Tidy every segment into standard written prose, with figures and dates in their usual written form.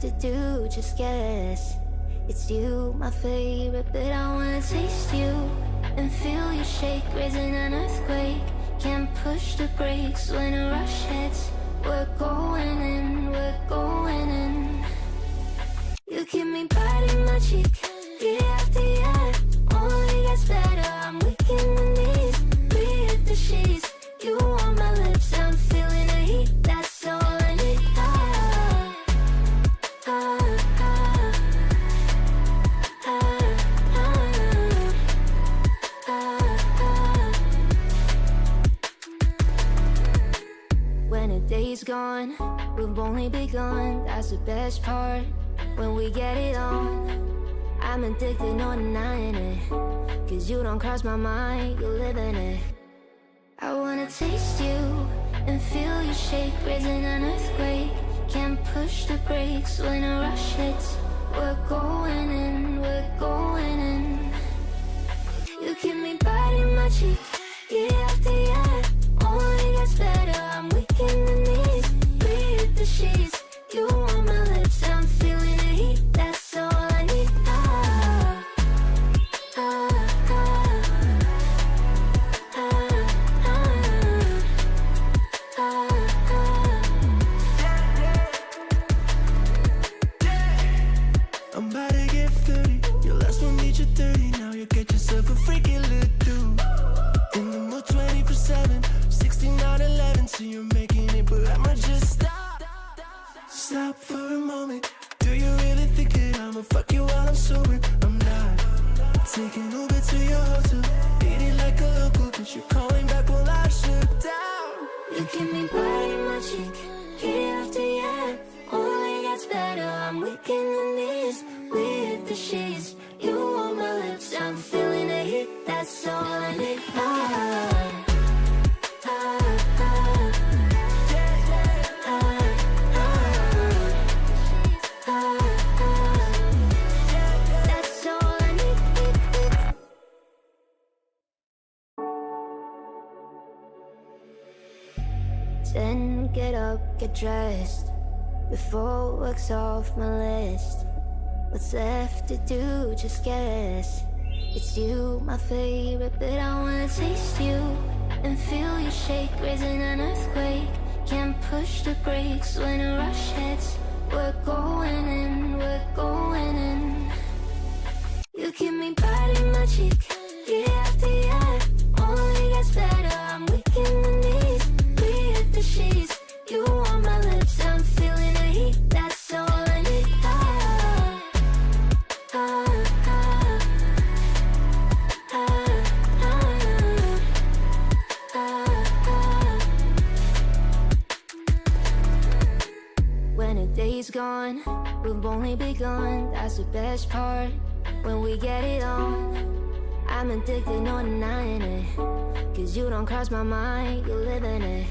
to do, just guess. It's you, my favorite, but I wanna taste you and feel you shake, raising an earthquake. Can't push the brakes when a rush hits. We're going in, we're going in. You keep me biting my cheek, year after year. Only gets better, I'm weak in the knees. We hit the sheets, you on my lips, I'm feeling the heat. That's all I need. When a day's gone, we've only begun. That's the best part. When we get it on, I'm addicted, no denying it. Cause you don't cross my mind, you live in it. I wanna taste you and feel you shake, raising an earthquake. Can't push the brakes when a rush hits. We're going in, we're going in. You keep me biting my cheek, year after year. Only gets better, I'm weak in the knees. We hit the sheets, you on my lips, I'm feeling the heat. That's all I need. I'm about to get 30. Your last one made you 30. Now you get yourself a freaking little dude. In the mood 24/7, 16 out 11. So you're making it, but I'ma just stop. Stop for a moment. Do you really think that I'ma fuck you while I'm sober? I'm not. Taking Uber to your hotel, eat it like a local, but you're calling back while I shut down. You keep me biting my cheek, year after year. Only gets better, I'm weak in the knees. We hit the sheets, you on my lips, I'm feeling the heat. That's all I need. That's all I need. Then get up, get dressed, before work's off my list. What's left to do, just guess. It's you, my favorite, but I wanna taste you and feel you shake, raising an earthquake. Can't push the brakes when a rush hits. We're going in, we're going in. You keep me biting my cheek, year after year. Only gets better, I'm weak in the knees. We hit the sheets, you on my lips, I'm feeling the heat. That's all I need. When a day's gone, we've only begun. That's the best part. When we get it on, I'm addicted, no denying it. Cause you don't cross my mind, you live in it.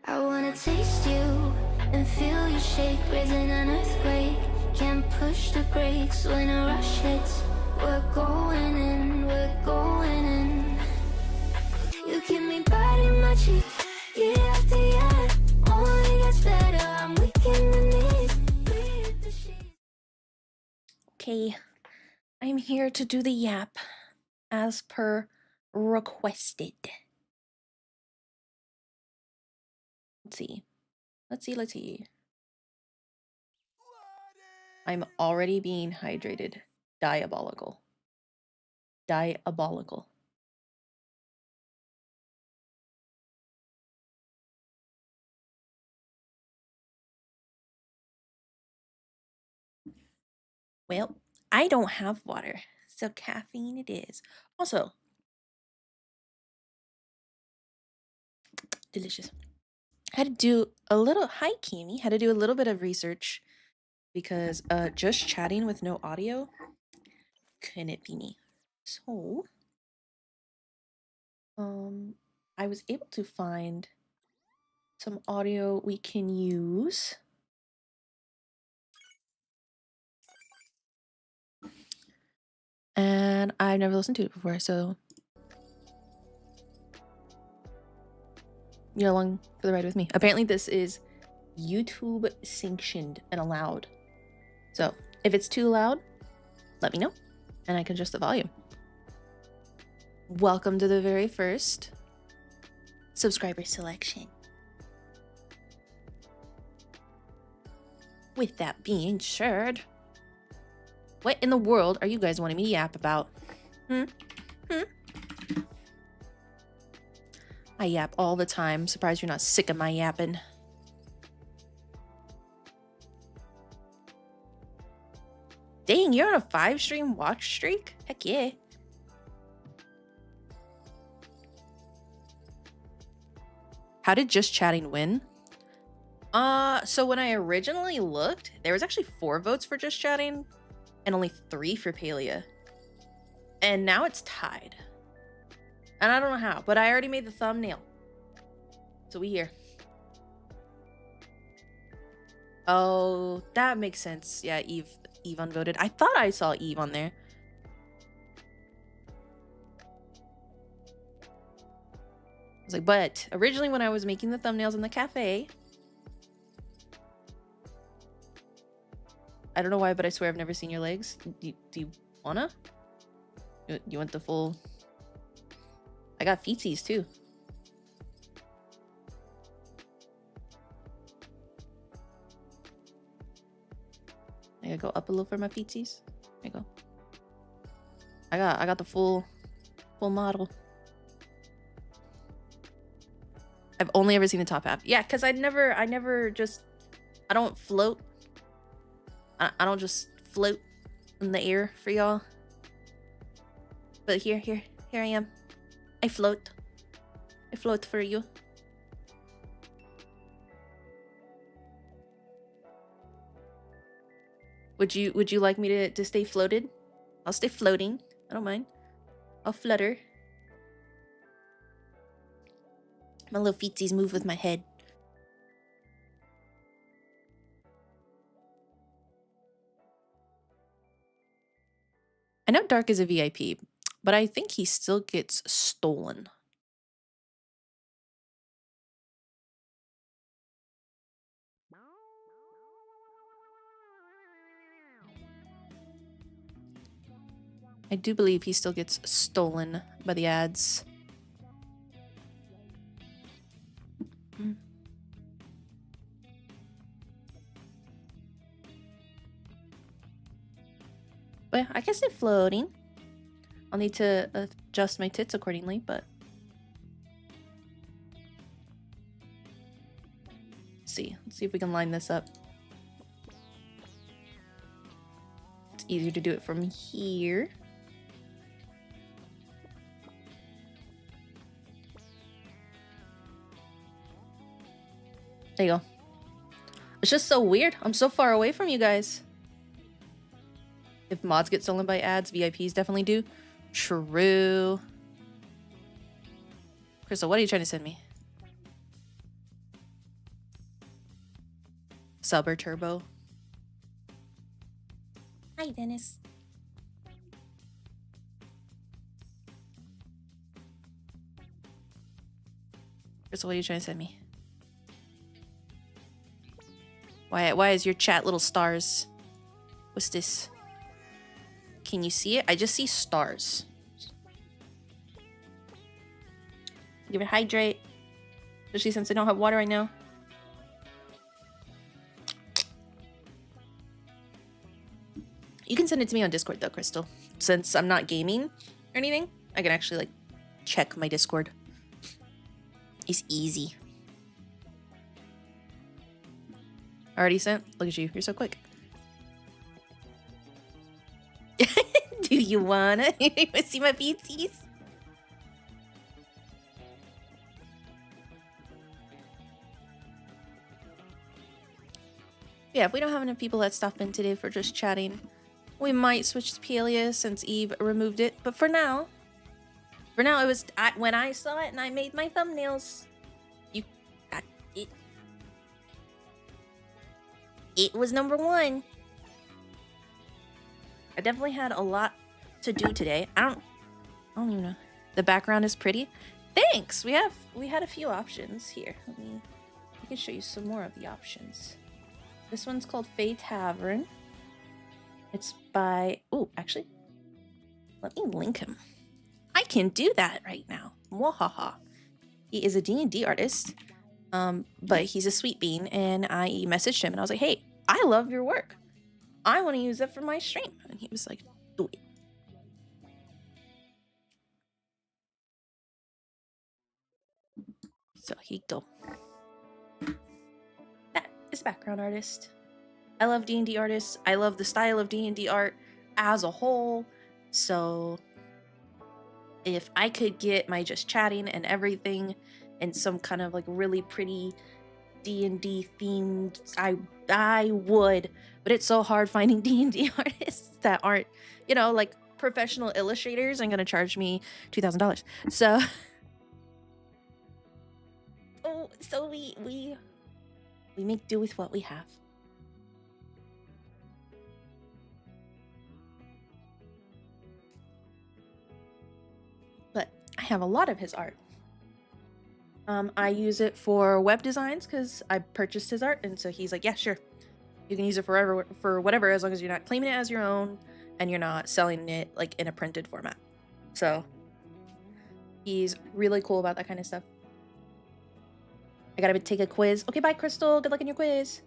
I wanna taste you and feel you shake, raising an earthquake. Can't push the brakes when a rush hits. We're going in, we're going in. You keep me biting my cheek, year after year. Only gets better, I'm weak in the knees. We hit the sheets. Okay, I'm here to do the yap as per requested. Let's see. I'm already being hydrated. Diabolical. Well, I don't have water, so caffeine it is. Also, delicious. Had to do a little, hi Kimi, had to do a little bit of research because just chatting with no audio couldn't be me. So, I was able to find some audio we can use. And I've never listened to it before, so you're along for the ride with me. Apparently this is YouTube sanctioned and allowed. So if it's too loud, let me know and I can adjust the volume. Welcome to the very first subscriber selection. With that being said, what in the world are you guys wanting me to yap about? I yap all the time. Surprised you're not sick of my yapping. Dang, you're on a 5-stream watch streak? Heck yeah. How did Just Chatting win? So when I originally looked, there was actually 4 votes for Just Chatting and only 3 for Palia. And now it's tied. And I don't know how, but I already made the thumbnail. So we here. Oh, that makes sense. Yeah, Eve unvoted. I thought I saw Eve on there. I was like, but originally when I was making the thumbnails in the cafe, I don't know why, but I swear I've never seen your legs. Do you wanna? You want the full? I got feetsies too. I gotta go up a little for my feetsies. There you go. I got the full model. I've only ever seen the top half. Yeah, because I don't float. I don't just float in the air for y'all. But here I am. I float for you. Would you like me to stay floated? I'll stay floating. I don't mind. I'll flutter. My little feetsies move with my head. I know Dark is a VIP, but I think he still gets stolen. I do believe he still gets stolen by the ads. But yeah, I can stay floating. I'll need to adjust my tits accordingly, but... Let's see if we can line this up. It's easier to do it from here. There you go. It's just so weird. I'm so far away from you guys. If mods get stolen by ads, VIPs definitely do. True. Crystal, what are you trying to send me? Subber Turbo. Hi, Dennis. Crystal, what are you trying to send me? Why is your chat little stars? What's this? Can you see it? I just see stars. Give it hydrate. Especially since I don't have water right now. You can send it to me on Discord though, Crystal. Since I'm not gaming or anything, I can actually like check my Discord. It's easy. Already sent? Look at you. You're so quick. Do you wanna? See my feetsies? Yeah, if we don't have enough people that stop in today for just chatting, we might switch to Palia since Eve removed it. But for now it was when I saw it and I made my thumbnails. You got it. It was number 1. I definitely had a lot to do today. I don't even know. The background is pretty. Thanks. We had a few options here. I can show you some more of the options. This one's called Fae Tavern. It's by, oh, actually, let me link him. I can do that right now. Wahaha. He is a D&D artist, but he's a sweet bean, and I messaged him and I was like, hey, I love your work. I want to use it for my stream. And he was like, do it. So here you go. That is background artist. I love D&D artists. I love the style of D&D art as a whole. So if I could get my just chatting and everything in some kind of like really pretty D&D themed, I would. But it's so hard finding D&D artists that aren't, you know, like professional illustrators and gonna charge me $2,000. So so we make do with what we have. But I have a lot of his art. I use it for web designs because I purchased his art, and so he's like, yeah, sure, you can use it forever for whatever, as long as you're not claiming it as your own and you're not selling it like in a printed format. So he's really cool about that kind of stuff. I gotta take a quiz. Okay, bye, Crystal. Good luck in your quiz.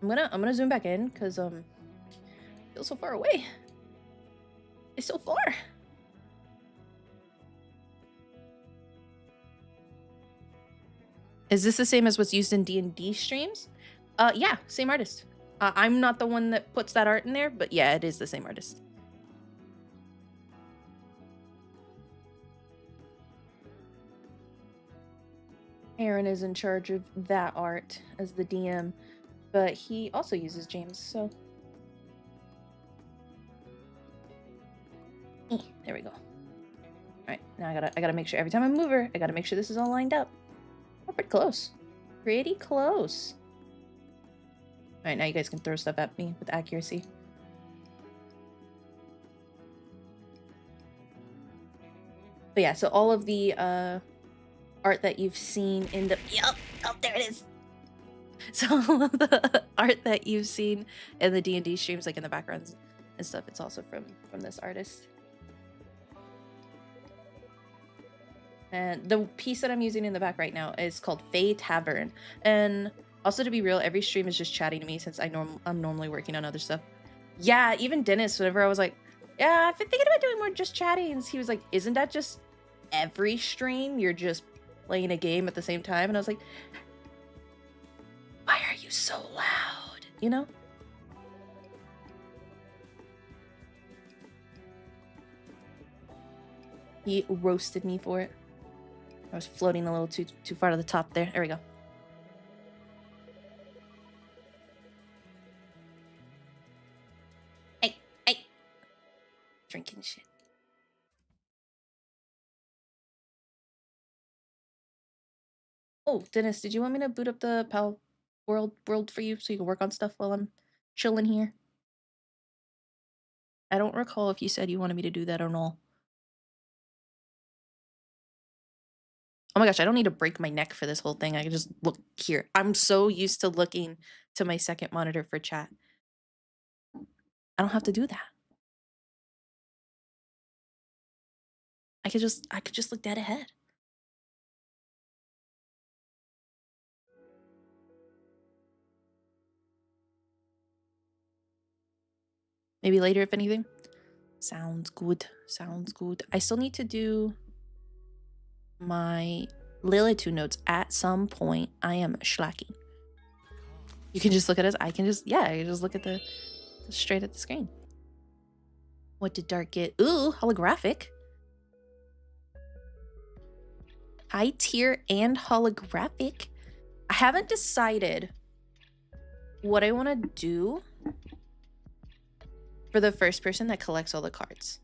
I'm gonna zoom back in because it feels so far away. It's so far. Is this the same as what's used in D&D streams? Yeah, same artist. I'm not the one that puts that art in there, but yeah, it is the same artist. Aaron is in charge of that art as the DM, but he also uses James, so. There we go. All right, now I gotta make sure every time I move her, I gotta make sure this is all lined up. Oh, pretty close. Pretty close. All right, now you guys can throw stuff at me with accuracy. But yeah, so all of the art that you've seen in the oh, there it is. So all of the art that you've seen in the D&D streams, like in the backgrounds and stuff, it's also from this artist. And the piece that I'm using in the back right now is called Fae Tavern. And also, to be real, every stream is just chatting to me since I'm normally working on other stuff. Yeah, even Dennis, whenever I was like, yeah, I've been thinking about doing more just chattings, he was like, isn't that just every stream? You're just playing a game at the same time? And I was like, why are you so loud? You know? He roasted me for it. I was floating a little too far to the top there. There we go. Hey. Drinking shit. Oh, Dennis, did you want me to boot up the PAL world for you so you can work on stuff while I'm chilling here? I don't recall if you said you wanted me to do that or not. Oh my gosh, I don't need to break my neck for this whole thing. I can just look here. I'm so used to looking to my second monitor for chat. I don't have to do that. I could just look dead ahead. Maybe later, if anything. Sounds good. Sounds good. I still need to do my Lilitude notes at some point. I am slacking. You can just look at us. I can just look at straight at the screen. What did Dark get? Ooh, holographic. High tier and holographic. I haven't decided what I want to do for the first person that collects all the cards.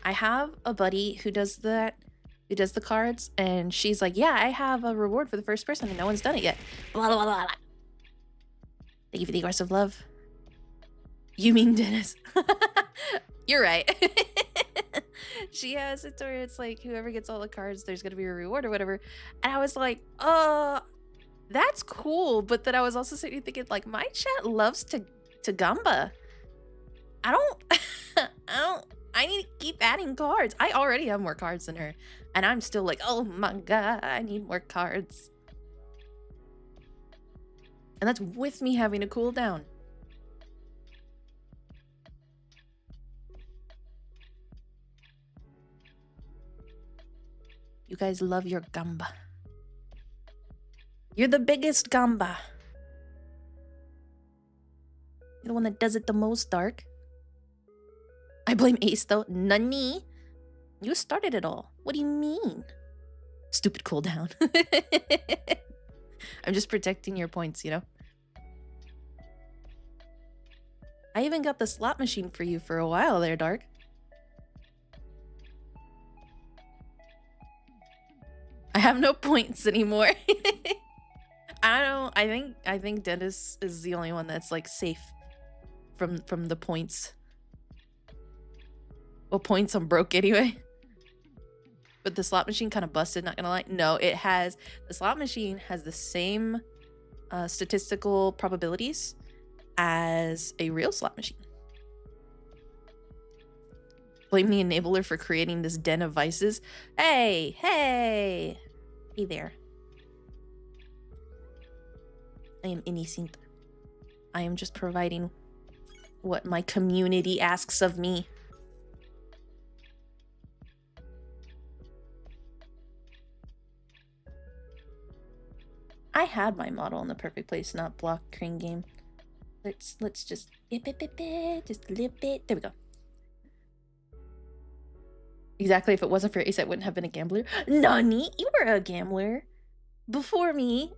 I have a buddy who does that, who does the cards, and she's like, yeah, I have a reward for the first person and no one's done it yet. Blah, blah, blah, blah. Thank you for the aggressive love. You mean Dennis? You're right. She has it where it's like, whoever gets all the cards, there's gonna be a reward or whatever. And I was like, that's cool. But then I was also sitting thinking, like, my chat loves to to Gamba. I need to keep adding cards. I already have more cards than her. And I'm still like, oh my god, I need more cards. And that's with me having to cool down. You guys love your Gamba. You're the biggest Gamba. You're the one that does it the most, Dark. I blame Ace though. Nani? You started it all. What do you mean? Stupid cooldown. I'm just protecting your points, you know? I even got the slot machine for you for a while there, Dark. I have no points anymore. I think Dennis is the only one that's like safe from the points. Well, points I'm broke anyway. But the slot machine kind of busted, not gonna lie. No, it has, the slot machine has the same statistical probabilities as a real slot machine. Blame the enabler for creating this den of vices. Hey, hey there. I am innocent. I am just providing what my community asks of me. I had my model in the perfect place, not block cranegame. Let's just just a little bit. There we go. Exactly. If it wasn't for Ace, I wouldn't have been a gambler. Nani, you were a gambler before me.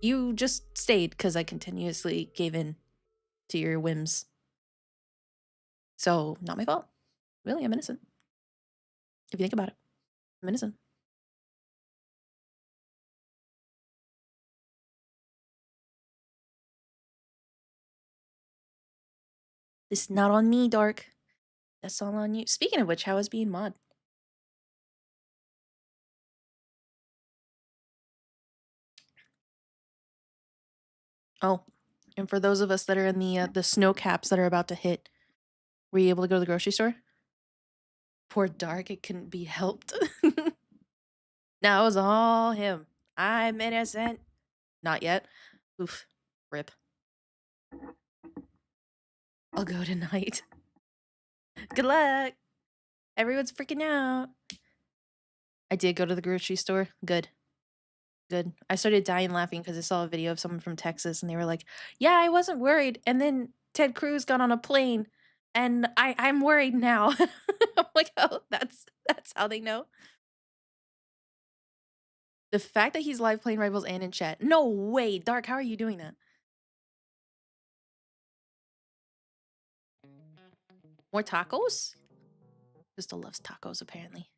You just stayed because I continuously gave in to your whims. So not my fault. Really, I'm innocent. If you think about it, I'm innocent. This is not on me, Dark. That's all on you. Speaking of which, how is being mod? Oh, and for those of us that are in the snow caps that are about to hit, were you able to go to the grocery store? Poor Dark, it couldn't be helped. No, it was all him. I'm innocent. Not yet. Oof. Rip. I'll go tonight. Good luck. Everyone's freaking out. I did go to the grocery store. Good. Good. I started dying laughing because I saw a video of someone from Texas and they were like, yeah, I wasn't worried. And then Ted Cruz got on a plane and I'm worried now. I'm like, oh, that's how they know. The fact that he's live playing Rivals and in chat. No way. Dark, how are you doing that? More tacos? Crystal loves tacos, apparently.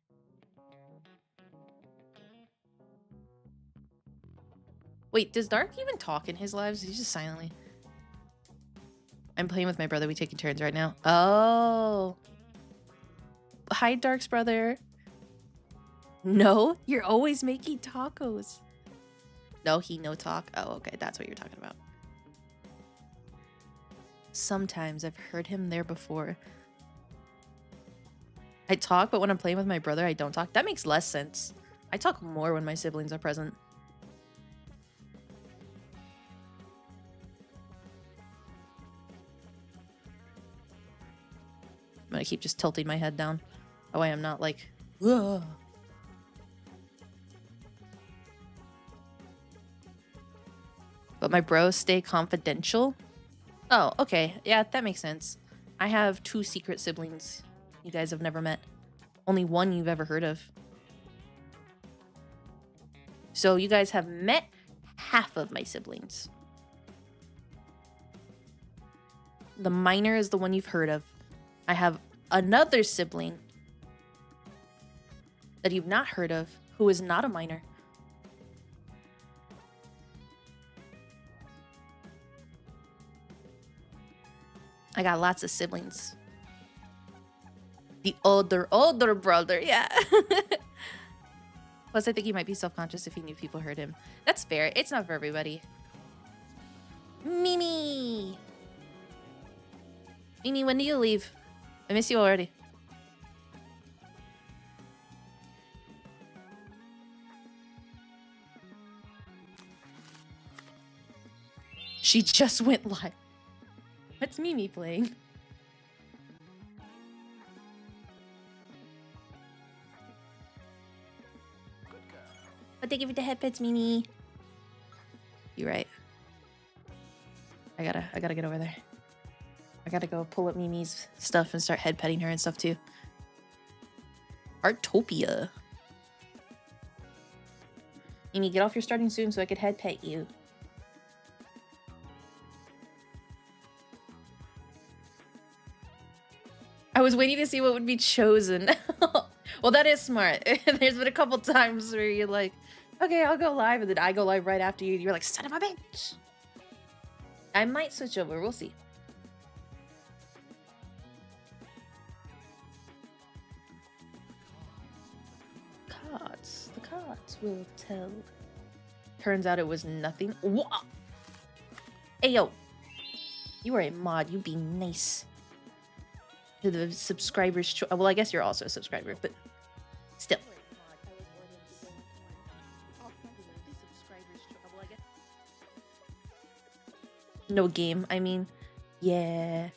Wait, does Dark even talk in his lives? He's just silently. I'm playing with my brother. We taking turns right now. Oh. Hi, Dark's brother. No, you're always making tacos. No, he no talk. Oh, okay. That's what you're talking about. Sometimes I've heard him there before. I talk, but when I'm playing with my brother, I don't talk. That makes less sense. I talk more when my siblings are present. I'm gonna keep just tilting my head down. That way I'm not like, whoa. But my bros stay confidential? Oh, okay. Yeah, that makes sense. I have 2 secret siblings you guys have never met. Only one you've ever heard of. So you guys have met half of my siblings. The minor is the one you've heard of. I have another sibling that you've not heard of who is not a minor. I got lots of siblings. The older brother, yeah. Plus, I think he might be self-conscious if he knew people heard him. That's fair. It's not for everybody. Mimi! Mimi, when do you leave? I miss you already. She just went live. What's Mimi playing? But they give you the head pets, Mimi. You're right. I gotta get over there. I gotta go pull up Mimi's stuff and start head petting her and stuff too. Artopia. Mimi, get off your starting soon so I could head pet you. I was waiting to see what would be chosen. Well, that is smart. There's been a couple times where you're like, okay, I'll go live, and then I go live right after you. You're like, son of a bitch. I might switch over. We'll see. The cards will tell. Turns out it was nothing. Whoa! Hey, yo. You are a mod. You be nice. To the subscribers. Well, I guess you're also a subscriber, but still. No game, I mean. Yeah.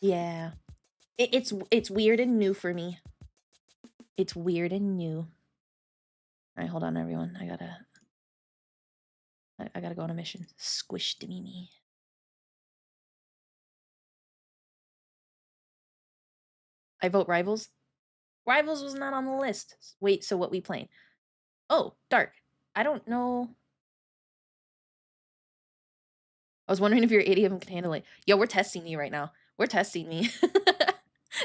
Yeah. It's weird and new for me. It's weird and new. Alright, hold on everyone. I gotta go on a mission. Squish the Mimi. I vote Rivals. Rivals was not on the list. Wait, so what we playing? Oh, Dark. I don't know. I was wondering if your ADM can handle it. Yo, we're testing you right now. We're testing me.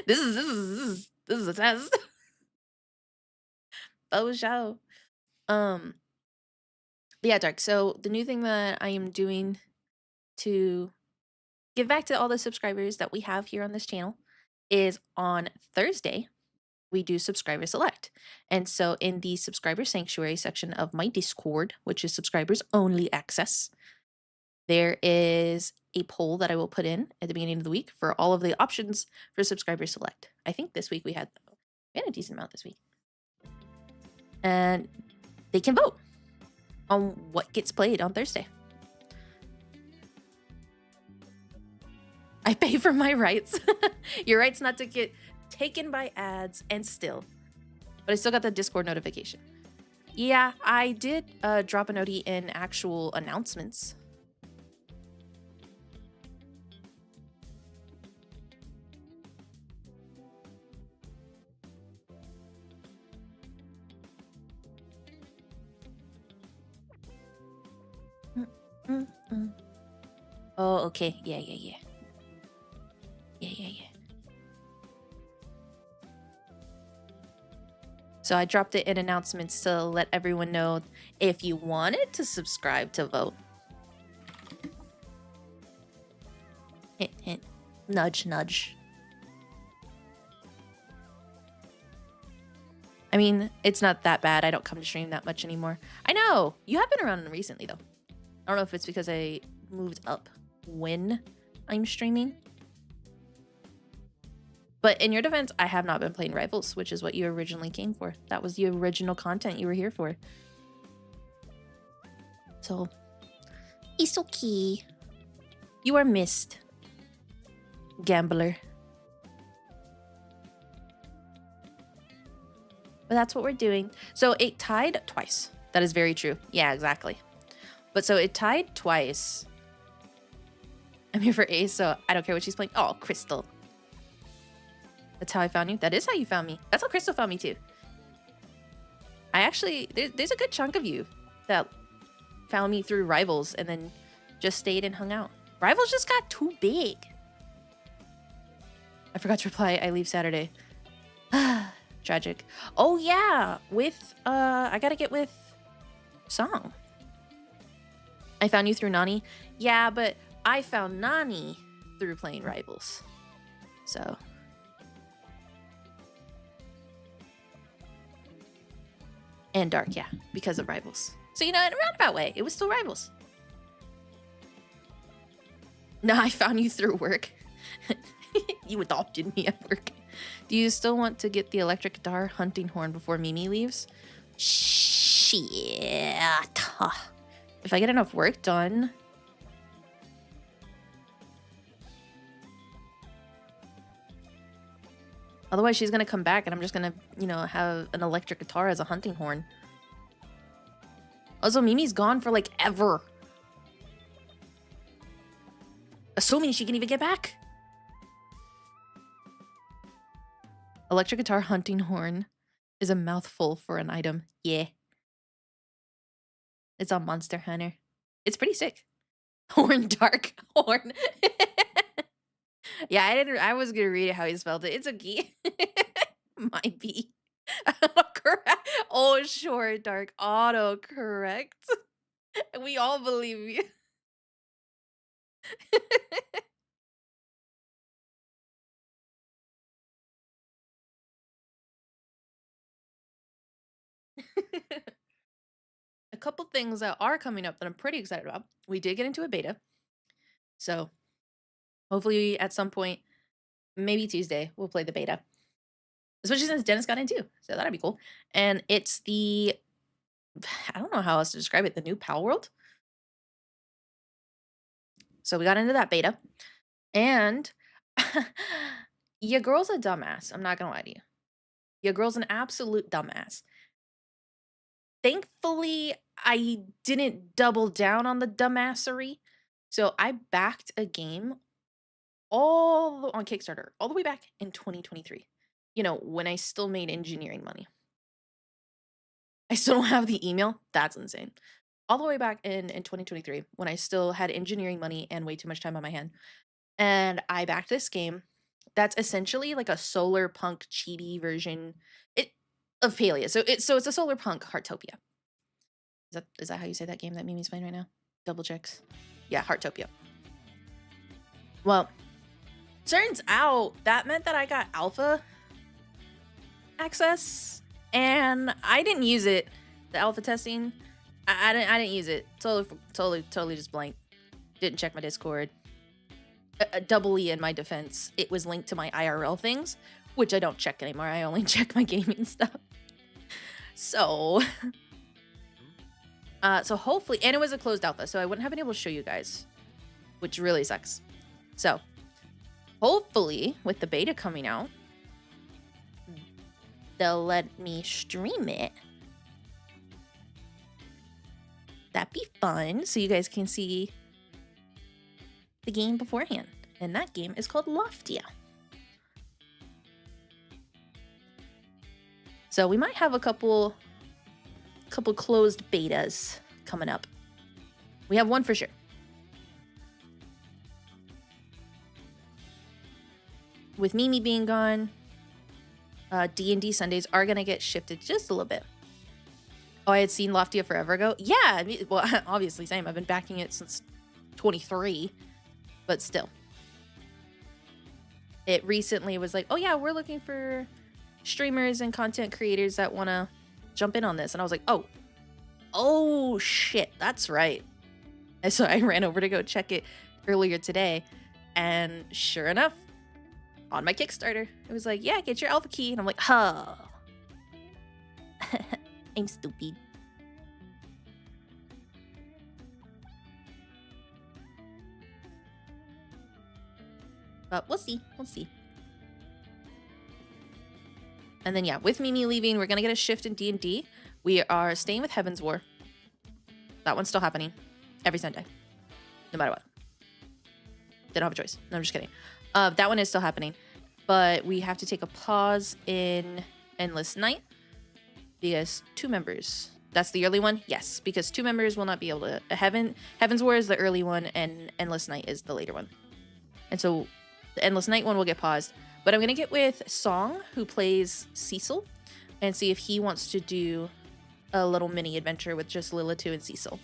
This is a test. Oh, show. Yeah, Dark. So the new thing that I am doing to give back to all the subscribers that we have here on this channel is on Thursday, we do subscriber select. And so in the subscriber sanctuary section of my Discord, which is subscribers only access, there is a poll that I will put in at the beginning of the week for all of the options for subscriber select. I think this week we had a decent amount this week. And they can vote on what gets played on Thursday. I pay for my rights. Your rights not to get taken by ads and still. But I still got the Discord notification. Yeah, I did drop a notie in actual announcements. Oh, okay. Yeah. So I dropped it in announcements to let everyone know if you wanted to subscribe to vote. Hint, hint. Nudge, nudge. I mean, it's not that bad. I don't come to stream that much anymore. I know! You have been around recently, though. I don't know if it's because I moved up when I'm streaming. But in your defense, I have not been playing Rivals, which is what you originally came for. That was the original content you were here for. So, it's okay. You are missed, gambler. But that's what we're doing. So it tied twice. That is very true. Yeah, exactly. But so it tied twice. I'm here for Ace, so I don't care what she's playing. Oh, Crystal. That's how I found you? That is how you found me. That's how Crystal found me too. I actually, there's a good chunk of you that found me through Rivals and then just stayed and hung out. Rivals just got too big. I forgot to reply, I leave Saturday. Tragic. Oh yeah, with, I gotta get with Song. I found you through Nani. Yeah, but I found Nani through playing Rivals. So. And Dark, yeah, because of Rivals. So, you know, in a roundabout way, it was still Rivals. No, I found you through work. You adopted me at work. Do you still want to get the electric guitar hunting horn before Mimi leaves? Shit. If I get enough work done. Otherwise, she's going to come back and I'm just going to, have an electric guitar as a hunting horn. Also, Mimi's gone for like ever. Assuming she can even get back. Electric guitar hunting horn is a mouthful for an item. Yeah. It's on Monster Hunter. It's pretty sick. Horn, dark horn. Yeah, I was gonna read it how he spelled it. It's okay. Might be. Correct. Oh, sure, dark. Auto correct. We all believe you. A couple things that are coming up that I'm pretty excited about. We did get into a beta. So hopefully at some point, maybe Tuesday, we'll play the beta. Especially since Dennis got in too. So that'd be cool. And it's the, I don't know how else to describe it, the new Pal World. So we got into that beta. And your girl's a dumbass. I'm not going to lie to you. Your girl's an absolute dumbass. Thankfully, I didn't double down on the dumbassery. So I backed a game on Kickstarter all the way back in 2023. When I still made engineering money. I still don't have the email. That's insane. All the way back in 2023 when I still had engineering money and way too much time on my hand. And I backed this game that's essentially like a solar punk chibi version of Palia. So it's a solar punk Heartopia. Is that how you say that game that Mimi's playing right now? Double checks. Yeah, Heartopia. Well, turns out that meant that I got alpha access and I didn't use it. The alpha testing, I didn't use it. Totally just blank. Didn't check my Discord. Doubly in my defense, it was linked to my IRL things, which I don't check anymore. I only check my gaming stuff. So hopefully, and it was a closed alpha, so I wouldn't have been able to show you guys, which really sucks. So hopefully with the beta coming out, they'll let me stream it. That'd be fun, so you guys can see the game beforehand. And that game is called Loftia. So we might have a couple closed betas coming up. We have one for sure. With Mimi being gone, D&D Sundays are going to get shifted just a little bit. Oh, I had seen Loftia forever ago? Yeah, well, obviously, same. I've been backing it since 23, but still. It recently was like, oh yeah, we're looking for streamers and content creators that want to jump in on this. And I was like, oh shit, that's right. And so I ran over to go check it earlier today. And sure enough, on my Kickstarter, it was like, yeah, get your alpha key. And I'm like, huh. I'm stupid. But we'll see. We'll see. And then, yeah, with Mimi leaving, we're going to get a shift in D&D. We are staying with Heaven's War. That one's still happening every Sunday. No matter what. They don't have a choice. No, I'm just kidding. That one is still happening. But we have to take a pause in Endless Night. Because 2 members... That's the early one? Yes. Because 2 members will not be able to... Heaven's War is the early one, and Endless Night is the later one. And so... the Endless Night one will get paused. But I'm going to get with Song, who plays Cecil, and see if he wants to do a little mini adventure with just Lilith and Cecil.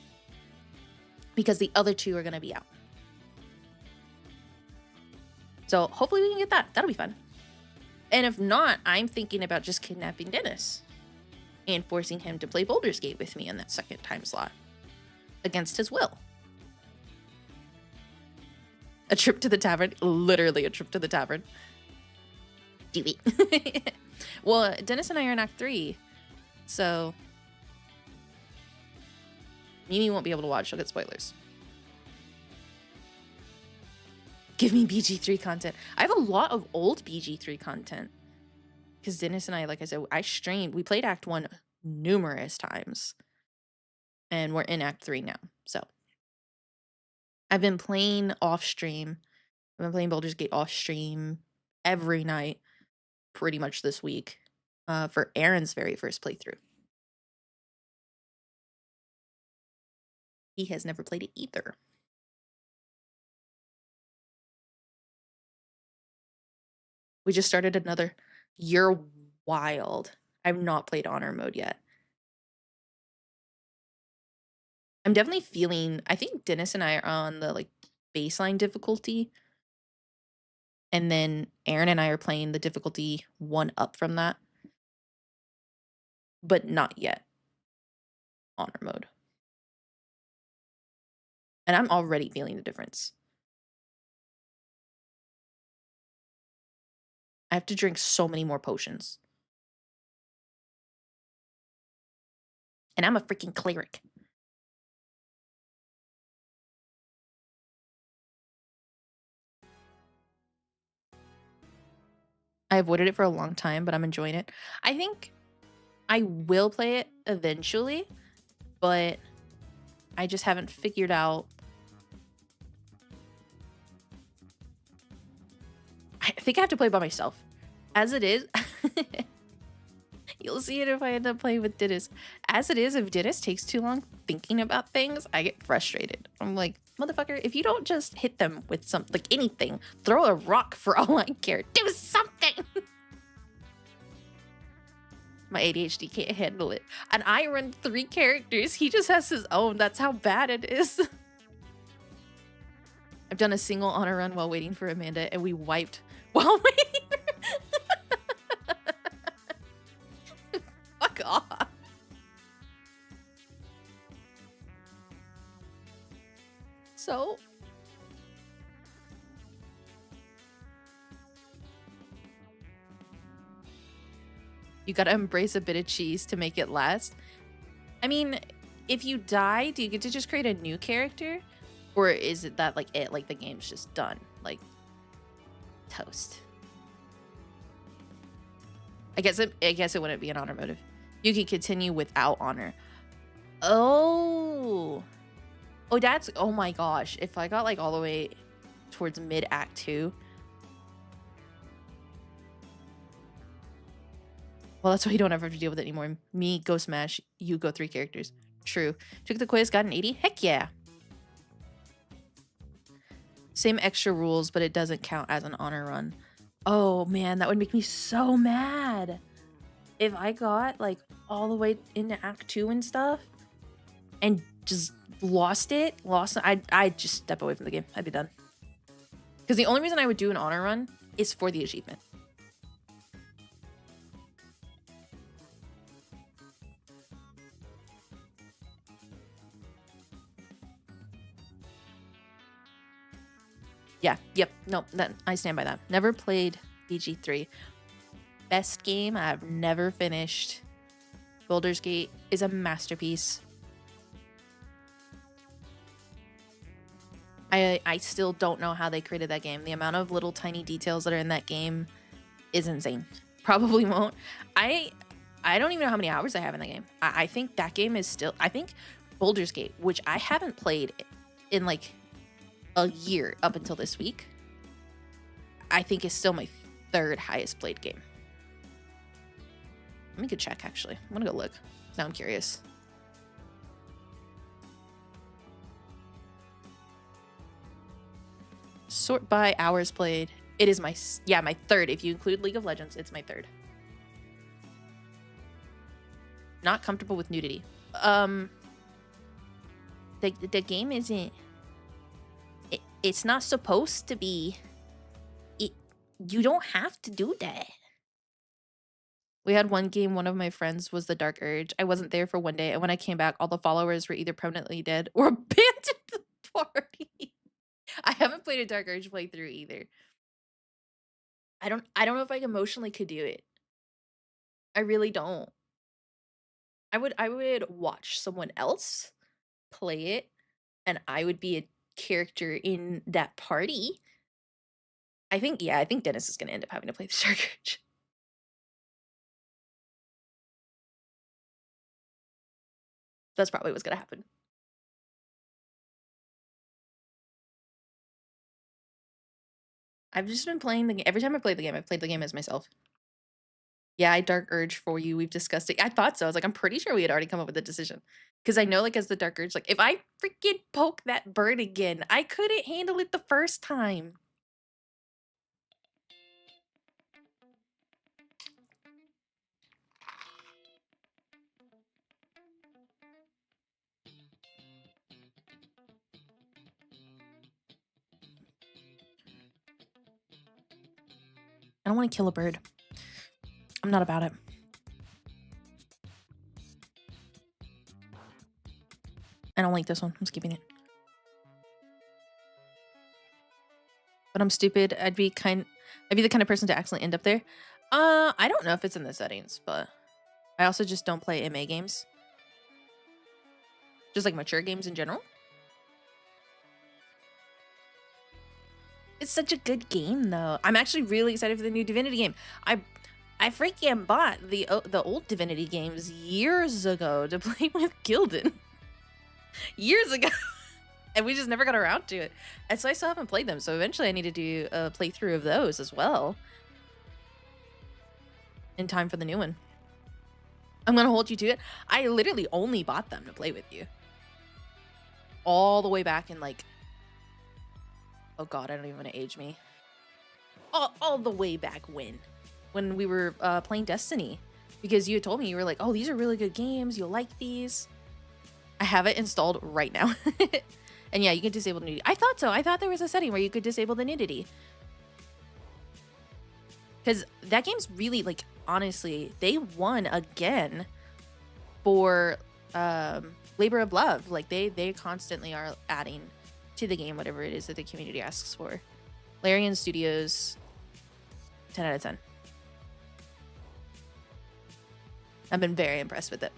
Because the other 2 are going to be out. So hopefully we can get that. That'll be fun. And if not, I'm thinking about just kidnapping Dennis and forcing him to play Baldur's Gate with me in that second time slot. Against his will. A trip to the tavern. Literally a trip to the tavern. Do it. Well, Dennis and I are in Act 3. So Mimi won't be able to watch. She'll get spoilers. Give me BG3 content. I have a lot of old BG3 content. Because Dennis and I, like I said, I streamed. We played Act 1 numerous times. And we're in Act 3 now. So I've been playing off stream. I've been playing Baldur's Gate off stream every night pretty much this week for Aaron's very first playthrough. He has never played it either. We just started another. You're wild. I've not played honor mode yet. I'm definitely feeling, I think Dennis and I are on the like baseline difficulty. And then Aaron and I are playing the difficulty 1 up from that. But not yet honor mode. And I'm already feeling the difference. I have to drink so many more potions. And I'm a freaking cleric. I avoided it for a long time, but I'm enjoying it. I think I will play it eventually, but I just haven't figured out. I think I have to play by myself. As it is, you'll see it if I end up playing with Dennis. As it is, if Dennis takes too long thinking about things, I get frustrated. I'm like, motherfucker, if you don't just hit them with something, like anything, throw a rock for all I care. Do something. My ADHD can't handle it. And I run 3 characters. He just has his own. That's how bad it is. I've done a single honor run while waiting for Amanda, and we wiped while waiting. Fuck off. So you gotta embrace a bit of cheese to make it last. I mean, if you die, do you get to just create a new character? Or is it that like the game's just done? Like toast. I guess it wouldn't be an honor motive. You can continue without honor. Oh, that's, oh my gosh. If I got like all the way towards mid act 2. Well, that's why you don't ever have to deal with it anymore. Me, go smash. You go 3 characters. True. Took the quiz, got an 80. Heck yeah. Same extra rules, but it doesn't count as an honor run. Oh man, that would make me so mad. If I got like all the way into Act 2 and stuff and just lost it, I'd just step away from the game. I'd be done. Because the only reason I would do an honor run is for the achievement. Yeah, yep, nope, I stand by that. Never played BG3. Best game I've never finished. Baldur's Gate is a masterpiece. I still don't know how they created that game. The amount of little tiny details that are in that game is insane. Probably won't. I don't even know how many hours I have in that game. I think that game is still, I think Baldur's Gate, which I haven't played in like a year up until this week, I think is still my 3rd highest played game. Let me go check, actually. I'm gonna go look. Now I'm curious. Sort by hours played. It is my 3rd. If you include League of Legends, it's my 3rd. Not comfortable with nudity. The game isn't, it's not supposed to be. You don't have to do that. We had one game, one of my friends was the Dark Urge. I wasn't there for one day, and when I came back, all the followers were either permanently dead or abandoned the party. I haven't played a Dark Urge playthrough either. I don't know if I emotionally could do it. I really don't. I would watch someone else play it, and I would be a character in that party. I think Dennis is gonna end up having to play the Dark Urge. That's probably what's gonna happen. I've just been playing the game. Every time I play the game, I've played the game as myself. Yeah, I Dark Urge for you. We've discussed it. I thought so. I was like, I'm pretty sure we had already come up with a decision. Because I know, like, as the Dark Urge, like, if I freaking poke that bird again, I couldn't handle it the first time. I don't want to kill a bird. I'm not about it. I don't like this one. I'm skipping it. But I'm stupid. I'd be the kind of person to accidentally end up there. I don't know if it's in the settings, but I also just don't play MA games. Just like mature games in general. It's such a good game, though. I'm actually really excited for the new Divinity game. I freaking bought the old Divinity games years ago to play with Gildan. Years ago. And we just never got around to it. And so I still haven't played them. So eventually I need to do a playthrough of those as well. In time for the new one. I'm going to hold you to it. I literally only bought them to play with you. All the way back in like... Oh god, I don't even want to age me. All the way back when we were playing Destiny. Because you had told me, you were like, oh, these are really good games. You'll like these. I have it installed right now. And yeah, you can disable nudity. I thought so. I thought there was a setting where you could disable the nudity. Because that game's really, like, honestly, they won again for labor of love. Like, they constantly are adding to the game whatever it is that the community asks for. Larian Studios, 10 out of 10. I've been very impressed with it.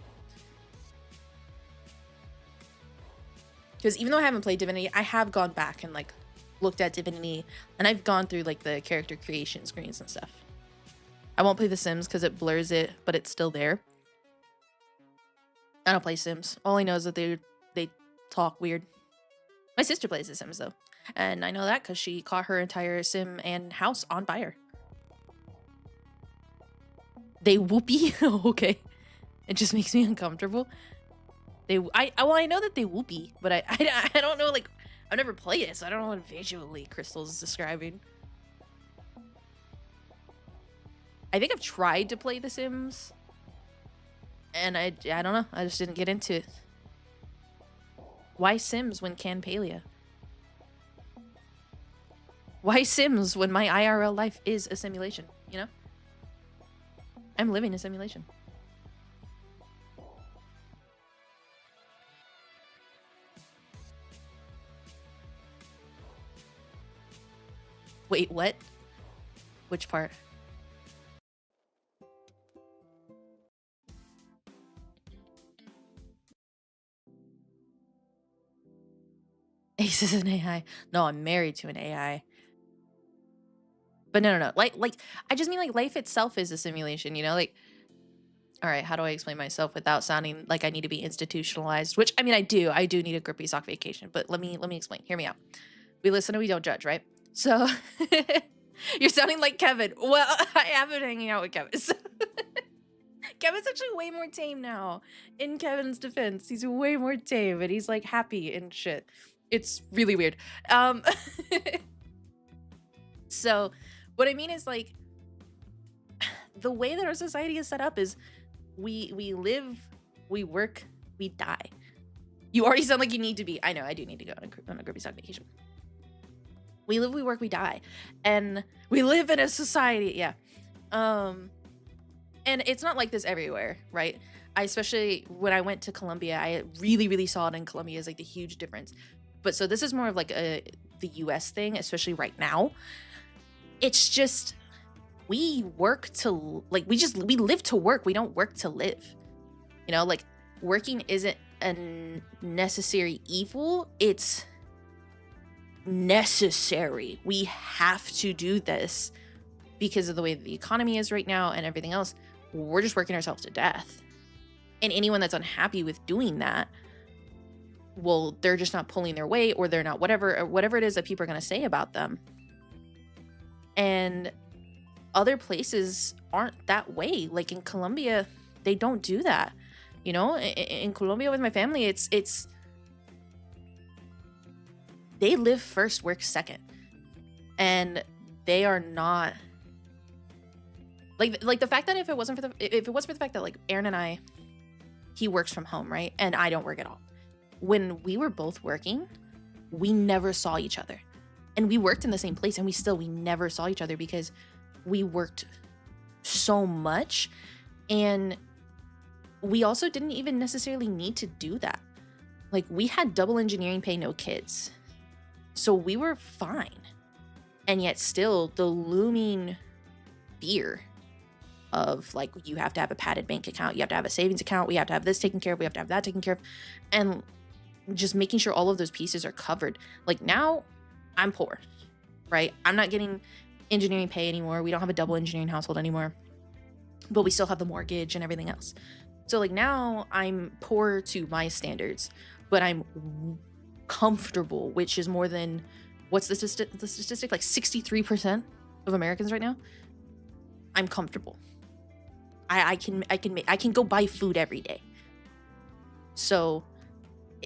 Because even though I haven't played Divinity, I have gone back and like looked at Divinity, and I've gone through like the character creation screens and stuff. I won't play The Sims because it blurs it, but it's still there. I don't play Sims. All I know is that they talk weird. My sister plays The Sims though, and I know that because she caught her entire Sim and house on fire. They whoopee. Okay, it just makes me uncomfortable. I know that they whoopee, but I don't know, like, I've never played it, so I don't know what visually Crystal's describing. I think I've tried to play The Sims, and I don't know, I just didn't get into it. Why Sims when can Palia? Why Sims when my IRL life is a simulation, you know? I'm living a simulation. Wait, what? Which part? Ace is an AI. No, I'm married to an AI. But no. Like, I just mean like life itself is a simulation, you know? Like, all right, how do I explain myself without sounding like I need to be institutionalized? Which, I mean, I do need a grippy sock vacation, but let me explain. Hear me out. We listen and we don't judge, right? So you're sounding like Kevin. Well, I have been hanging out with Kevin. So Kevin's actually way more tame now. In Kevin's defense, he's way more tame and he's like happy and shit. It's really weird. So what I mean is like the way that our society is set up is we live, we work, we die. You already sound like you need to be. I know, I do need to go on a grippy sock vacation. We live, we work, we die. And we live in a society, yeah. And it's not like this everywhere, right? Especially when I went to Colombia, I really, really saw it in Colombia as like the huge difference. But so this is more of like the US thing, especially right now. It's just, we work to, like, we live to work. We don't work to live. You know, like, working isn't a necessary evil. It's necessary. We have to do this because of the way that the economy is right now and everything else. We're just working ourselves to death. And anyone that's unhappy with doing that, well, they're just not pulling their weight, or they're not whatever it is that people are going to say about them. And other places aren't that way. Like in Colombia, they don't do that. You know, in Colombia with my family, it's they live first, work second. And they are not like the fact that if it wasn't for the fact that, like, Aaron and I, he works from home, right? And I don't work at all. When we were both working, we never saw each other. And we worked in the same place, and we never saw each other because we worked so much. And we also didn't even necessarily need to do that. Like, we had double engineering pay, no kids. So we were fine. And yet still the looming fear of, like, you have to have a padded bank account, you have to have a savings account, we have to have this taken care of, we have to have that taken care of. And just making sure all of those pieces are covered. Like, now I'm poor, right? I'm not getting engineering pay anymore. We don't have a double engineering household anymore, but we still have the mortgage and everything else. So, like, now I'm poor to my standards, but I'm comfortable, which is more than, what's the statistic? Like 63% of Americans right now. I'm comfortable. I can go buy food every day. So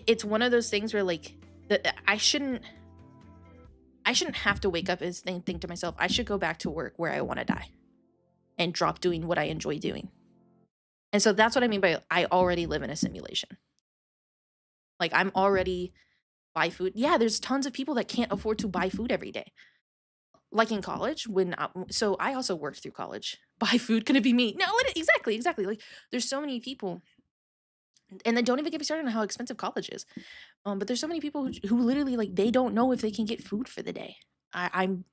it's one of those things where, like, I shouldn't have to wake up and think to myself, I should go back to work where I want to die and drop doing what I enjoy doing. And so that's what I mean by, I already live in a simulation. Like, I'm already buy food. Yeah, there's tons of people that can't afford to buy food every day. Like in college, so I also worked through college. Buy food, can it be me? No, exactly. Like, there's so many people, and then don't even get me started on how expensive college is. But there's so many people who literally, like, they don't know if they can get food for the day. I'm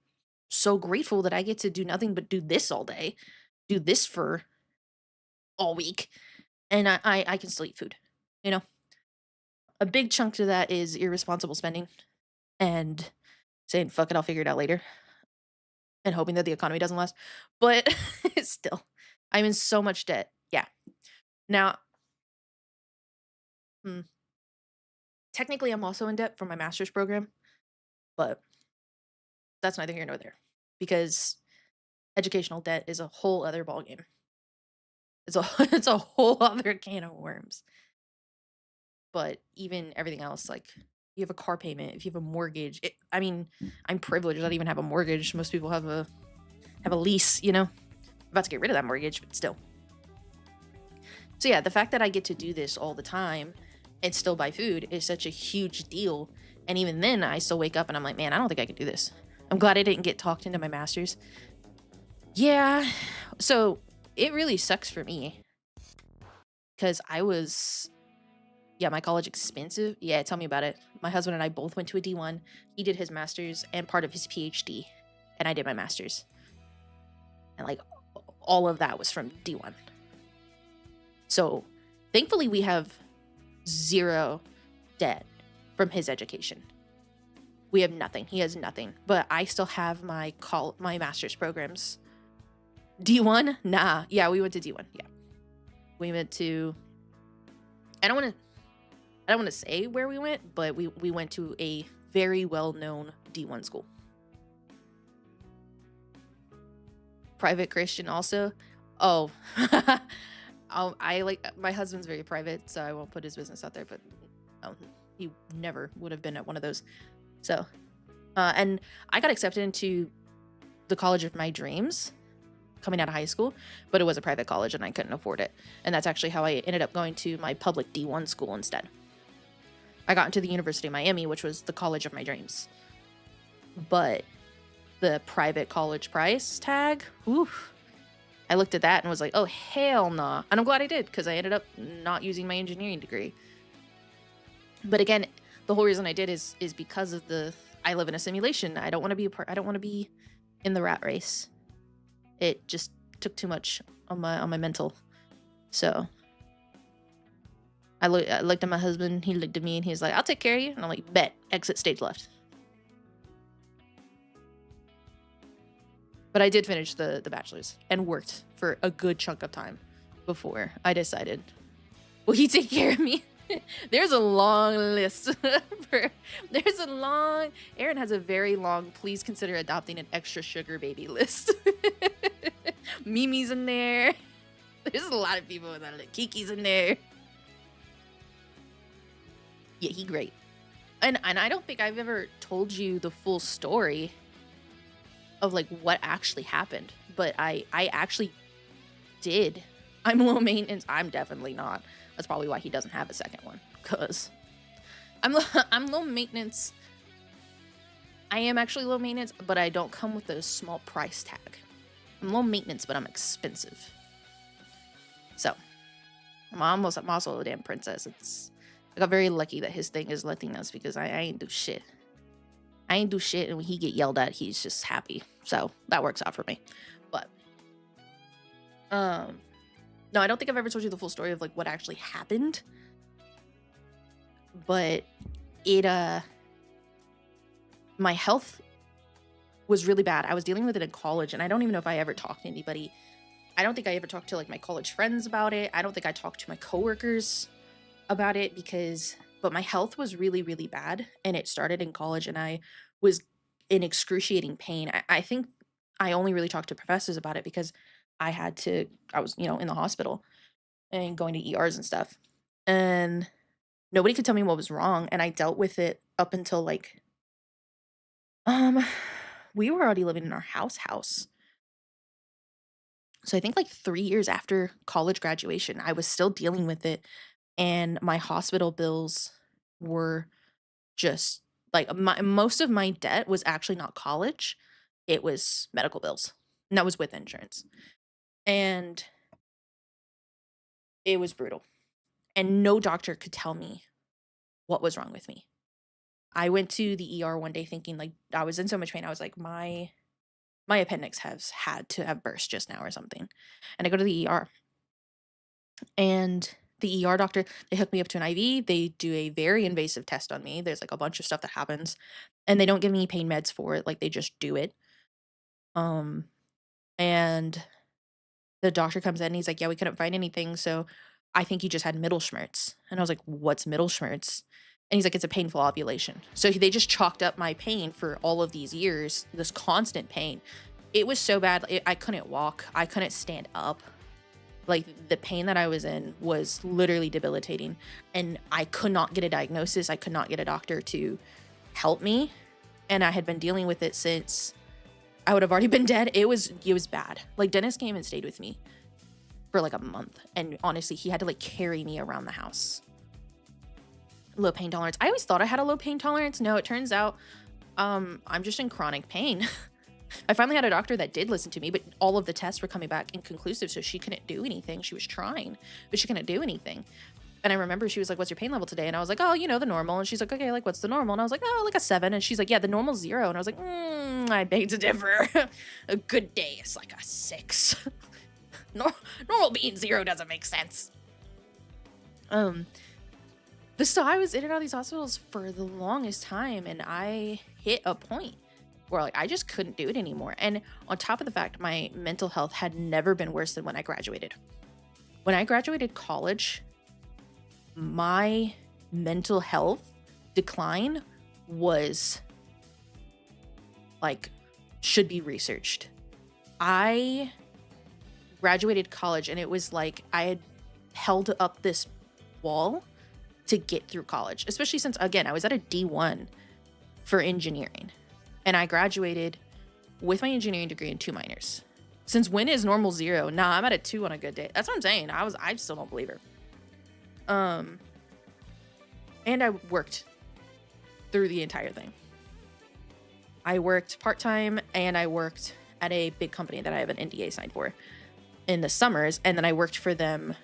so grateful that I get to do nothing but do this all day, do this for all week, and I can still eat food. You know, a big chunk to that is irresponsible spending and saying, fuck it, I'll figure it out later, and hoping that the economy doesn't last. But still, I'm in so much debt. Yeah. Now, technically, I'm also in debt for my master's program, but that's neither here nor there, because educational debt is a whole other ballgame. It's a whole other can of worms. But even everything else, like, you have a car payment, if you have a mortgage, I mean, I'm privileged. I don't even have a mortgage. Most people have a lease, you know. I'm about to get rid of that mortgage, but still. So yeah, the fact that I get to do this all the time and still buy food is such a huge deal. And even then, I still wake up and I'm like, man, I don't think I can do this. I'm glad I didn't get talked into my master's. Yeah, so it really sucks for me, because my college expensive. Yeah, tell me about it. My husband and I both went to a D1. He did his master's and part of his PhD, and I did my master's. And, like, all of that was from D1. So thankfully we have zero debt from his education. We have nothing. He has nothing. But I still have my master's programs. D1? Nah. Yeah, we went to D1. Yeah. We went to, I don't want to say where we went, but we went to a very well-known D1 school. Private Christian also. Oh, I like, my husband's very private, so I won't put his business out there, but he never would have been at one of those. So, and I got accepted into the college of my dreams coming out of high school, but it was a private college and I couldn't afford it. And that's actually how I ended up going to my public D1 school instead. I got into the University of Miami, which was the college of my dreams. But the private college price tag, oof. I looked at that and was like, oh, hell nah. And I'm glad I did, because I ended up not using my engineering degree. But again, the whole reason I did is because of I live in a simulation. I don't want to be I don't want to be in the rat race. It just took too much on my mental. So I looked at my husband, he looked at me, and he's like, I'll take care of you. And I'm like, bet. Exit stage left. But I did finish the bachelor's and worked for a good chunk of time before I decided, will you take care of me? There's a long list. Aaron has a very long, please consider adopting an extra sugar baby list. Mimi's in there. There's a lot of people in that list. Kiki's in there. Yeah, he great. And I don't think I've ever told you the full story of like what actually happened, but I actually did. I'm low maintenance. I'm definitely not. That's probably why he doesn't have a second one, because I'm low maintenance. I am actually low maintenance, but I don't come with a small price tag. I'm low maintenance, but I'm expensive. So I'm also a damn princess. I got very lucky that his thing is Latinas, because I ain't do shit. I ain't do shit, and when he get yelled at, he's just happy. So that works out for me. But no, I don't think I've ever told you the full story of like what actually happened. But my health was really bad. I was dealing with it in college, and I don't even know if I ever talked to anybody. I don't think I ever talked to like my college friends about it. I don't think I talked to my coworkers about it, but my health was really, really bad, and it started in college, and I was in excruciating pain. I think I only really talked to professors about it because I was, in the hospital and going to ERs and stuff, and nobody could tell me what was wrong. And I dealt with it up until like, we were already living in our house. So I think like 3 years after college graduation, I was still dealing with it. And my hospital bills were just like most of my debt was actually not college. It was medical bills. And that was with insurance. And it was brutal. And no doctor could tell me what was wrong with me. I went to the ER one day thinking like I was in so much pain. I was like, my appendix has had to have burst just now or something. And I go to the ER. And the ER doctor, they hook me up to an IV. They do a very invasive test on me. There's like a bunch of stuff that happens. And they don't give me pain meds for it. Like they just do it. And the doctor comes in and he's like, yeah, we couldn't find anything. So I think you just had middle schmerz. And I was like, what's middle schmerz? And he's like, it's a painful ovulation. So they just chalked up my pain for all of these years, this constant pain. It was so bad. I couldn't walk. I couldn't stand up. Like the pain that I was in was literally debilitating. And I could not get a diagnosis. I could not get a doctor to help me. And I had been dealing with it since I would have already been dead. It was bad. Like Dennis came and stayed with me for like a month. And honestly, he had to like carry me around the house. Low pain tolerance. I always thought I had a low pain tolerance. No, it turns out I'm just in chronic pain. I finally had a doctor that did listen to me, but all of the tests were coming back inconclusive, so she couldn't do anything. She was trying, but she couldn't do anything. And I remember she was like, what's your pain level today? And I was like, oh, the normal. And she's like, okay, like what's the normal? And I was like, oh, like a 7. And she's like, yeah, the normal's 0. And I was like, I beg to differ. A good day is like a 6. Normal being 0 doesn't make sense. But so I was in and out of these hospitals for the longest time, and I hit a point where like I just couldn't do it anymore. And on top of the fact, my mental health had never been worse than when I graduated. When I graduated college, my mental health decline was like should be researched. I graduated college and it was like I had held up this wall to get through college, especially since, again, I was at a D1 for engineering, and I graduated with my engineering degree and 2 minors. Since when is normal 0? Nah, I'm at a 2 on a good day. That's what I'm saying. I still don't believe her. And I worked through the entire thing. I worked part-time, and I worked at a big company that I have an NDA signed for in the summers, and then I worked for them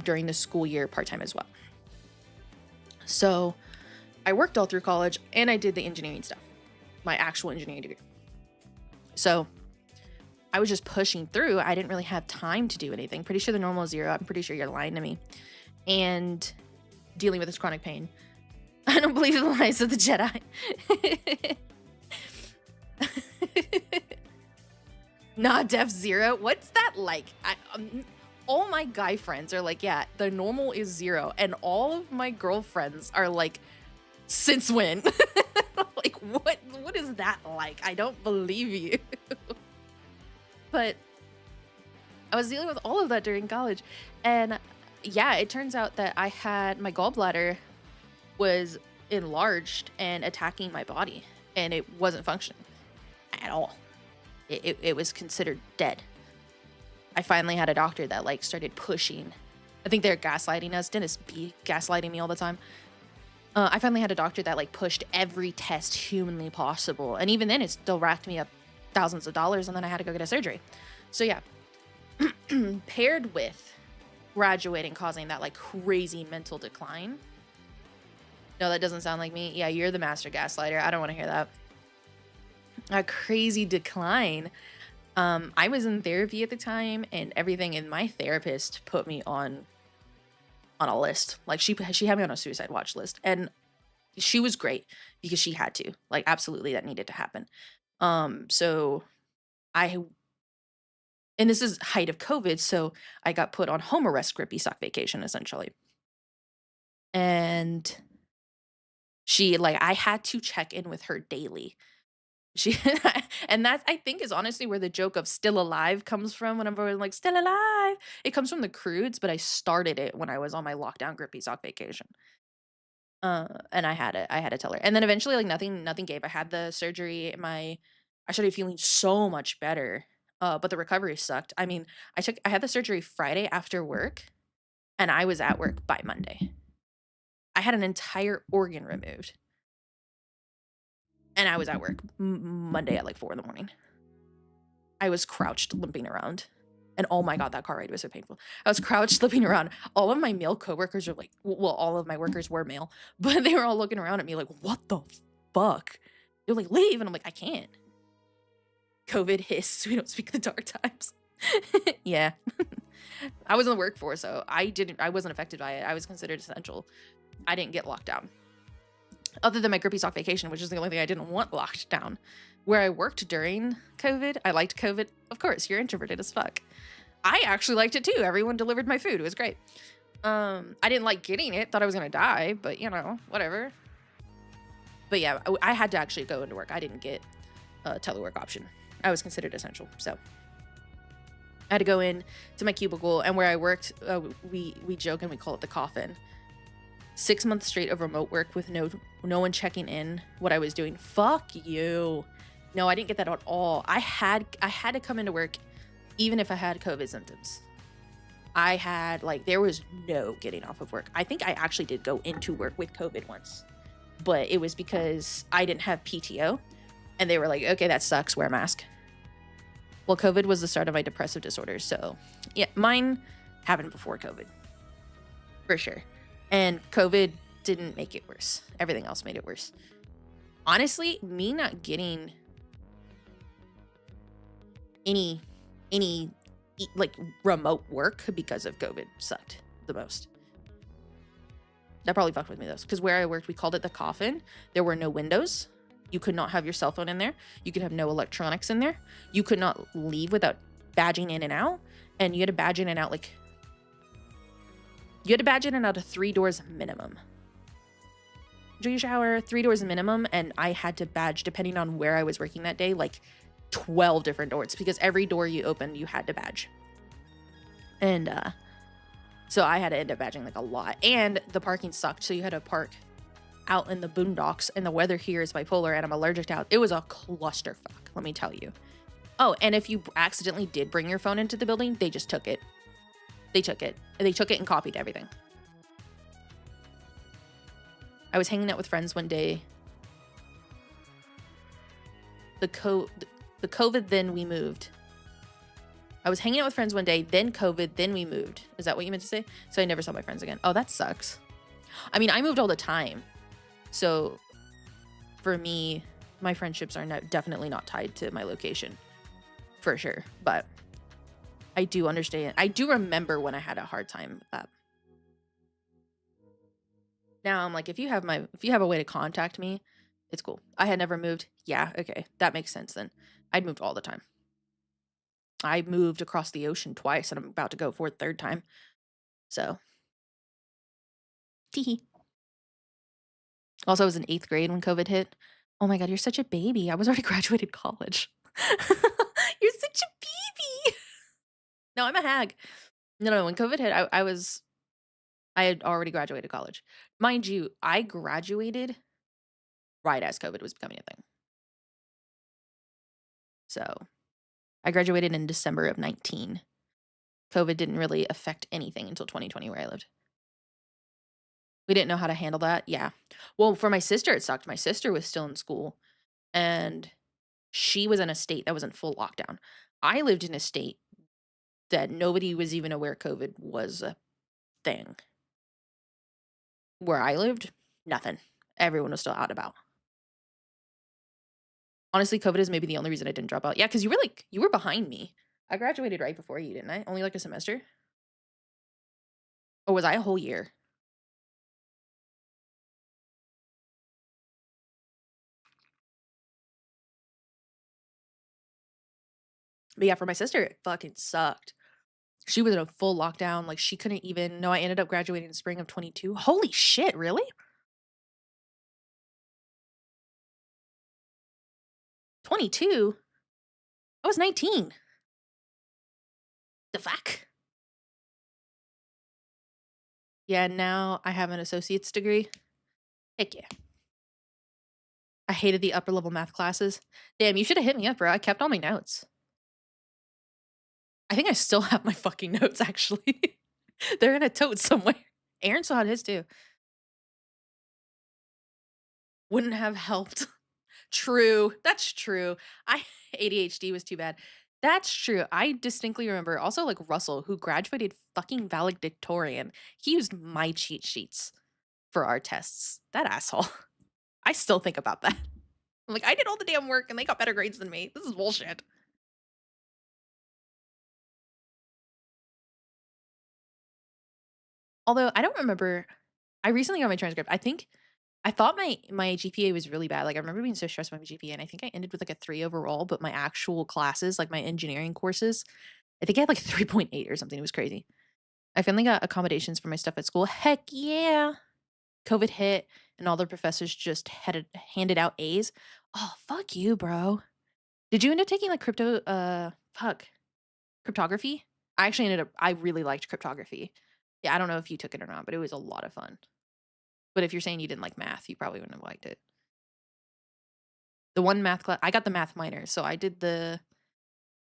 during the school year part-time as well. So I worked all through college and I did the engineering stuff, my actual engineering degree. So I was just pushing through. I didn't really have time to do anything. Pretty sure the normal is 0. I'm pretty sure you're lying to me. And dealing with this chronic pain. I don't believe in the lies of the Jedi. Nah, Def 0. What's that like? All my guy friends are like, yeah, the normal is 0. And all of my girlfriends are like, since when? Like, what is that like? I don't believe you. But I was dealing with all of that during college. And yeah, it turns out that I had my gallbladder was enlarged and attacking my body, and it wasn't functioning at all. It was considered dead. I finally had a doctor that like started pushing. I think they're gaslighting us. Dennis B gaslighting me all the time. I finally had a doctor that like pushed every test humanly possible, and even then it still racked me up thousands of dollars, and then I had to go get a surgery. So yeah, paired with graduating causing that like crazy mental decline. No, that doesn't sound like me. Yeah, you're the master gaslighter. I don't want to hear that. A crazy decline. I was in therapy at the time, and everything in my therapist put me on a list. Like she had me on a suicide watch list, and she was great because she had to. Like absolutely that needed to happen. So and this is height of COVID, so I got put on home arrest grippy sock vacation essentially. And she like I had to check in with her daily. She and that I think is honestly where the joke of still alive comes from. Whenever I'm like still alive, it comes from the Crudes, but I started it when I was on my lockdown grippy sock vacation. And I had to tell her. And then eventually like nothing gave. I had the surgery. I started feeling so much better. But the recovery sucked. I mean, I had the surgery Friday after work, and I was at work by Monday. I had an entire organ removed. And I was at work Monday at like 4 a.m. I was crouched limping around. And oh my God, that car ride was so painful. I was crouched limping around. All of my male coworkers are like, well, all of my workers were male, but they were all looking around at me like, what the fuck? They're like, leave. And I'm like, I can't. COVID hiss. We don't speak the dark times. Yeah. I was in the workforce, so I wasn't affected by it. I was considered essential. I didn't get locked down. Other than my grippy sock vacation, which is the only thing I didn't want locked down. Where I worked during COVID, I liked COVID. Of course, you're introverted as fuck. I actually liked it too. Everyone delivered my food. It was great. I didn't like getting it. Thought I was going to die, but you know, whatever. But yeah, I had to actually go into work. I didn't get a telework option. I was considered essential. So I had to go in to my cubicle, and where I worked, we joke and we call it the coffin. 6 months straight of remote work with no one checking in what I was doing. Fuck you. No, I didn't get that at all. I had to come into work even if I had COVID symptoms. I had there was no getting off of work. I think I actually did go into work with COVID once, but it was because I didn't have PTO, and they were like, okay, that sucks, wear a mask. Well, COVID was the start of my depressive disorder, so yeah, mine happened before COVID, for sure. And COVID didn't make it worse. Everything else made it worse. Honestly, me not getting any remote work because of COVID sucked the most. That probably fucked with me though, because where I worked, we called it the coffin. There were no windows. You could not have your cell phone in there. You could have no electronics in there. You could not leave without badging in and out. And you had to badge in and out you had to badge in and out of 3 doors minimum. Do your shower, 3 doors minimum, and I had to badge, depending on where I was working that day, 12 different doors, because every door you opened, you had to badge. And so I had to end up badging a lot. And the parking sucked, so you had to park out in the boondocks, and the weather here is bipolar, and I'm allergic to it was a clusterfuck, let me tell you. Oh, and if you accidentally did bring your phone into the building, they just took it. They took it and copied everything. I was hanging out with friends one day. The COVID, then we moved. I was hanging out with friends one day, then COVID, then we moved. Is that what you meant to say? So I never saw my friends again. Oh, that sucks. I mean, I moved all the time. So for me, my friendships are definitely not tied to my location, for sure. But I do understand. I do remember when I had a hard time. Now I'm like, if you have a way to contact me, it's cool. I had never moved. Yeah, okay, that makes sense then. I'd moved all the time. I moved across the ocean twice, and I'm about to go for a third time. So, teehee. Also, I was in 8th grade when COVID hit. Oh my god, you're such a baby. I was already graduated college. You're such a baby. No, I'm a hag. No, when COVID hit, I had already graduated college. Mind you, I graduated right as COVID was becoming a thing. So, I graduated in December of 19. COVID didn't really affect anything until 2020 where I lived. We didn't know how to handle that. Yeah. Well, for my sister, it sucked. My sister was still in school and she was in a state that was in full lockdown. I lived in a state that nobody was even aware COVID was a thing. Where I lived, nothing. Everyone was still out about. Honestly, COVID is maybe the only reason I didn't drop out. Yeah, because you were behind me. I graduated right before you, didn't I? Only like a semester? Or was I a whole year? But yeah, for my sister, it fucking sucked. She was in a full lockdown. Like, she couldn't even. No, I ended up graduating in spring of 22. Holy shit, really? 22? I was 19. The fuck? Yeah, now I have an associate's degree. Heck yeah. I hated the upper level math classes. Damn, you should have hit me up, bro. I kept all my notes. I think I still have my fucking notes, actually. They're in a tote somewhere. Aaron still had his too. Wouldn't have helped. True. That's true. I ADHD was too bad. That's true. I distinctly remember also like Russell, who graduated fucking valedictorian. He used my cheat sheets for our tests. That asshole. I still think about that. I'm like, I did all the damn work and they got better grades than me. This is bullshit. Although I don't remember, I recently got my transcript. I thought my GPA was really bad. Like, I remember being so stressed by my GPA, and I think I ended with like a 3 overall. But my actual classes, like my engineering courses, I think I had like 3.8 or something. It was crazy. I finally got accommodations for my stuff at school. Heck yeah! COVID hit, and all the professors just handed out A's. Oh, fuck you, bro. Did you end up taking like cryptography? I really liked cryptography. Yeah, I don't know if you took it or not, but it was a lot of fun. But if you're saying you didn't like math, you probably wouldn't have liked it. The one math class, I got the math minor, so I did the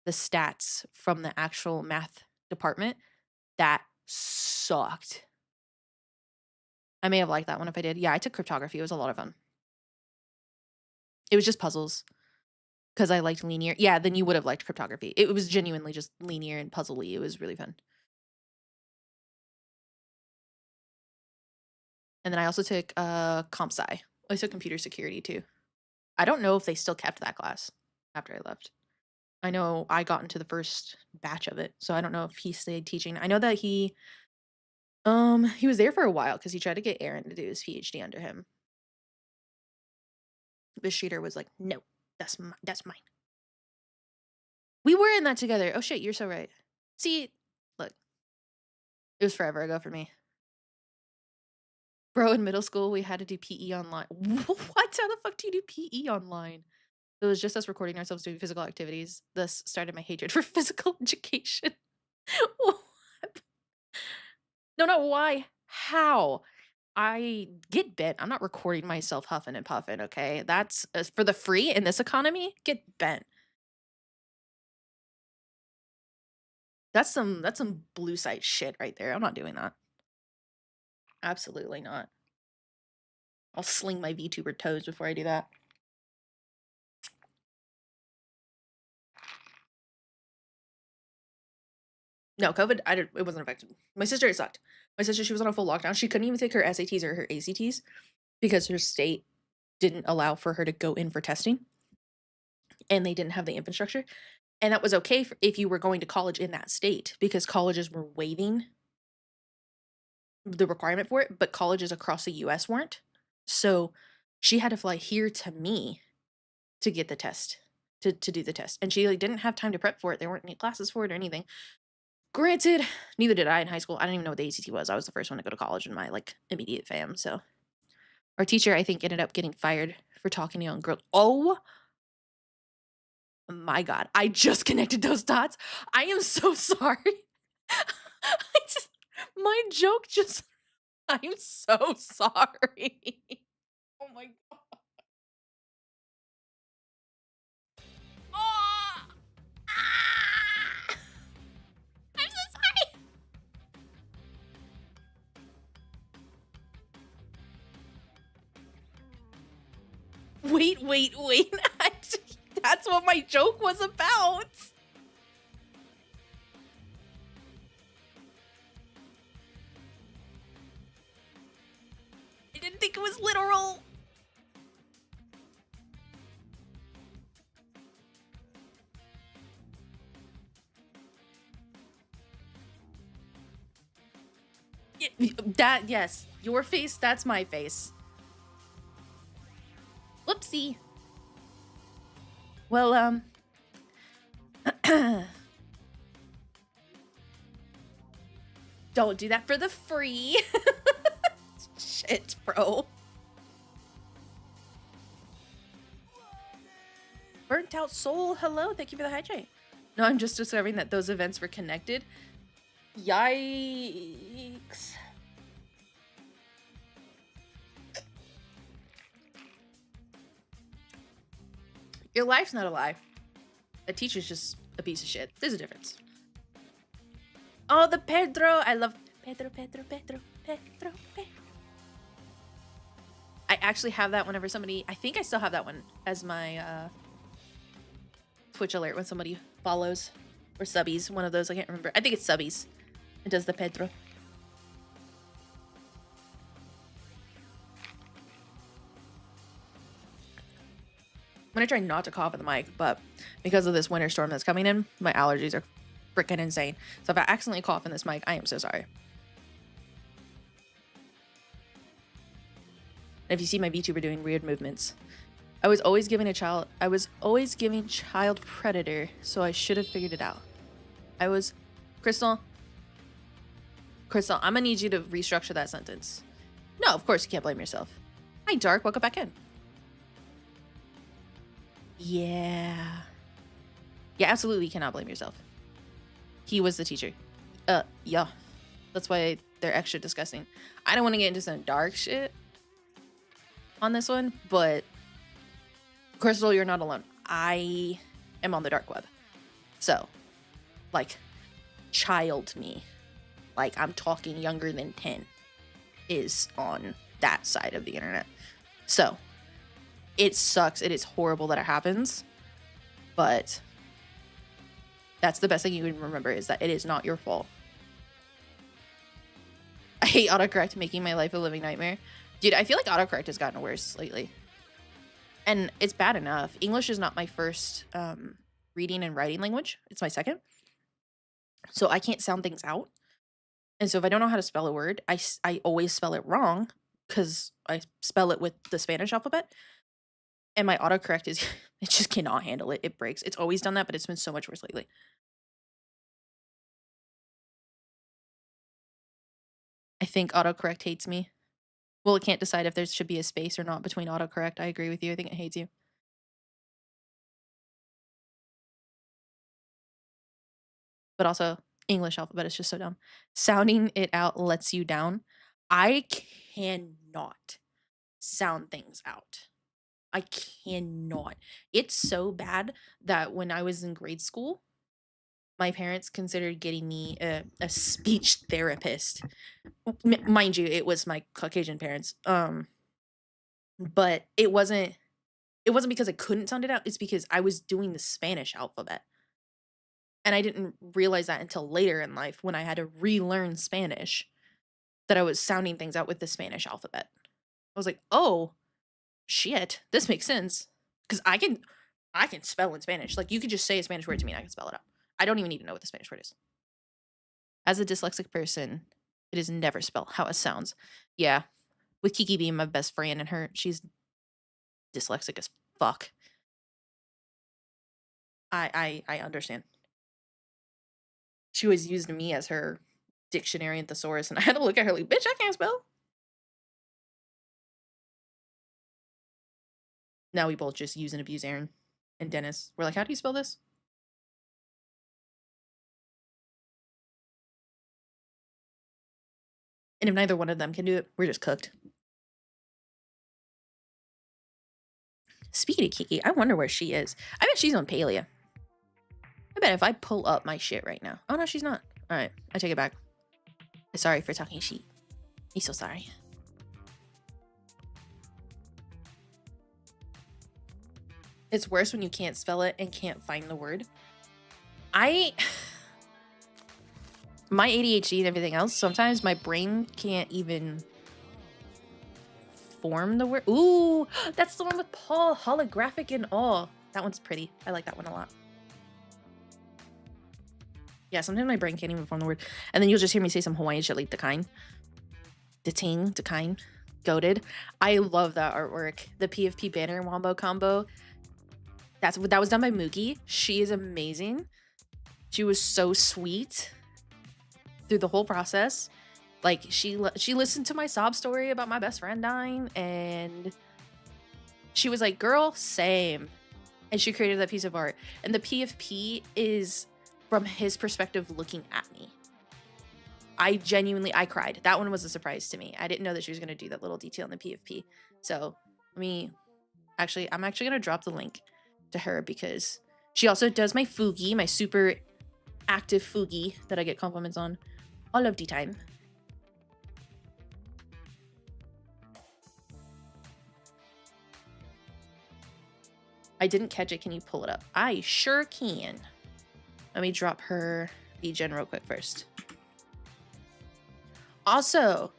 stats from the actual math department. That sucked. I may have liked that one if I did. Yeah, I took cryptography. It was a lot of fun. It was just puzzles because I liked linear. Yeah, then you would have liked cryptography. It was genuinely just linear and puzzly. It was really fun. And then I also took comp sci. I took computer security too. I don't know if they still kept that class after I left. I know I got into the first batch of it, so I don't know if he stayed teaching. I know that he was there for a while because he tried to get Aaron to do his PhD under him. But Streeter was like, "No, that's mine." We were in that together. Oh shit, you're so right. See, look, it was forever ago for me. Bro, in middle school, we had to do PE online. What? How the fuck do you do PE online? It was just us recording ourselves doing physical activities. Thus started my hatred for physical education. What? No, not why. How? I get bent. I'm not recording myself huffing and puffing, okay? That's for the free in this economy. Get bent. That's some blue site shit right there. I'm not doing that. Absolutely not. I'll sling my VTuber toes before I do that. No, COVID, it wasn't affected. My sister, it sucked. My sister, she was on a full lockdown. She couldn't even take her SATs or her ACTs because her state didn't allow for her to go in for testing and they didn't have the infrastructure. And that was okay if you were going to college in that state because colleges were waiving the requirement for it, but colleges across the US weren't. So she had to fly here to me to get the test, to do the test. And she like didn't have time to prep for it. There weren't any classes for it or anything. Granted, neither did I in high school. I didn't even know what the ACT was. I was the first one to go to college in my like immediate fam. So our teacher, I think, ended up getting fired for talking to young girls. Oh my God. I just connected those dots. I am so sorry. My joke just, I'm so sorry. Oh my God. Oh, ah, I'm so sorry. Wait. That's what my joke was about. I didn't think it was literal. That, yes, your face, that's my face. Whoopsie. Well, don't do that for the free. Shit, bro. Burnt out soul, hello, thank you for the hydrate. No, I'm just discovering that those events were connected. Yikes. Your life's not a lie. A teacher's just a piece of shit. There's a difference. Oh, the Pedro. I love Pedro. I actually have that whenever somebody, I think I still have that one as my Twitch alert when somebody follows or subbies. One of those, I can't remember. I think it's subbies. It does the Pedro. I'm gonna try not to cough in the mic, but because of this winter storm that's coming in, my allergies are freaking insane. So if I accidentally cough in this mic, I am so sorry. And if you see my VTuber doing weird movements, I was always giving child predator, so I should have figured it out. Crystal, I'm gonna need you to restructure that sentence. No, of course you can't blame yourself. Hi, Dark, welcome back in. Yeah, absolutely, you cannot blame yourself. He was the teacher. Yeah. That's why they're extra disgusting. I don't want to get into some dark shit on this one, but Crystal, you're not alone. I am on the dark web. So, like, child me, like I'm talking younger than 10, is on that side of the internet. So, it sucks. It is horrible that it happens, but that's the best thing you can remember is that it is not your fault. I hate autocorrect making my life a living nightmare. Dude, I feel like autocorrect has gotten worse lately. And it's bad enough. English is not my first reading and writing language. It's my second. So I can't sound things out. And so if I don't know how to spell a word, I always spell it wrong because I spell it with the Spanish alphabet. And my autocorrect is, it just cannot handle it. It breaks. It's always done that, but it's been so much worse lately. I think autocorrect hates me. Well, it can't decide if there should be a space or not between autocorrect. I agree with you. I think it hates you. But also, English alphabet is just so dumb. Sounding it out lets you down. I cannot sound things out. I cannot. It's so bad that when I was in grade school, my parents considered getting me a speech therapist. Mind you, it was my Caucasian parents. But it wasn't because I couldn't sound it out. It's because I was doing the Spanish alphabet. And I didn't realize that until later in life when I had to relearn Spanish, that I was sounding things out with the Spanish alphabet. I was like, oh shit, this makes sense. Because I can spell in Spanish. Like you could just say a Spanish word to me and I can spell it out. I don't even need to know what the Spanish word is. As a dyslexic person, it is never spelled how it sounds. Yeah. With Kiki being my best friend and she's dyslexic as fuck. I understand. She always used me as her dictionary and thesaurus, and I had to look at her like, bitch, I can't spell. Now we both just use and abuse Aaron and Dennis. We're like, how do you spell this? And if neither one of them can do it, we're just cooked. Speaking of Kiki, I wonder where she is. I bet she's on Palia. I bet if I pull up my shit right now. Oh no, she's not. All right, I take it back. Sorry for talking shit. I'm so sorry. It's worse when you can't spell it and can't find the word. My ADHD and everything else, sometimes my brain can't even form the word. Ooh, that's the one with Paul, holographic and all. That one's pretty. I like that one a lot. Yeah, sometimes my brain can't even form the word. And then you'll just hear me say some Hawaiian shit like Dakine. Dakine. Goated. I love that artwork. The PFP banner wombo combo. That was done by Moogie. She is amazing. She was so sweet through the whole process. Like she listened to my sob story about my best friend dying, and she was like, girl, same. And she created that piece of art. And the PFP is from his perspective looking at me. I cried. That one was a surprise to me. I didn't know that she was going to do that little detail in the PFP. So I'm actually going to drop the link to her because she also does my Fugi, my super active Fugi that I get compliments on all of the time. I didn't catch it. Can you pull it up? I sure can. Let me drop her VGen real quick first. Also,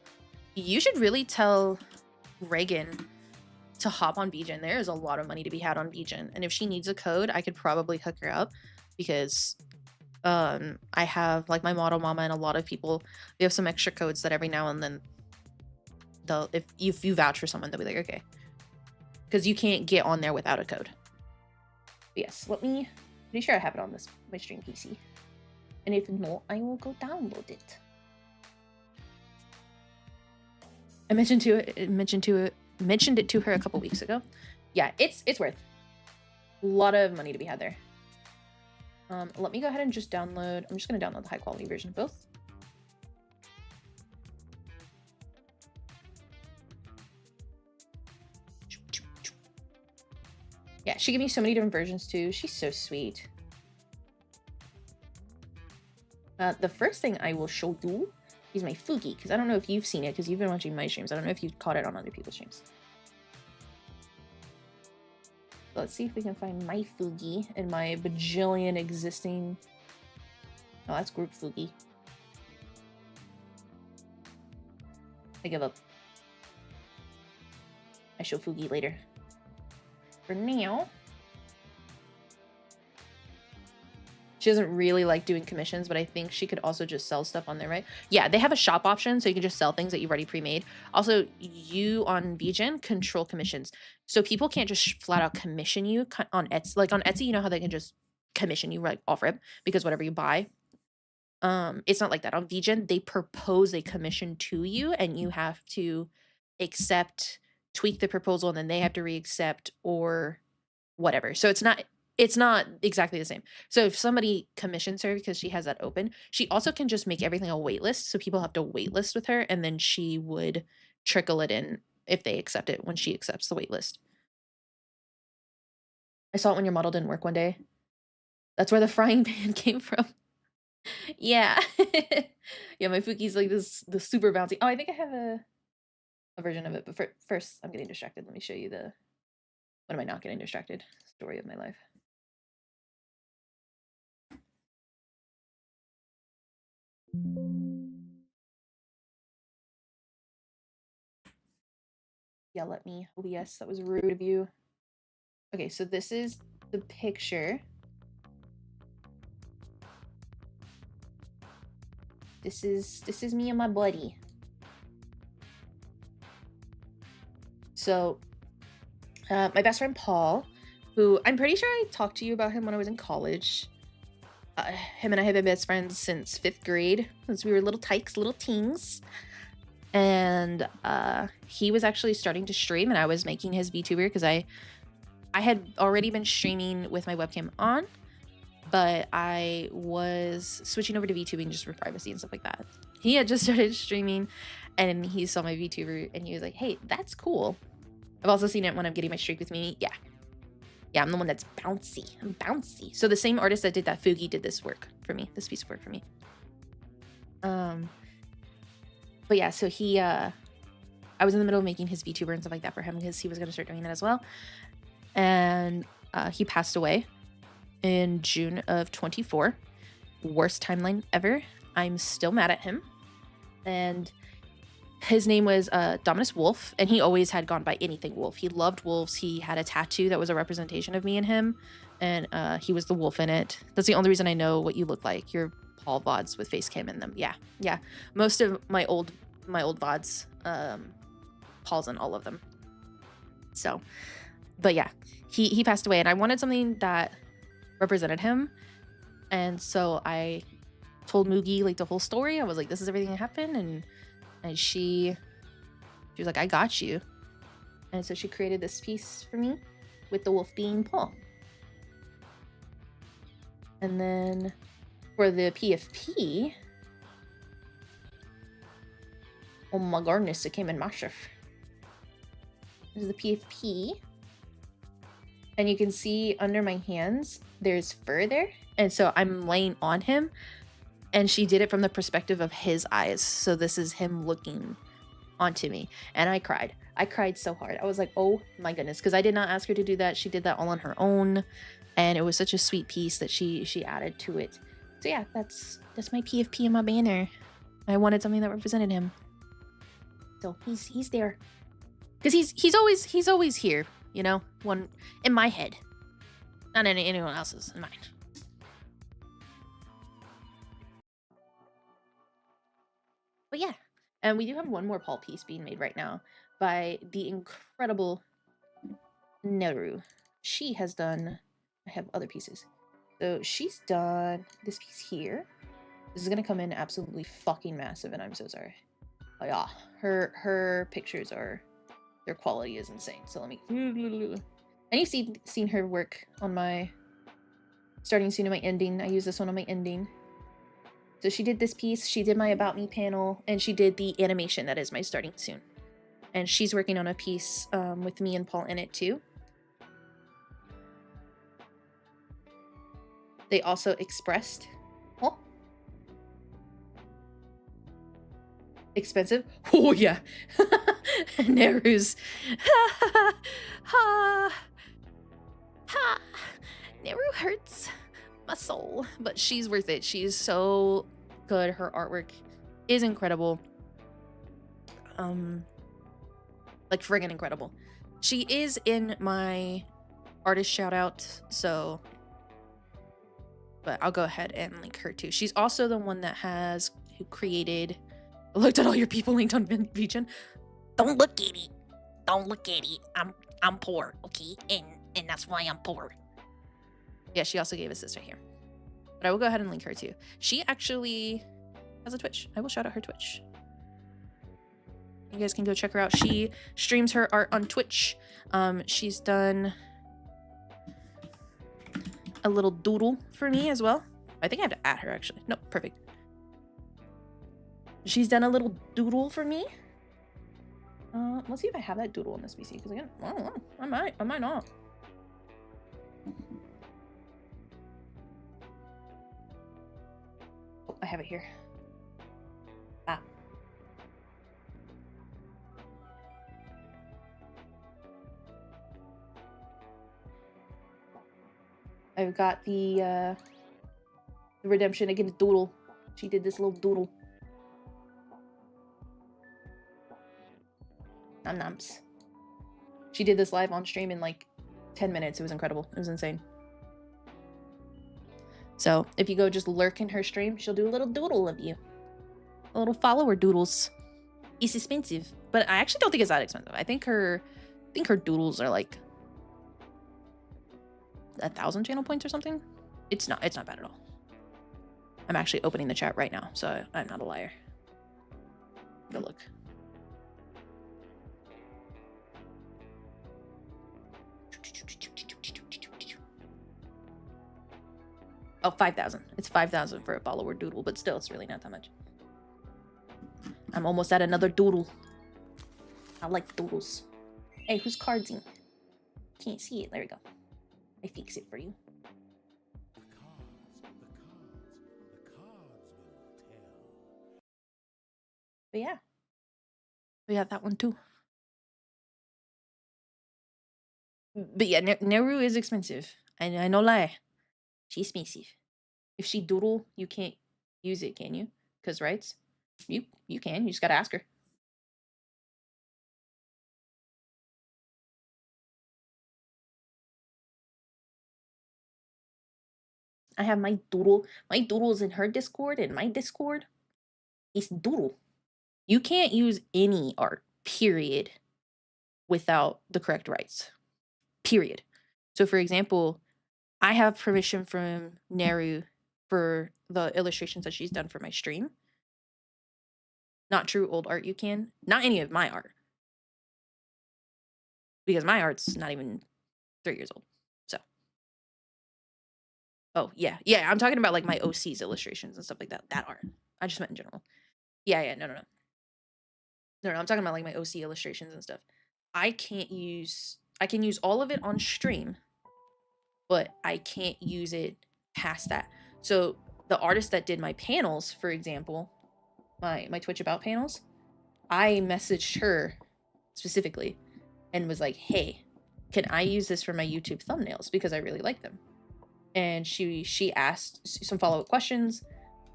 you should really tell Reagan to hop on VGen. There is a lot of money to be had on VGen. And if she needs a code, I could probably hook her up because I have like my model mama and a lot of people, we have some extra codes that every now and then if you vouch for someone, they'll be like, okay. Because you can't get on there without a code. But yes, pretty sure I have it on my stream PC. And if not, I will go download it. I mentioned it to her a couple weeks ago. Yeah, it's worth a lot of money to be had there. Let me go ahead and just download. I'm just going to download the high quality version of both. Yeah, she gave me so many different versions too. She's so sweet. The first thing I will show you is my Fugi, because I don't know if you've seen it, because you've been watching my streams. I don't know if you've caught it on other people's streams. So let's see if we can find my Fugi in my bajillion existing... Oh, that's group Fugi. I give up. I show Fugi later. For now... She doesn't really like doing commissions, but I think she could also just sell stuff on there, right? Yeah, they have a shop option, so you can just sell things that you've already pre-made. Also, you on VGen control commissions. So people can't just flat out commission you on Etsy. Like on Etsy, you know how they can just commission you like off rip because whatever you buy. It's not like that. On VGen, they propose a commission to you and you have to accept, tweak the proposal, and then they have to re-accept or whatever. So it's not exactly the same. So if somebody commissions her because she has that open, she also can just make everything a wait list. So people have to wait list with her, and then she would trickle it in if they accept it when she accepts the wait list. I saw it when your model didn't work one day. That's where the frying pan came from. Yeah. Yeah, my Fuki's like the super bouncy. Oh, I think I have a version of it, but first I'm getting distracted. Let me show you when am I not getting distracted? Story of my life. yell at me. OBS, that was rude of you. Okay, so this is the picture. This is me and my buddy. So, my best friend Paul, who I'm pretty sure I talked to you about him when I was in college. Him and I have been best friends since 5th grade, since we were little tykes, little teens. And he was actually starting to stream, and I was making his VTuber because I had already been streaming with my webcam on, but I was switching over to VTubing just for privacy and stuff like that. He had just started streaming, and he saw my VTuber, and he was like, "Hey, that's cool." I've also seen it when I'm getting my streak with Mimi. Yeah, I'm the one that's bouncy. I'm bouncy. So the same artist that did that Fugi did this work for me, this piece of work for me. But yeah, so he, I was in the middle of making his VTuber and stuff like that for him because he was going to start doing that as well. And he passed away in June of 24. Worst timeline ever. I'm still mad at him. And his name was Dominus Wolf, and he always had gone by anything wolf. He loved wolves. He had a tattoo that was a representation of me and him, and he was the wolf in it. That's the only reason I know what you look like. You're Paul VODs with face cam in them. Yeah. Most of my old VODs, Paul's in all of them. So, but yeah, he passed away, and I wanted something that represented him, and so I told Mugi like the whole story. I was like, this is everything that happened, and she was like, I got you. And so she created this piece for me with the wolf being Paul. And then for the PFP, oh my goodness, it came in massive. This is the PFP. And you can see under my hands, there's fur there. And so I'm laying on him. And she did it from the perspective of his eyes. So this is him looking onto me. And I cried. I cried so hard. I was like, oh my goodness. Because I did not ask her to do that. She did that all on her own. And it was such a sweet piece that she added to it. So yeah, that's my PFP and my banner. I wanted something that represented him. So he's there. Because he's always here, you know? One in my head. Not in anyone else's, in mine. But yeah, and we do have one more Paul piece being made right now by the incredible Neru. She has done, I have other pieces. So she's done this piece here. This is gonna come in absolutely fucking massive, and I'm so sorry. Oh yeah, her pictures are, their quality is insane. So let me, and you've seen her work on my starting soon and my ending. I use this one on my ending. So she did this piece, she did my About Me panel, and she did the animation that is my starting soon. And she's working on a piece with me and Paul in it too. They also expressed, oh, expensive. Oh yeah, Neru's, Neru hurts my soul, but she's worth it. She's so good. Her artwork is incredible. Like friggin' incredible. She is in my artist shout out, so, but I'll go ahead and link her too. She's also the one that who created, I looked at all your people linked on VinVision. Don't look at it. Don't look at it. I'm poor, okay? And that's why I'm poor. Yeah, she also gave us this right here. But I will go ahead and link her too. She actually has a Twitch. I will shout out her Twitch. You guys can go check her out. She streams her art on Twitch. She's done a little doodle for me as well. I think I have to add her actually. Nope, perfect. She's done a little doodle for me. Let's see if I have that doodle in this PC, because again, I don't know. I might not. Oh, I have it here. Ah. I've got the redemption again, doodle. She did this little doodle. Nom noms. She did this live on stream in like 10 minutes. It was incredible. It was insane. So if you go just lurk in her stream, she'll do a little doodle of you. A little follower doodles. It's expensive, but I actually don't think it's that expensive. I think her doodles are like 1,000 channel points or something. It's not bad at all. I'm actually opening the chat right now, so I'm not a liar. Go look. Oh, 5,000. It's 5,000 for a follower doodle, but still, it's really not that much. I'm almost at another doodle. I like doodles. Hey, who's cardsing? Can't see it. There we go. I fix it for you. But yeah. We have that one too. But yeah, Neru is expensive. I no lie. She's expensive. If she doodle, you can't use it, can you? Because rights? You can. You just gotta ask her. I have my doodle. My doodle is in her Discord, and my Discord is doodle. You can't use any art, period, without the correct rights. Period. So for example, I have permission from Neru for the illustrations that she's done for my stream. Not true old art you can. Not any of my art. Because my art's not even 3 years old. So. Oh, yeah. Yeah, I'm talking about like my OC's illustrations and stuff like that. That art. I just meant in general. Yeah, no. No, I'm talking about like my OC illustrations and stuff. I can use all of it on stream, but I can't use it past that. So the artist that did my panels, for example, my Twitch About panels, I messaged her specifically and was like, hey, can I use this for my YouTube thumbnails? Because I really like them. And she asked some follow-up questions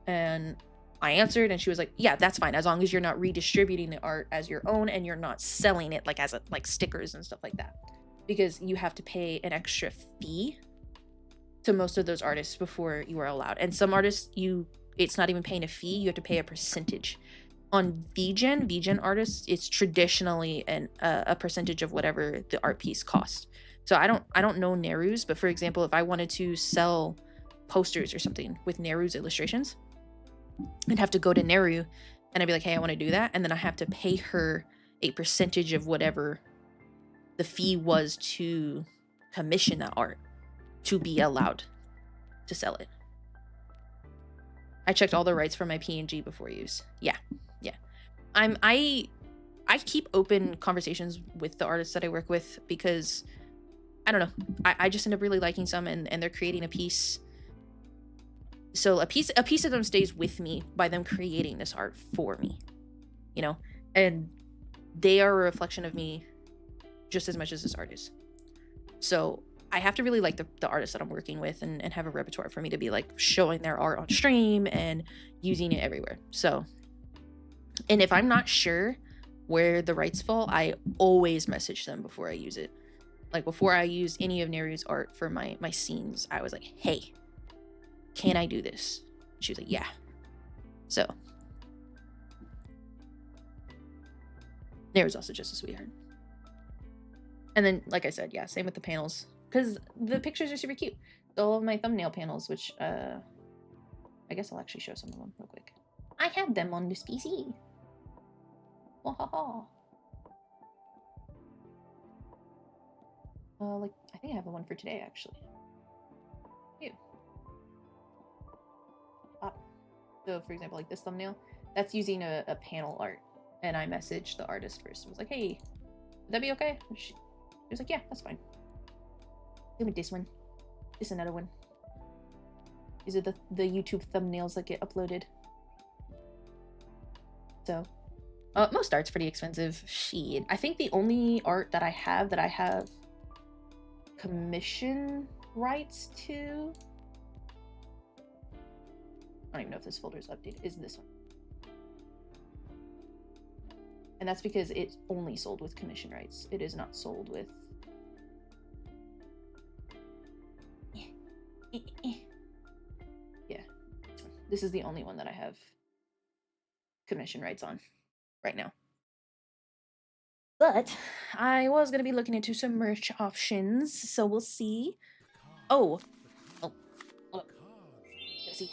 and I answered and she was like, yeah, that's fine. As long as you're not redistributing the art as your own and you're not selling it like as like stickers and stuff like that. Because you have to pay an extra fee to most of those artists before you are allowed. And some artists, it's not even paying a fee. You have to pay a percentage. On VGen artists, it's traditionally a percentage of whatever the art piece costs. So I don't know Neru's, but for example, if I wanted to sell posters or something with Neru's illustrations, I'd have to go to Neru and I'd be like, hey, I want to do that. And then I have to pay her a percentage of whatever the fee was to commission that art to be allowed to sell it. I checked all the rights for my PNG before use. Yeah. I keep open conversations with the artists that I work with because I don't know. I just end up really liking some and they're creating a piece. So a piece of them stays with me by them creating this art for me, you know, and they are a reflection of me just as much as this art is. So I have to really like the artists that I'm working with and have a repertoire for me to be like showing their art on stream and using it everywhere. So, and if I'm not sure where the rights fall, I always message them before I use it. Like before I use any of Neru's art for my scenes, I was like, hey, can I do this? She was like, yeah. So Neru's also just a sweetheart. And then, like I said, yeah, same with the panels. Because the pictures are super cute. All of my thumbnail panels, which, I guess I'll actually show some of them real quick. I have them on this PC. Wahaha. Like, I think I have the one for today, actually. Ew. So, for example, like this thumbnail, that's using a panel art. And I messaged the artist first and was like, hey, would that be okay? She was like, yeah, that's fine. Give me this one. This another one. These are the YouTube thumbnails that get uploaded. So, most art's pretty expensive. Shit. I think the only art that I have commission rights to, I don't even know if this folder is updated, is this one. And that's because it's only sold with commission rights. It is not sold with... Yeah. This is the only one that I have commission rights on right now. But I was going to be looking into some merch options, so we'll see. Oh, look. You see.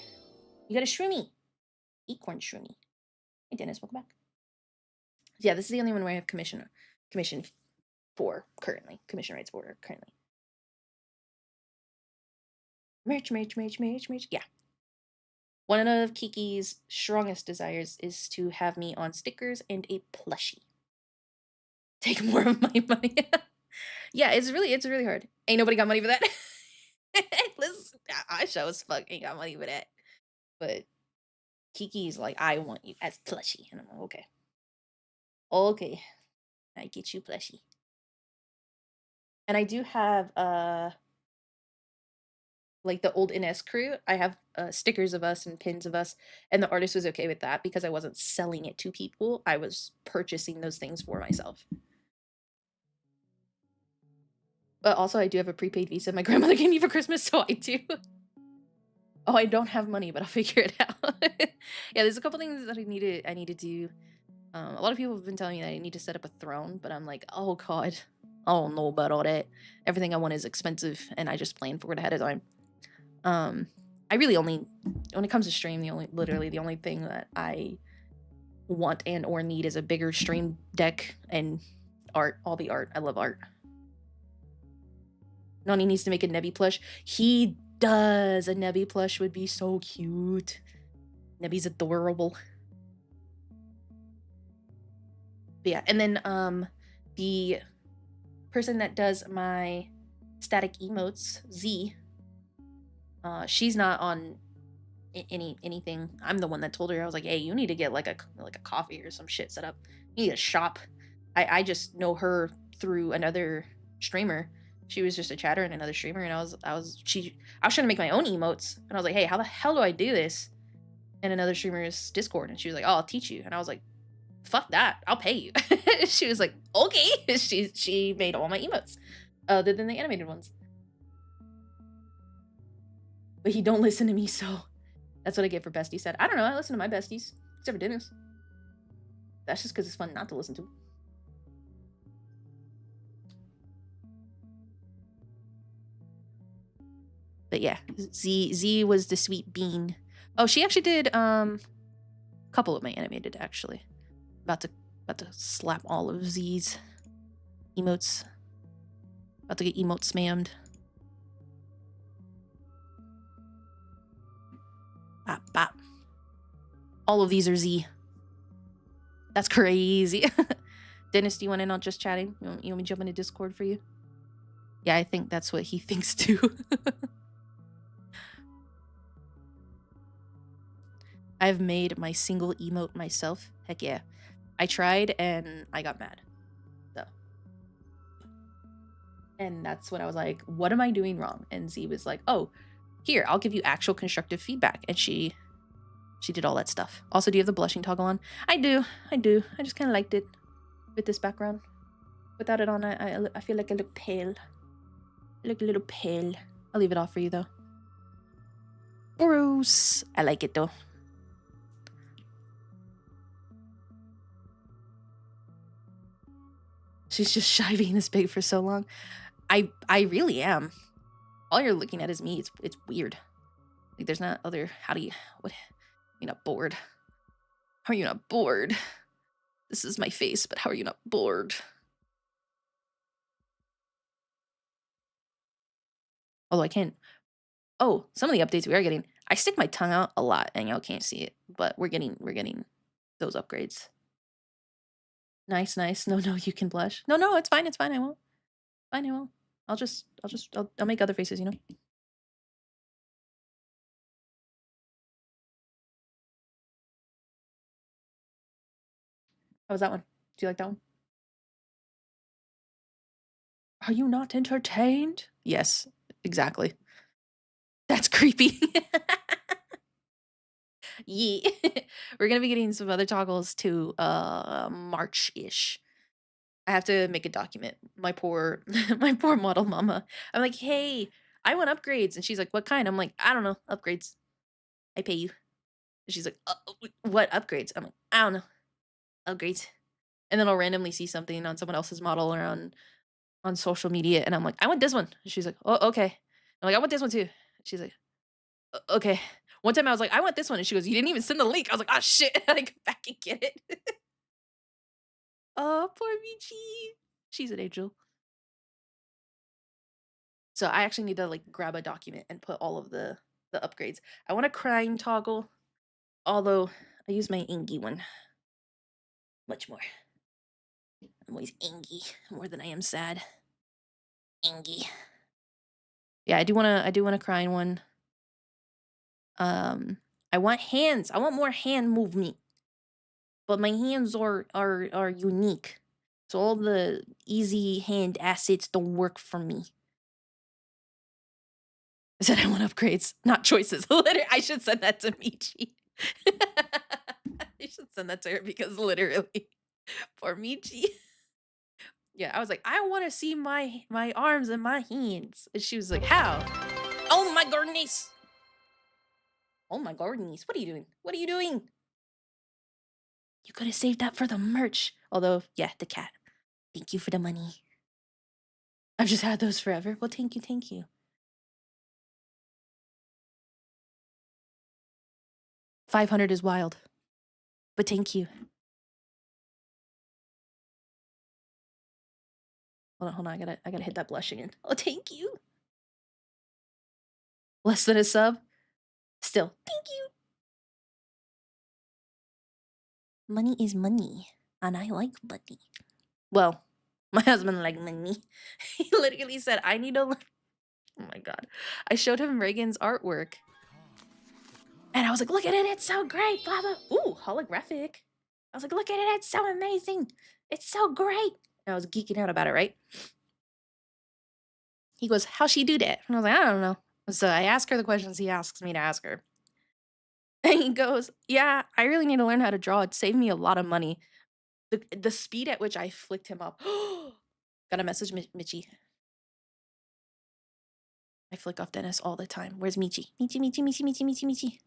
You got a shroomy. Acorn shroomy. Hey, Dennis, welcome back. Yeah, this is the only one where I have commission for currently. Commission rights for currently. Merch. Yeah. One of Kiki's strongest desires is to have me on stickers and a plushie. Take more of my money. Yeah, it's really hard. Ain't nobody got money for that. Listen, I show as fuck ain't got money for that. But Kiki's like, I want you as plushie. And I'm like, okay. Okay. I get you plushie. And I do have like the old NS crew. I have stickers of us and pins of us, and the artist was okay with that because I wasn't selling it to people. I was purchasing those things for myself. But also I do have a prepaid Visa my grandmother gave me for Christmas, so I do. Oh, I don't have money, but I'll figure it out. Yeah, there's a couple things that I need to do. A lot of people have been telling me that I need to set up a throne, but I'm like, oh god, I don't know about all that. Everything I want is expensive, and I just plan for it ahead of time. I really only, when it comes to stream, literally the only thing that I want and or need is a bigger stream deck and art. All the art. I love art. Nani needs to make a Nebby plush. He does. A Nebby plush would be so cute. Nebby's adorable. But yeah, and then the person that does my static emotes, Z, she's not on anything. I'm the one that told her. I was like, hey, you need to get like a coffee or some shit set up. You need a shop. I just know her through another streamer. She was just a chatter in another streamer, and I was trying to make my own emotes, and I was like, hey, how the hell do I do this? In another streamer's Discord, and she was like, oh, I'll teach you. And I was like, fuck that, I'll pay you. She was like, okay. She made all my emotes other than the animated ones. But he don't listen to me, so that's what I get for bestie said. I don't know, I listen to my besties, except for Dennis. That's just because it's fun not to listen to. But yeah, Z was the sweet bean. Oh, she actually did a couple of my animated, actually. About to slap all of Z's emotes. About to get emote spammed. Bop, bop. All of these are Z. That's crazy. Dennis, do you want in on just chatting? You want me to jump into Discord for you? Yeah, I think that's what he thinks too. I've made my single emote myself. Heck yeah. I tried and I got mad. So. And that's when I was like, what am I doing wrong? And Z was like, oh, here, I'll give you actual constructive feedback. And she did all that stuff. Also, do you have the blushing toggle on? I do. I just kind of liked it with this background. Without it on, I feel like I look pale. I look a little pale. I'll leave it off for you, though. Gross. I like it, though. She's just shy being this big for so long. I really am. All you're looking at is me. It's weird. Like, there's not other... What? You're not bored. How are you not bored? This is my face, but how are you not bored? Although I can't... Oh, some of the updates we are getting. I stick my tongue out a lot, and y'all can't see it. But we're getting those upgrades. Nice. No, you can blush. No, it's fine. I won't. Fine, I won't. I'll make other faces, you know? How was that one? Do you like that one? Are you not entertained? Yes, exactly. That's creepy. Yeah. We're gonna be getting some other toggles to March-ish. I have to make a document. My poor my poor model mama. I'm like, "Hey, I want upgrades." And she's like, "What kind?" I'm like, "I don't know. Upgrades. I pay you." And she's like, what upgrades?" I'm like, "I don't know. Upgrades." And then I'll randomly see something on someone else's model or on social media, and I'm like, "I want this one." And she's like, "Oh, okay." I'm like, "I want this one too." She's like, Okay." One time I was like, "I want this one." And she goes, "You didn't even send the link." I was like, "Oh, shit." I go back and get it. Oh, poor Michi. She's an angel. So I actually need to like grab a document and put all of the upgrades. I want a crying toggle, although I use my Angie one much more. I'm always Angie more than I am sad. Angie. Yeah, I do want a crying one. I want hands. I want more hand movement. But my hands are unique. So all the easy hand assets don't work for me. I said I want upgrades, not choices. Literally, I should send that to Michi. I should send that to her because literally, for Michi. Yeah, I was like, I want to see my arms and my hands. And she was like, how? Oh my goodness. Oh my goodness. What are you doing? What are you doing? You could have saved that for the merch. Although, yeah, the cat. Thank you for the money. I've just had those forever. Well, thank you, thank you. 500 is wild. But thank you. Hold on, I gotta hit that blush again. Oh, thank you. Less than a sub? Still, thank you. Money is money, and I like money. Well, my husband liked money. He literally said, I need to learn. Oh my god. I showed him Reagan's artwork. And I was like, look at it, it's so great, blah blah. Ooh, holographic. I was like, look at it, it's so amazing. It's so great. And I was geeking out about it, right? He goes, how'd she do that? And I was like, I don't know. So I ask her the questions he asks me to ask her. And he goes, yeah, I really need to learn how to draw. It saved me a lot of money. The speed at which I flicked him up. Got a message, Michi. I flick off Dennis all the time. Where's Michi? Michi, Michi, Michi, Michi, Michi, Michi.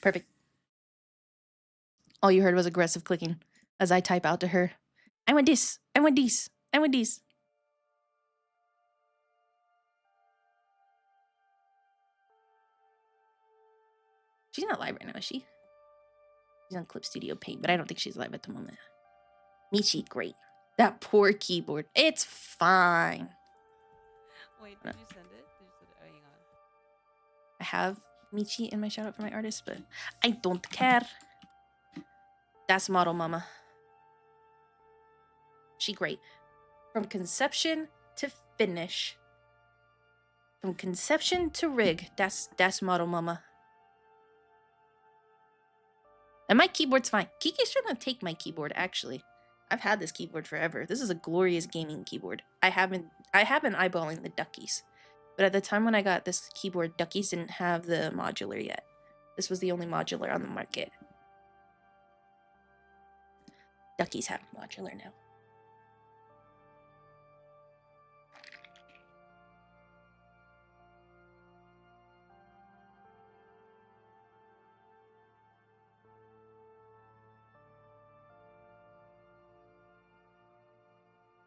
Perfect. All you heard was aggressive clicking as I type out to her. I want this. I want this. I want this. She's not live right now, is she? She's on Clip Studio Paint, but I don't think she's live at the moment. Michi, great. That poor keyboard. It's fine. Wait, did you send it? Did you send it? Oh, hang on. I have Michi in my shout out for my artist, but I don't care. That's model mama. She great. From conception to finish. From conception to rig. That's model mama. And my keyboard's fine. Kiki's trying to take my keyboard, actually. I've had this keyboard forever. This is a glorious gaming keyboard. I have been eyeballing the Duckies. But at the time when I got this keyboard, Duckies didn't have the modular yet. This was the only modular on the market. Duckies have modular now.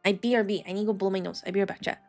I BRB. I need to go blow my nose. I be right back, chat.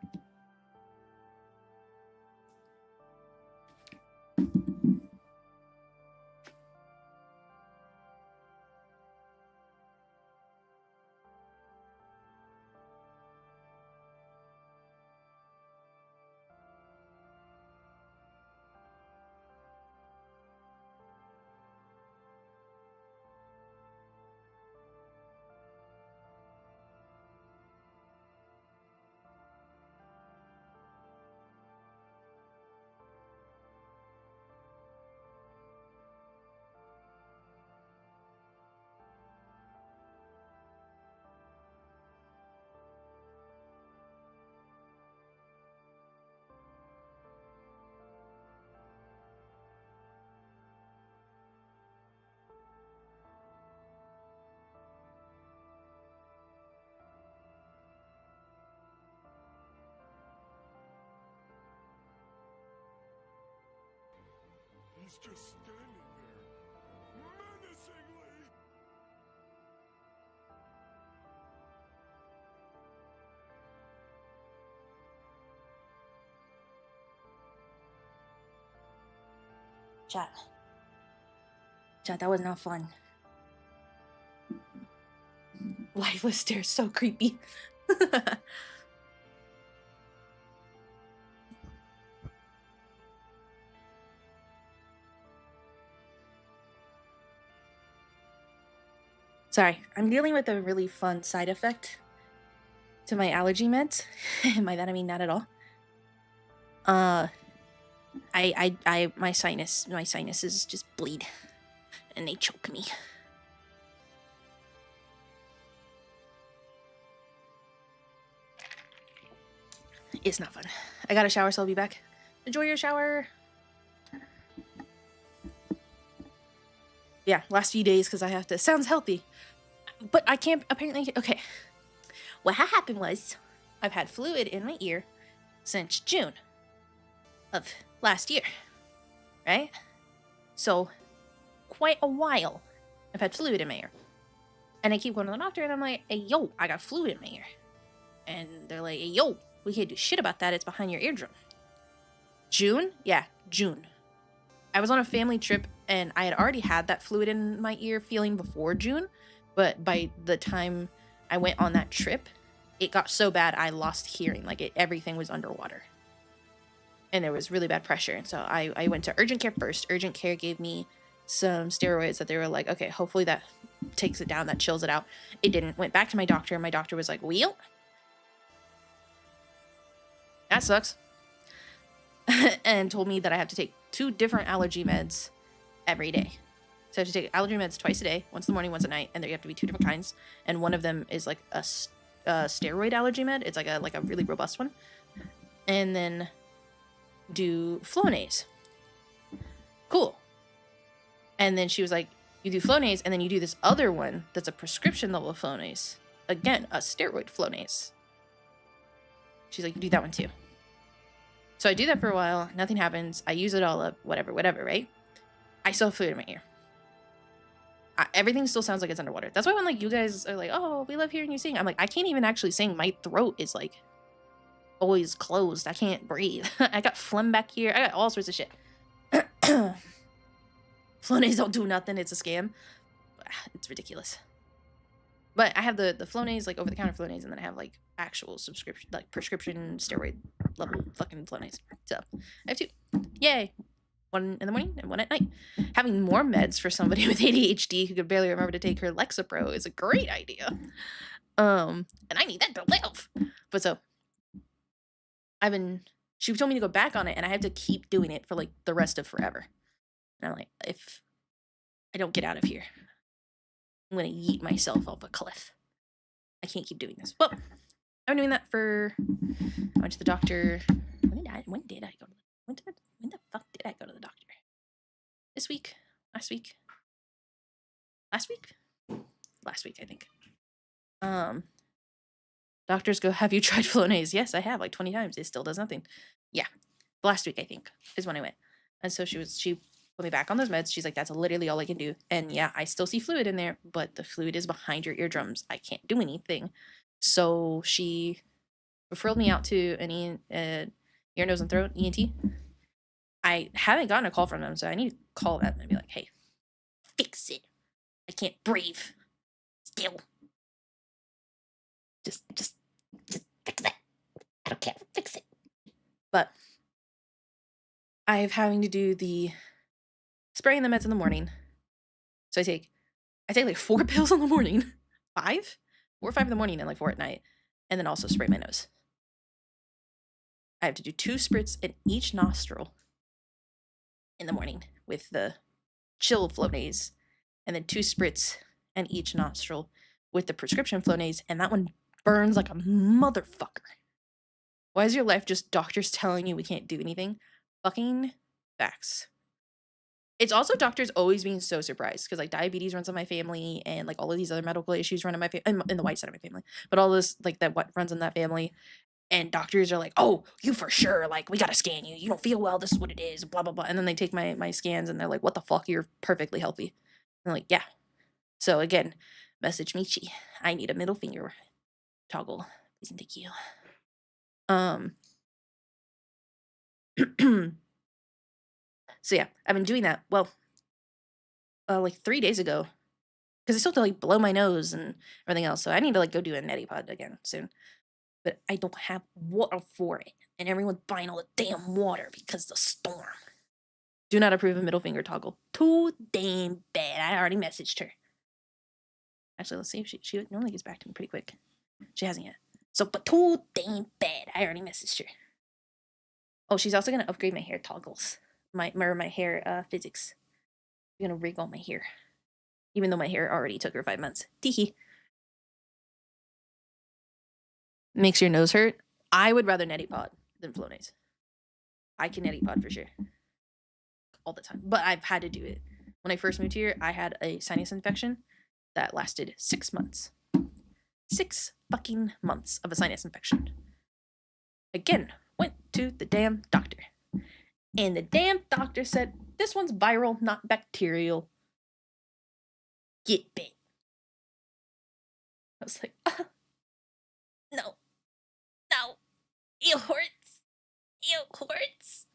just standing there, menacingly. Chat. Chat, that was not fun. Lifeless stare, so creepy. Sorry, I'm dealing with a really fun side effect to my allergy meds. And by that I mean not at all. My sinuses just bleed and they choke me. It's not fun. I got a shower, so I'll be back. Enjoy your shower. Yeah, last few days because I have to. Sounds healthy, but I can't apparently. Okay, what happened was I've had fluid in my ear since June of last year, right? So quite a while I've had fluid in my ear, and I keep going to the doctor, and I'm like, "Hey, yo, I got fluid in my ear," and they're like, "Hey, yo, we can't do shit about that. It's behind your eardrum." June? Yeah, June. I was on a family trip and I had already had that fluid in my ear feeling before June, but by the time I went on that trip, it got so bad I lost hearing. Like everything was underwater. And there was really bad pressure. And so I went to urgent care first. Urgent care gave me some steroids that they were like, okay, hopefully that takes it down, that chills it out. It didn't. Went back to my doctor and my doctor was like, well, that sucks. And told me that I have to take 2 different allergy meds every day. So I have to take allergy meds twice a day, once in the morning, once at night, and they have to be 2 different kinds. And one of them is like a steroid allergy med. It's like a really robust one. And then do Flonase. Cool. And then she was like, you do Flonase, and then you do this other one that's a prescription level Flonase. Again, a steroid Flonase. She's like, you do that one too. So I do that for a while, nothing happens, I use it all up, whatever, right? I still have fluid in my ear. Everything still sounds like it's underwater. That's why when like you guys are like, oh, we love hearing you sing, I'm like, I can't even actually sing. My throat is like always closed. I can't breathe. I got phlegm back here. I got all sorts of shit. Flonase don't do nothing. It's a scam. It's ridiculous. But I have the Flonase, like over-the-counter Flonase, and then I have like actual subscription, like prescription steroid level fucking Flonase. So I have 2. Yay! 1 in the morning and 1 at night. Having more meds for somebody with ADHD who could barely remember to take her Lexapro is a great idea. And I need that to live. But so she told me to go back on it, and I have to keep doing it for like the rest of forever. And I'm like, if I don't get out of here, I'm gonna yeet myself off a cliff. I can't keep doing this. Well, I've been doing that for. I went to the doctor. When did I go to the? When the fuck did I go to the doctor? This week? Last week? Last week? Last week, I think. Doctors go, have you tried Flonase? Yes, I have, like 20 times. It still does nothing. Yeah, last week I think is when I went, and so she put me back on those meds. She's like, that's literally all I can do. And yeah, I still see fluid in there, but the fluid is behind your eardrums. I can't do anything. So she referred me out to an ear, nose, and throat, ENT. I haven't gotten a call from them, so I need to call them and be like, hey, fix it. I can't breathe. Still. Just fix it. I don't care. Fix it. But I'm having to do the spraying the meds in the morning. So I take like 4 pills in the morning. 5? 4 or 5 in the morning and like 4 at night. And then also spray my nose. I have to do 2 spritz in each nostril in the morning with the chill Flonase. And then 2 spritz in each nostril with the prescription Flonase. And that one burns like a motherfucker. Why is your life just doctors telling you we can't do anything? Fucking facts. It's also doctors always being so surprised because like diabetes runs in my family and like all of these other medical issues run in my family, in the white side of my family, but all this like that what runs in that family. And doctors are like, oh, you for sure, like, we gotta scan you. You don't feel well. This is what it is, blah, blah, blah. And then they take my scans and they're like, what the fuck? You're perfectly healthy. And I'm like, yeah. So again, message Michi. I need a middle finger toggle. Please and thank you. So yeah, I've been doing that. Well, like 3 days ago, because I still have to like blow my nose and everything else. So I need to like go do a neti pod again soon. But I don't have water for it. And everyone's buying all the damn water because of the storm. Do not approve of middle finger toggle. Too damn bad. I already messaged her. Actually, let's see if she normally gets back to me pretty quick. She hasn't yet. So, but too damn bad. I already messaged her. Oh, she's also gonna upgrade my hair toggles. My hair physics. I'm gonna rig all my hair. Even though my hair already took her 5 months. Teehee. Makes your nose hurt? I would rather neti pot than Flonase. I can neti pot for sure. All the time. But I've had to do it. When I first moved here, I had a sinus infection that lasted 6 months. 6 fucking months of a sinus infection. Again, went to the damn doctor. And the damn doctor said, this one's viral, not bacterial. Get bit. I was like, no. No. It hurts. It hurts.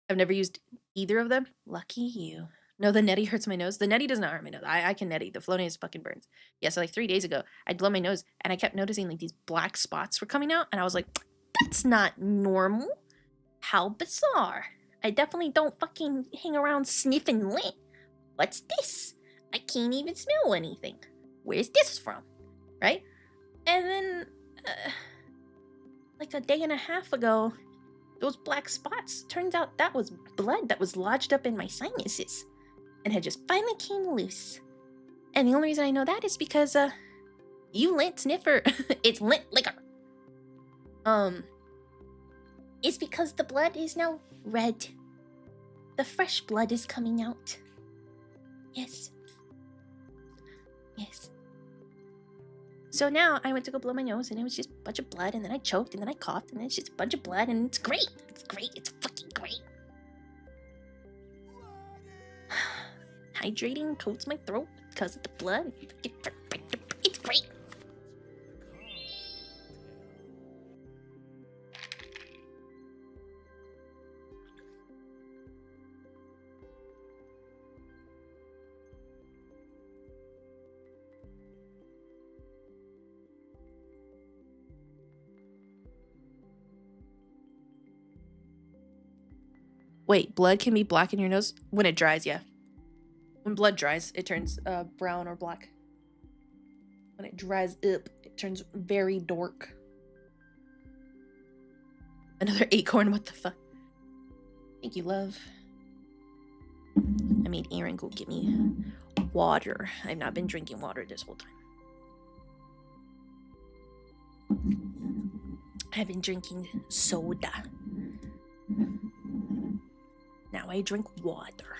I've never used either of them. Lucky you. No, the neti hurts my nose. The neti does not hurt my nose. I can neti. The Flonase fucking burns. Yeah, so like 3 days ago, I'd blow my nose and I kept noticing like these black spots were coming out. And I was like, that's not normal. How bizarre. I definitely don't fucking hang around sniffing lint. What's this? I can't even smell anything. Where's this from? Right? And then, like a day and a half ago, those black spots, turns out that was blood that was lodged up in my sinuses and had just finally came loose. And the only reason I know that is because, you lint sniffer. It's lint liquor. It's because the blood is now red. The fresh blood is coming out. Yes. Yes. So now I went to go blow my nose and it was just a bunch of blood and then I choked and then I coughed and then it's just a bunch of blood and it's great. It's great. It's fucking great. Hydrating coats my throat because of the blood. It's great. Wait, blood can be black in your nose? When it dries, yeah. When blood dries, it turns brown or black. When it dries up, it turns very dark. Another acorn, what the fuck? Thank you, love. I made Aaron go get me water. I've not been drinking water this whole time. I've been drinking soda. Now I drink water.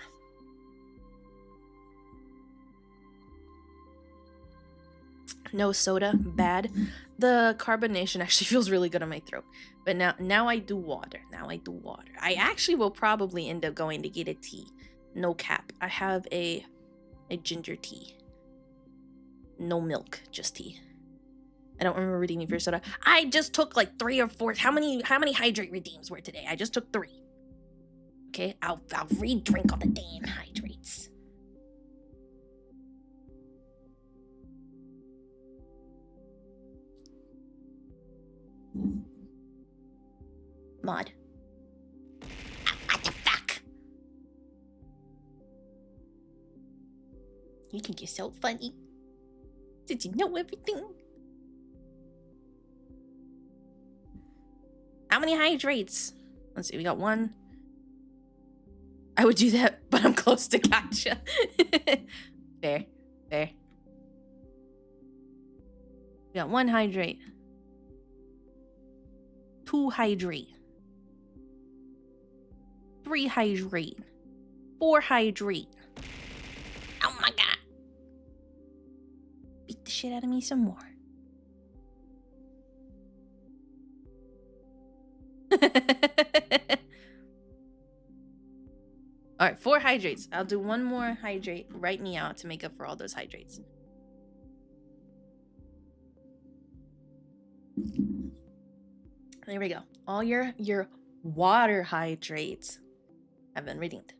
No soda, bad. The carbonation actually feels really good on my throat. But now I do water. Now I do water. I actually will probably end up going to get a tea. No cap. I have a ginger tea. No milk, just tea. I don't remember redeeming for soda. I just took like 3 or 4. How many hydrate redeems were today? I just took 3. Okay, I'll re-drink all the damn hydrates. Mod. What the fuck? You think you're so funny? Did you know everything? How many hydrates? Let's see, we got 1. I would do that, but I'm close to gotcha. Fair. We got 1 hydrate. 2 hydrate. 3 hydrate. 4 hydrate. Oh my god. Beat the shit out of me some more. All right, 4 hydrates. I'll do 1 more hydrate. Write me out to make up for all those hydrates. There we go. All your water hydrates have been redeemed.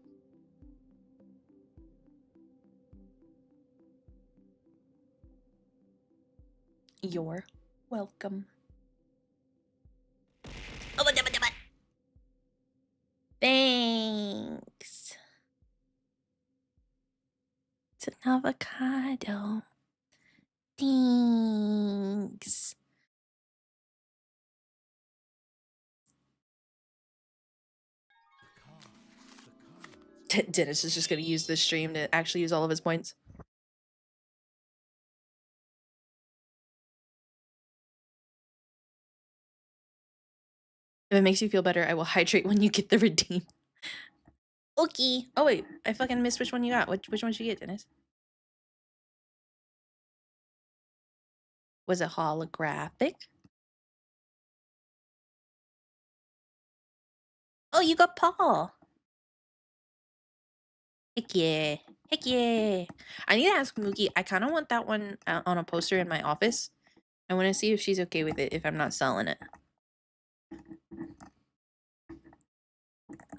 You're welcome. Thanks. It's an avocado. Thanks. Dennis is just going to use this stream to actually use all of his points. If it makes you feel better, I will hydrate when you get the redeem. Okay. Oh wait, I fucking missed which one you got. Which one did you get, Dennis? Was it holographic? Oh, you got Paul. Heck yeah. Heck yeah. I need to ask Mookie. I kind of want that one on a poster in my office. I want to see if she's okay with it if I'm not selling it.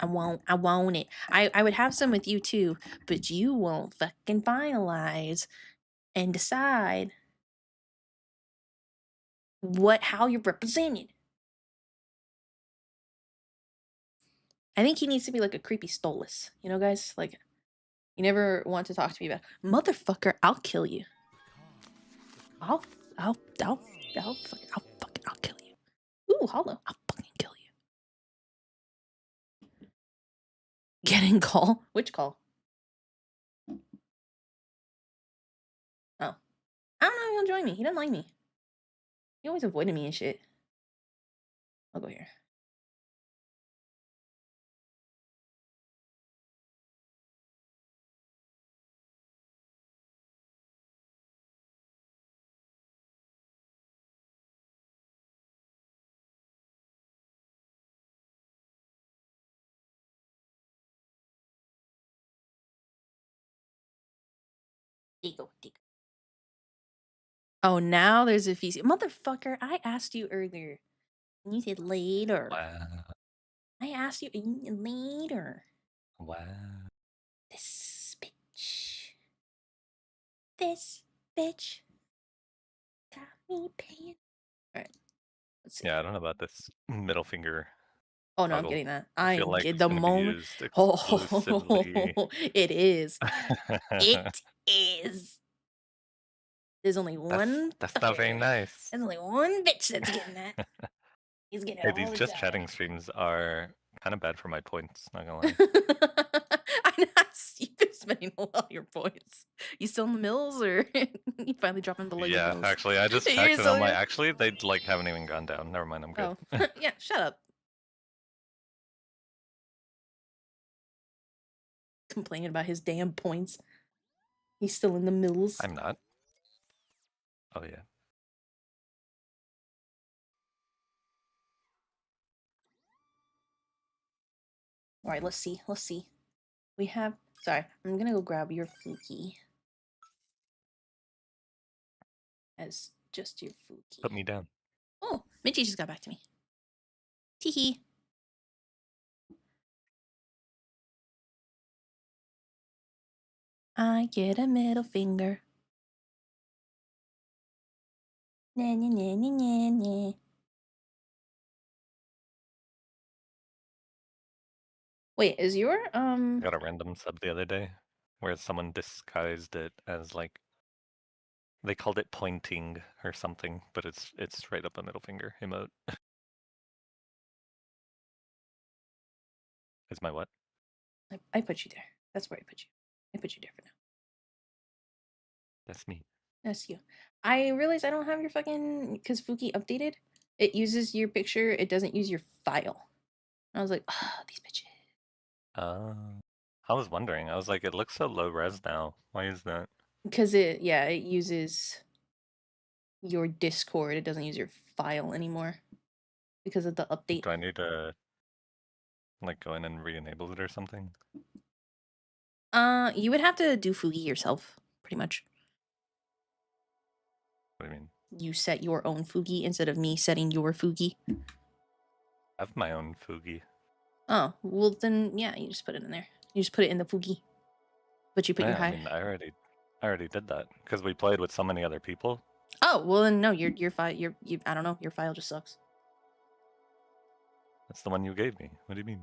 I want it. I would have some with you too, but you won't fucking finalize and decide how you're represented. I think he needs to be like a creepy Stolas. You know, guys? Like, you never want to talk to me about, motherfucker, I'll kill you. I'll kill you. Ooh, hollow. I'll fucking kill you. Getting call? Which call? Oh. I don't know if he'll join me. He doesn't like me. He always avoided me and shit. I'll go here. There you go. Oh, now there's a feast. Motherfucker, I asked you earlier. And you said later. Wow. I asked you later. Wow. This bitch. This bitch got me paying. Alright. Let's see. Yeah, I don't know about this middle finger. Oh no, I'm toggle. getting that. I feel I like get it's the gonna be moment. used exclusively. Oh, it is. It is. There's only one. That's not very fucker. nice. There's only one bitch that's getting that. He's getting it Hey, all these the just time. chatting streams are kind of bad for my points, not gonna lie. I know you've been spending a lot of your points. You still in the mills, or you finally dropping below your Yeah, mills? actually, I just You're checked and still I'm like, here? actually, they like haven't even gone down. Never mind, I'm good. Oh, yeah. Shut up. Complaining about his damn points. He's still in the mills. I'm not. Oh yeah. All right, let's see. Let's see. We have. Sorry, I'm gonna go grab your Fuki. As just your Fuki. Put me down. Oh, Minji just got back to me. Teehee. I get a middle finger. Nah, nah, nah, nah, nah, nah. Wait, is your I got a random sub the other day where someone disguised it as like they called it pointing or something, but it's straight up a middle finger emote. Is my what? I put you there. That's where I put you. I put you there for now. That's me. That's you. I realized I don't have your fucking, because Fuki updated. It uses your picture. It doesn't use your file. And I was like, ah, these bitches. I was wondering. I was like, it looks so low res now. Why is that? Because it uses your Discord. It doesn't use your file anymore because of the update. Do I need to like go in and re-enable it or something? You would have to do Fugi yourself, pretty much. What do you mean? You set your own Fugi instead of me setting your Fugi. I have my own Fugi. Oh, well then, yeah, you just put it in there. You just put it in the Fugi. But you put your Yeah, I high. mean, I already did that because we played with so many other people. Oh, well then, no, your file, I don't know, your file just sucks. That's the one you gave me. What do you mean?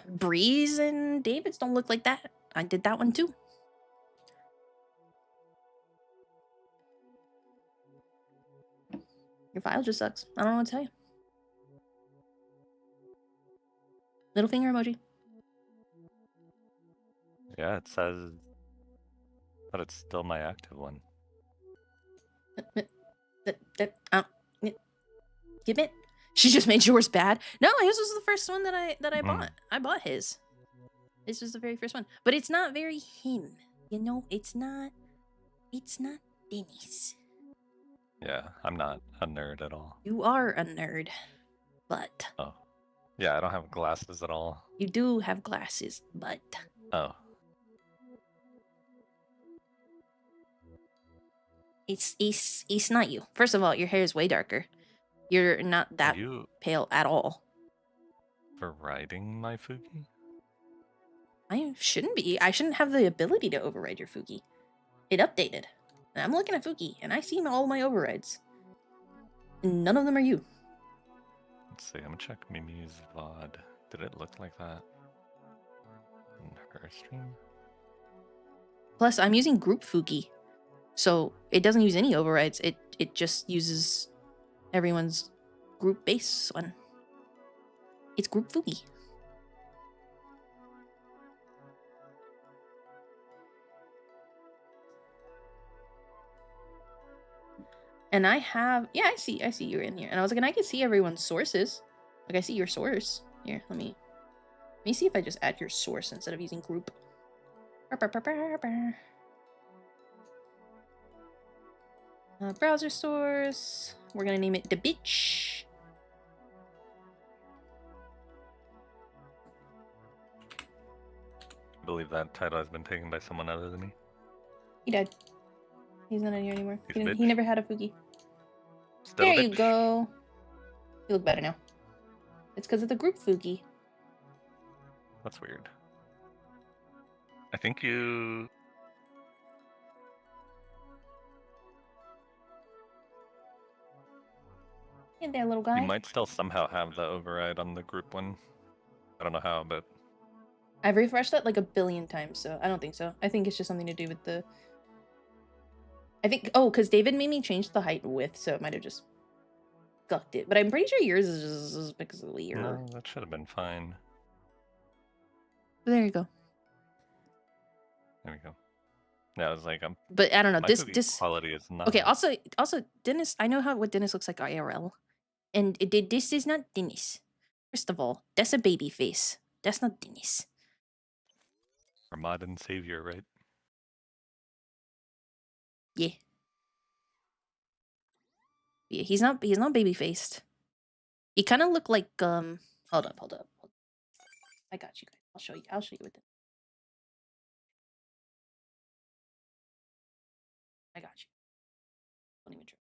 Breeze and David's don't look like that. I did that one too. Your file just sucks. I don't know what to tell you. Little finger emoji. Yeah, it says, but it's still my active one. Give it. She just made yours bad. No, his was the first one that I bought. I bought his. This was the very first one, but it's not very him. You know, it's not. It's not Dennis. Yeah, I'm not a nerd at all. You are a nerd, but Oh, yeah, I don't have glasses at all. you do have glasses, but Oh, it's not you. First of all, your hair is way darker. You're not are that you pale at all. overriding my Fugi? I shouldn't be. I shouldn't have the ability to override your Fugi. It updated. And I'm looking at Fugi, and I see all my overrides. And none of them are you. Let's see. I'm gonna check Mimi's VOD. Did it look like that in her stream? Plus, I'm using group Fugi, so it doesn't use any overrides. It just uses everyone's group base one. It's group Fugi. And I have, yeah, I see you're in here. And I was like, and I can see everyone's sources. Like I see your source. Here, let me see if I just add your source instead of using group. Browser source. We're gonna name it the bitch. I believe that title has been taken by someone other than me. He died. He's not in here anymore. He's a bitch. He never had a Fugi. Still a There you bitch. go. You look better now. It's because of the group Fugi. That's weird. I think you. Hey there, little guy. You might still somehow have the override on the group one. I don't know how, but I've refreshed that like a billion times, so I don't think so. I think it's just something to do with the... I think... Oh, because David made me change the height and width, so it might have just gucked it. But I'm pretty sure yours is because of the error. no, that should have been fine. But there you go. There we go. Yeah, I was like, But I don't know. my This Fugi quality is not. Okay, also Dennis, I know what Dennis looks like IRL. And this is not Dennis. First of all, that's a baby face. That's not Dennis. Our modern savior, right? Yeah. Yeah, he's not baby faced. He kind of looked like hold up. I got you guys. I'll show you with it. I got you. Don't even try.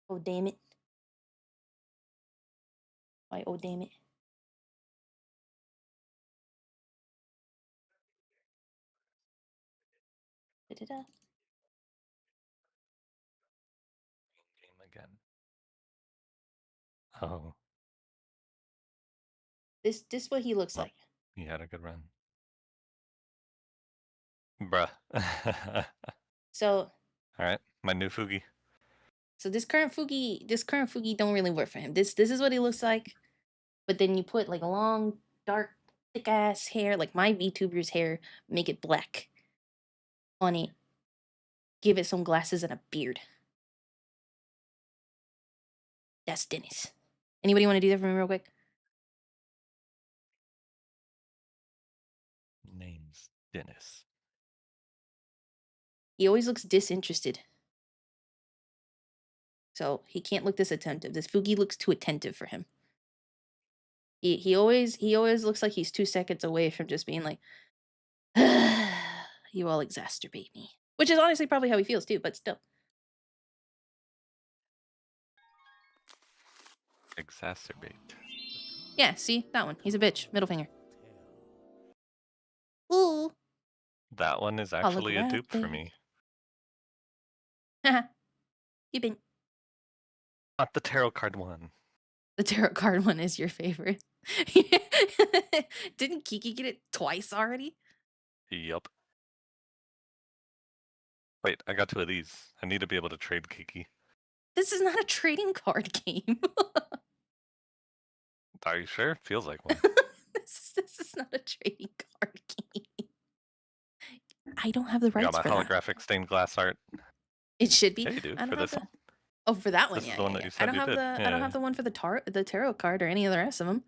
Oh damn it. Why oh damn it. Da-da-da. Game again. Oh, This what he looks well, like. he had a good run. Bruh. So Alright, my new Fugi. so this current Fugi don't really work for him. This is what he looks like. But then you put like a long, dark, thick ass hair, like my VTuber's hair, make it black on it. Give it some glasses and a beard. That's Dennis. Anybody want to do that for me real quick? Name's Dennis. He always looks disinterested. So he can't look this attentive. This Fugi looks too attentive for him. He always looks like he's 2 seconds away from just being like, you all exacerbate me. Which is honestly probably how he feels too, but still. Exacerbate. Yeah, see? That one. He's a bitch. Middle finger. Ooh. That one is actually a dupe for me. Haha. You been. Not the tarot card one. The tarot card one is your favorite. Didn't Kiki get it twice already? Yup. Wait, I got 2 of these. I need to be able to trade Kiki. This is not a trading card game. Are you sure? Feels like one. This is not a trading card game. I don't have the I rights got my for that. holographic stained glass art. It should be. Yeah, you do. I don't For have this one? Oh, for that one, This is yeah. the one yeah, that you yeah. I said don't you have did. the I don't have the one for the tarot card or any of the rest of them.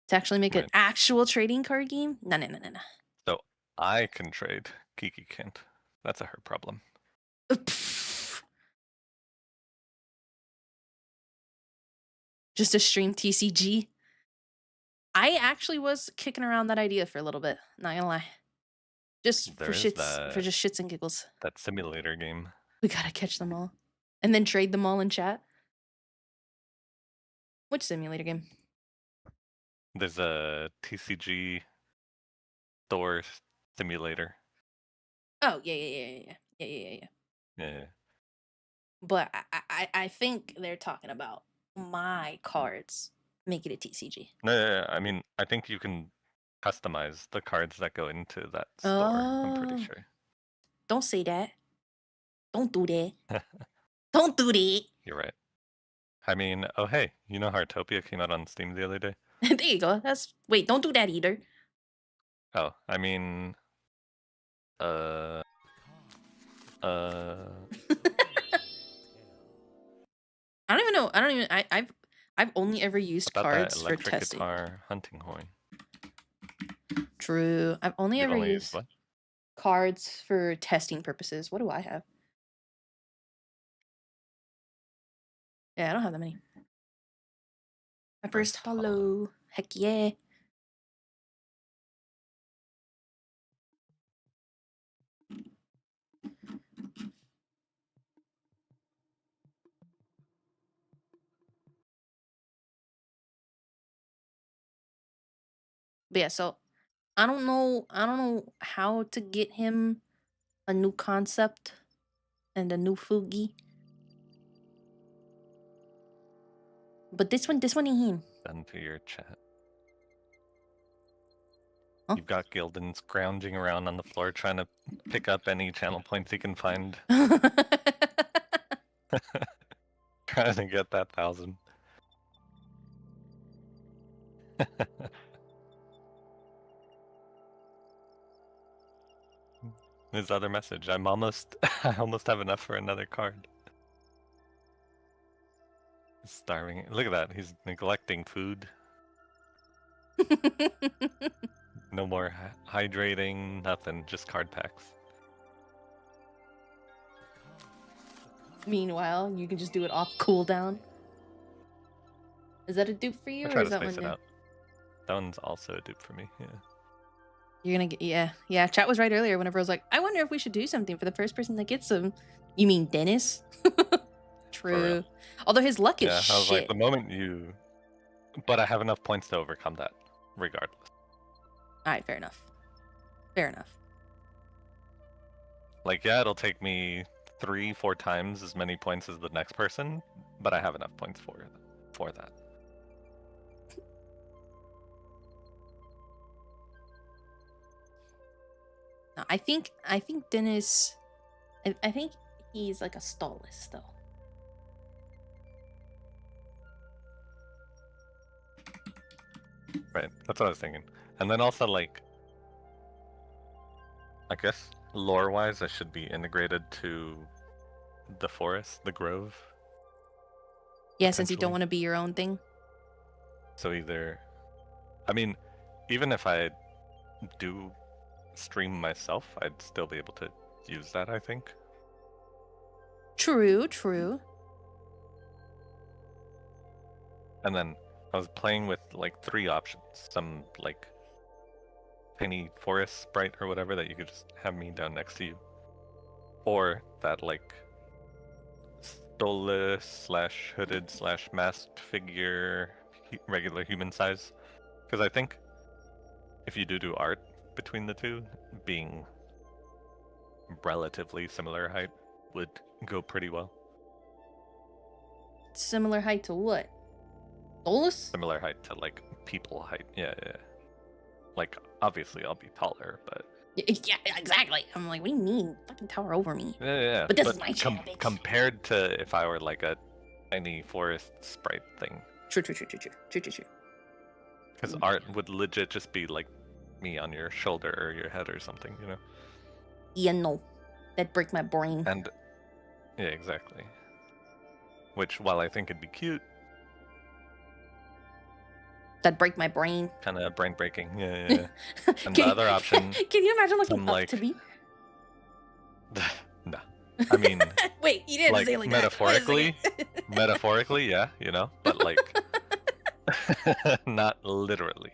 To actually make an Right. actual trading card game? No. So I can trade. Kiki can't. That's a her problem. Just a stream TCG. I actually was kicking around that idea for a little bit. Not gonna lie. Just There for is shits and giggles. that simulator game. We gotta catch them all. And then trade them all in chat. Which simulator game? There's a TCG store simulator. Oh, yeah. Yeah. But I think they're talking about my cards. Make it a TCG. No, I mean, I think you can customize the cards that go into that store. I'm pretty Oh. sure. Don't say that. Don't do that. Don't do that. You're right. I mean, oh hey, you know Heartopia came out on Steam the other day? There you go. Wait, don't do that either. Oh, I mean, I I don't even I've only ever used about that cards for electric testing. guitar hunting horn. True. I've only You've ever only used what? cards for testing purposes. What do I have? Yeah, I don't have that many. My first hollow. Heck yeah. But yeah, so I don't know how to get him a new concept and a new Fugi. But this one is him. Send to your chat. Huh? You've got Gildan scrounging around on the floor trying to pick up any channel points he can find. Trying to get that 1,000. His other message. I almost have enough for another card. He's starving. Look at that. He's neglecting food. No more hydrating, nothing. Just card packs. Meanwhile, you can just do it off cooldown. Is that a dupe for you, I or try is to that space one it new? out. That one's also a dupe for me. Yeah. You're gonna get yeah. Chat was right earlier whenever I was like, I wonder if we should do something for the first person that gets them. You mean Dennis? True. Although his luck is Yeah, I was shit. like, the moment you... But I have enough points to overcome that, regardless. Alright, fair enough. Fair enough. Like, yeah, it'll take me 3-4 times as many points as the next person, but I have enough points for that. No, I think Dennis. I think he's like a stallist though. Right, that's what I was thinking. And then also, like, I guess lore-wise, I should be integrated to the forest, the grove. Yeah, since you don't Potentially. want to be your own thing. So either, I mean, even if I do stream myself, I'd still be able to use that, I think. True, true. And then I was playing with like 3 options. Some like tiny forest sprite or whatever that you could just have me down next to you. Or that like stole slash hooded slash masked figure, regular human size. Because I think if you do art between the two, being relatively similar height would go pretty well. Similar height to what? Dolus? Similar height to like people height. Yeah. Like obviously I'll be taller, but Yeah, exactly. I'm like, what do you mean? Fucking tower over me. yeah. But this is my channel, bitch. Compared to if I were like a tiny forest sprite thing. True. Because art would legit just be like me on your shoulder or your head or something, you know? Yeah, no. That'd break my brain. And yeah, exactly. Which, while I think it'd be cute, That'd break my brain. kind of brain breaking. Yeah. And the other option, Can you imagine looking some, up like- to me? no. I mean, Wait, you didn't like say like metaphorically, that. metaphorically, yeah, you know, but like, not literally.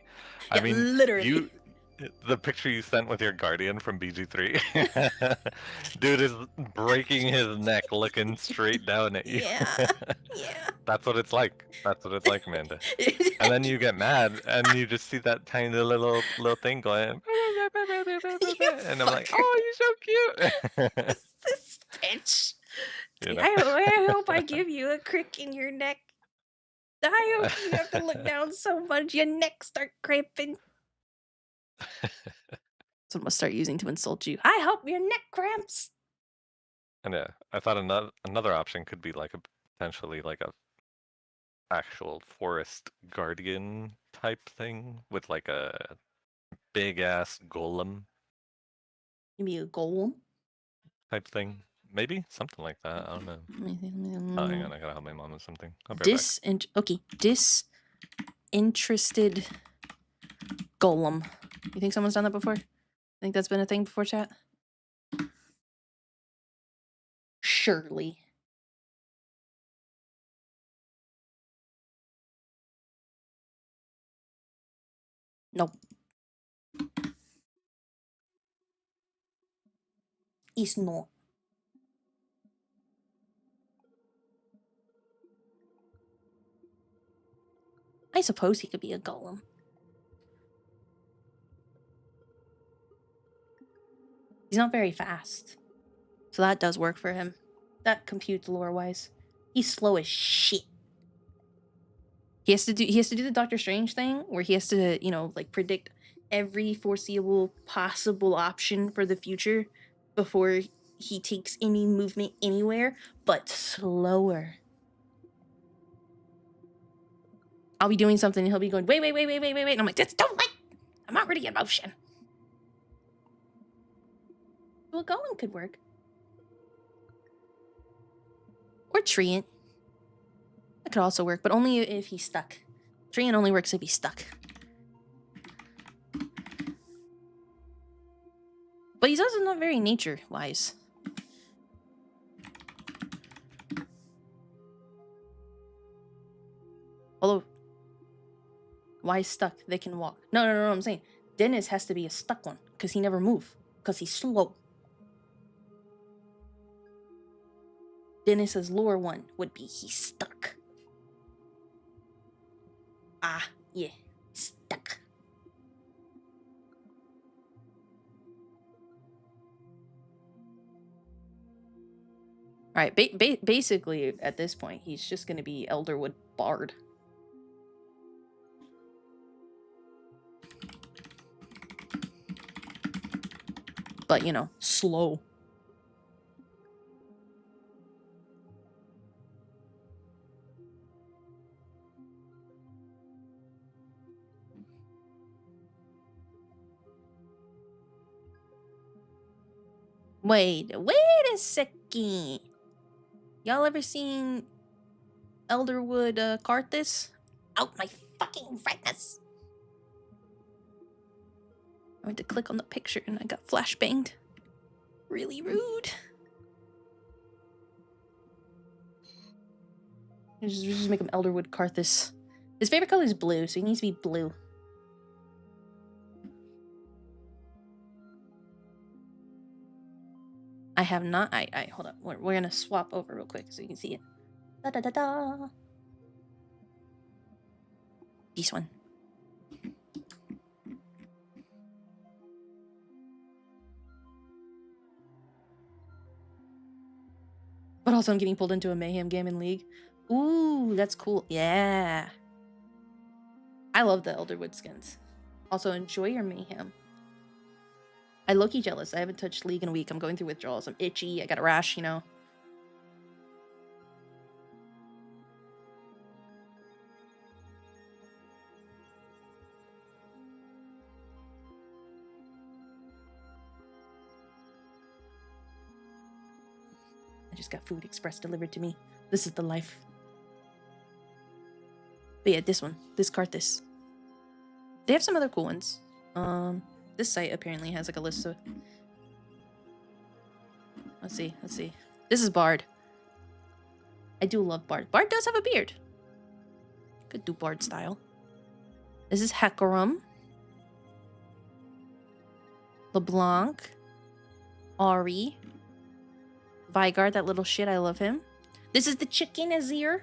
I Yeah, mean, literally. the picture you sent with your guardian from BG3, dude is breaking his neck, looking straight down at you. Yeah. That's what it's like. That's what it's like, Amanda. And then you get mad, and you just see that tiny little thing going, and I'm like, fucker. oh, you're so cute. This bitch. You know? I hope I give you a crick in your neck. I hope you have to look down so much your neck start cramping. That's what I'm gonna start using to insult you. I hope your neck cramps. And yeah, I thought another option could be like a potentially like a actual forest guardian type thing with like a big ass golem Give me a golem. type thing. Maybe something like that. I don't know. Oh, hang on, I gotta help my mom with something. I'll be right back. Disinterested golem. You think someone's done that before? Think that's been a thing before, chat? Surely. Nope. It's not. I suppose he could be a golem. He's not very fast. So that does work for him. That computes lore-wise. He's slow as shit. He has to do the Doctor Strange thing where he has to, like predict every foreseeable possible option for the future before he takes any movement anywhere, but slower. I'll be doing something and he'll be going, wait. And I'm like, don't wait. I'm already in motion. Well, golem could work. Or treant. That could also work, but only if he's stuck. Treant only works if he's stuck. But he's also not very nature-wise. Although, why stuck? They can walk. No, I'm saying Dennis has to be a stuck one, because he never move, because he's slow. Dennis's lore one would be he's stuck. Ah, yeah, stuck. All right, basically at this point, he's just going to be Elderwood Bard. But, slow. Wait a second. Y'all ever seen Elderwood Karthus? Out my fucking retinas. I went to click on the picture and I got flashbanged. really rude. Just make him Elderwood Karthus. His favorite color is blue, so he needs to be blue. I have not. Hold up. We're gonna swap over real quick so you can see it. Da da da da. This one. But also, I'm getting pulled into a mayhem game in League. Ooh, that's cool. Yeah. I love the Elderwood skins. Also, enjoy your mayhem. I low-key jealous. I haven't touched League in a week. I'm going through withdrawals. I'm itchy. I got a rash, you know. I just got food express delivered to me. This is the life. But yeah, this one. This Karthus. They have some other cool ones. This site apparently has like a list of... Let's see. This is Bard. I do love Bard. Bard does have a beard. Could do Bard style. This is Hecarim. LeBlanc. Ari. Vigard, that little shit, I love him. This is the chicken Azir.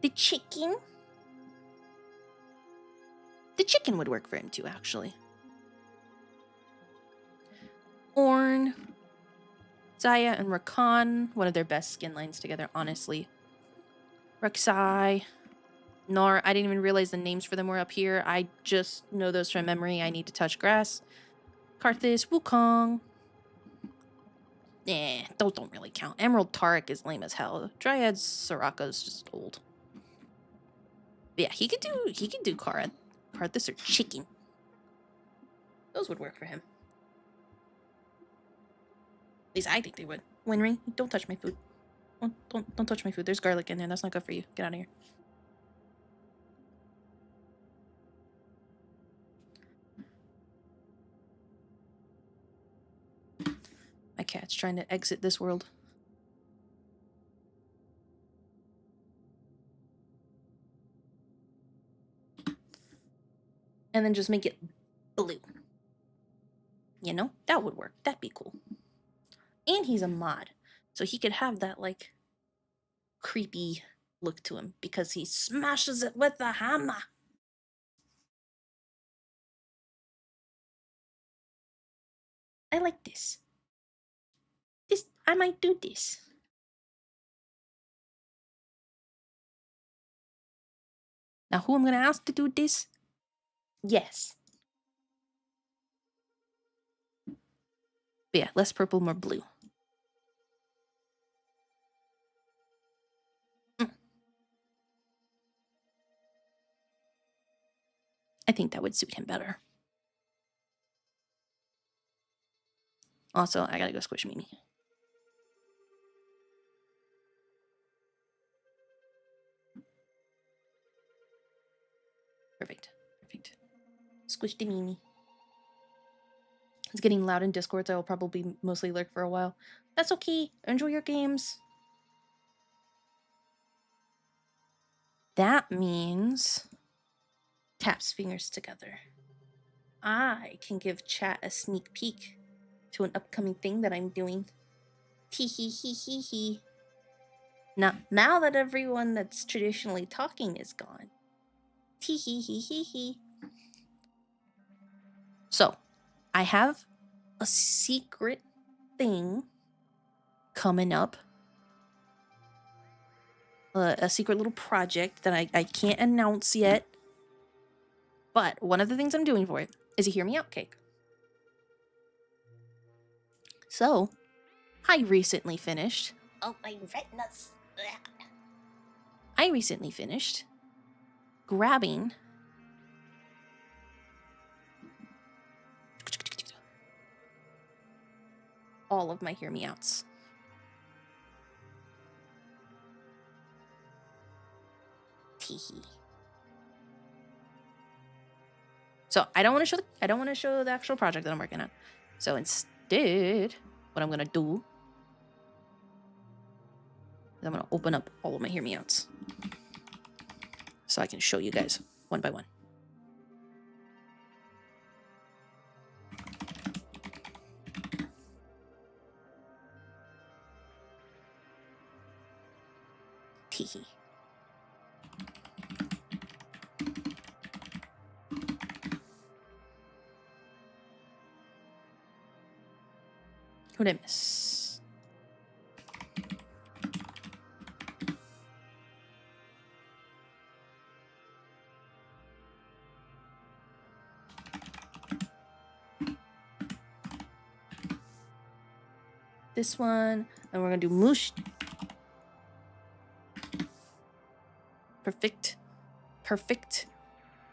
The chicken. The chicken would work for him too, actually. Ornn. Zaya and Rakan, one of their best skin lines together, honestly. Rek'Sai. Gnar, I didn't even realize the names for them were up here. I just know those from memory. I need to touch grass. Karthus, Wukong. Those don't really count. Emerald Taric is lame as hell. Dryad Soraka's just old. But yeah, he could do Karthus or chicken. Those would work for him. At least I think they would. Winry, don't touch my food. Don't touch my food. There's garlic in there. That's not good for you. Get out of here. My cat's trying to exit this world. And then just make it blue. You know? That would work. That'd be cool. And he's a mod. So he could have that, like, creepy look to him. Because he smashes it with a hammer. I like this. I might do this. Now, who I'm going to ask to do this? Yes. But yeah, less purple, more blue. I think that would suit him better. Also, I gotta go squish Mimi. Perfect. Squish the Mimi. It's getting loud in Discord, so I'll probably mostly lurk for a while. That's okay. Enjoy your games. That means... taps fingers together. I can give chat a sneak peek to an upcoming thing that I'm doing. Tee hee hee hee hee. Now that everyone that's traditionally talking is gone. Tee hee hee hee hee. So, I have a secret thing coming up. A secret little project that I can't announce yet. But one of the things I'm doing for it is a hear me out cake. So, I recently finished. Oh, my retinas. I recently finished grabbing all of my hear me outs. Teehee. So I don't want to show the actual project that I'm working on. So did, what I'm gonna do is I'm gonna open up all of my hear me outs so I can show you guys one by one. Teehee. Who'd I miss? This one, and we're gonna do moosh. Perfect. Perfect.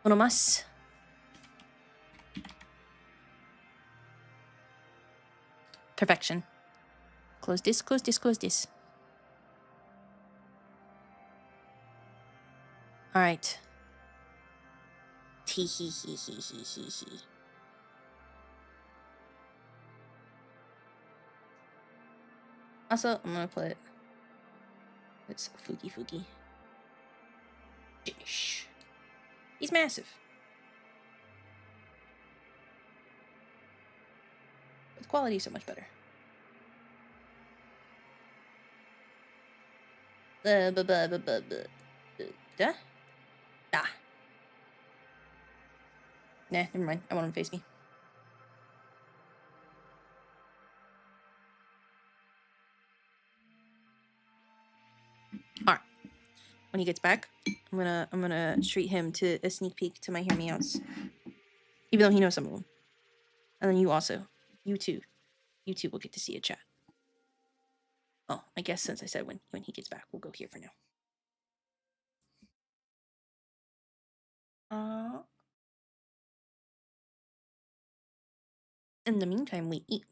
Uno más. Perfection. Close this, close this, close this. Alright. Tee hee hee hee hee hee hee. Also, I'm gonna put it's Fuki Fuki. Dish. He's massive. But the quality is so much better. Duh. Ah. Nah, never mind. I want him to face me. Alright. When he gets back, I'm gonna treat him to a sneak peek to my hear me outs. Even though he knows some of them. And then you also. You too will get to see a chat. Oh, I guess since I said when he gets back, we'll go here for now. In the meantime, we eat.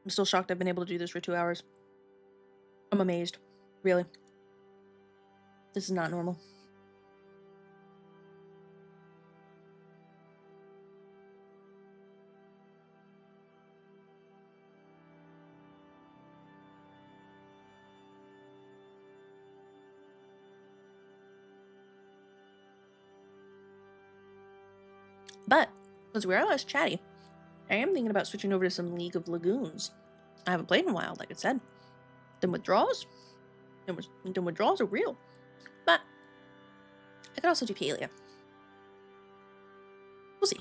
I'm still shocked I've been able to do this for 2 hours. I'm amazed. Really. This is not normal. But, as we're less chatty, I am thinking about switching over to some League of Lagoons. I haven't played in a while, like I said. Then withdrawals are real. But I could also do Paelia. We'll see.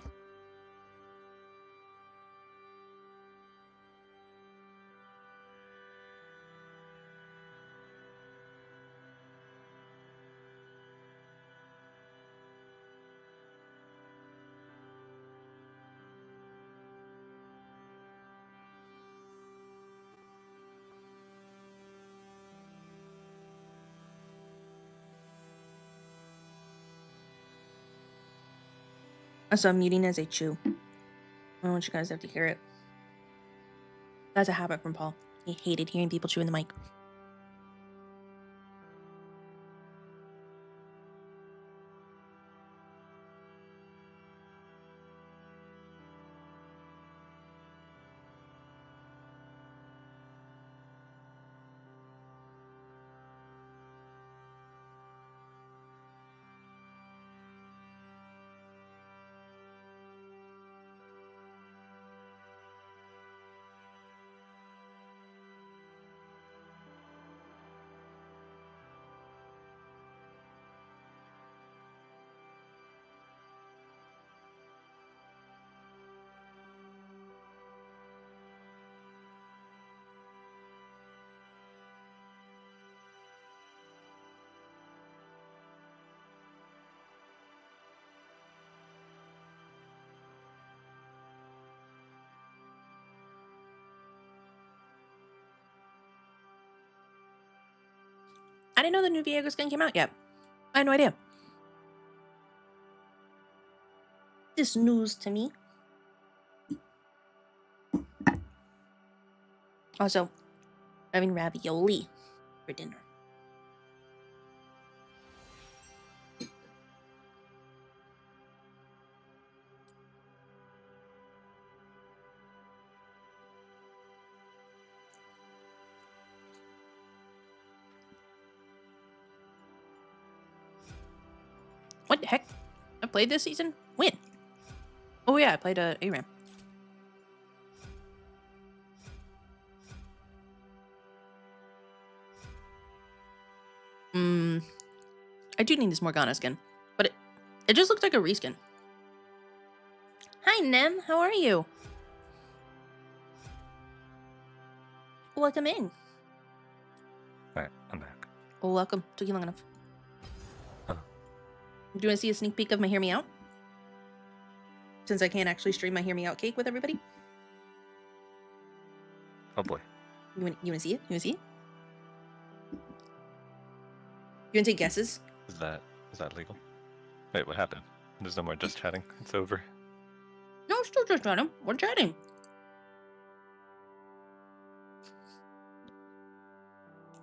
So I'm muting as I chew. I don't want you guys to have to hear it. That's a habit from Paul. He hated hearing people chew in the mic. I didn't know the new Viego skin came out yet. I had no idea. This news to me. Also, Having ravioli for dinner. What the heck? I played this season? When? Oh yeah, I played ARAM. I do need this Morgana skin, but it just looks like a reskin. Hi Nem, how are you? Welcome in. Alright, I'm back. Oh, welcome. Took you long enough. Huh. Do you want to see a sneak peek of my Hear Me Out? Since I can't actually stream my Hear Me Out cake with everybody. Oh boy. You want to see it? You want to see it? You want to take guesses? Is that legal? Wait, what happened? There's no more just chatting. It's over. No, still just chatting. We're chatting.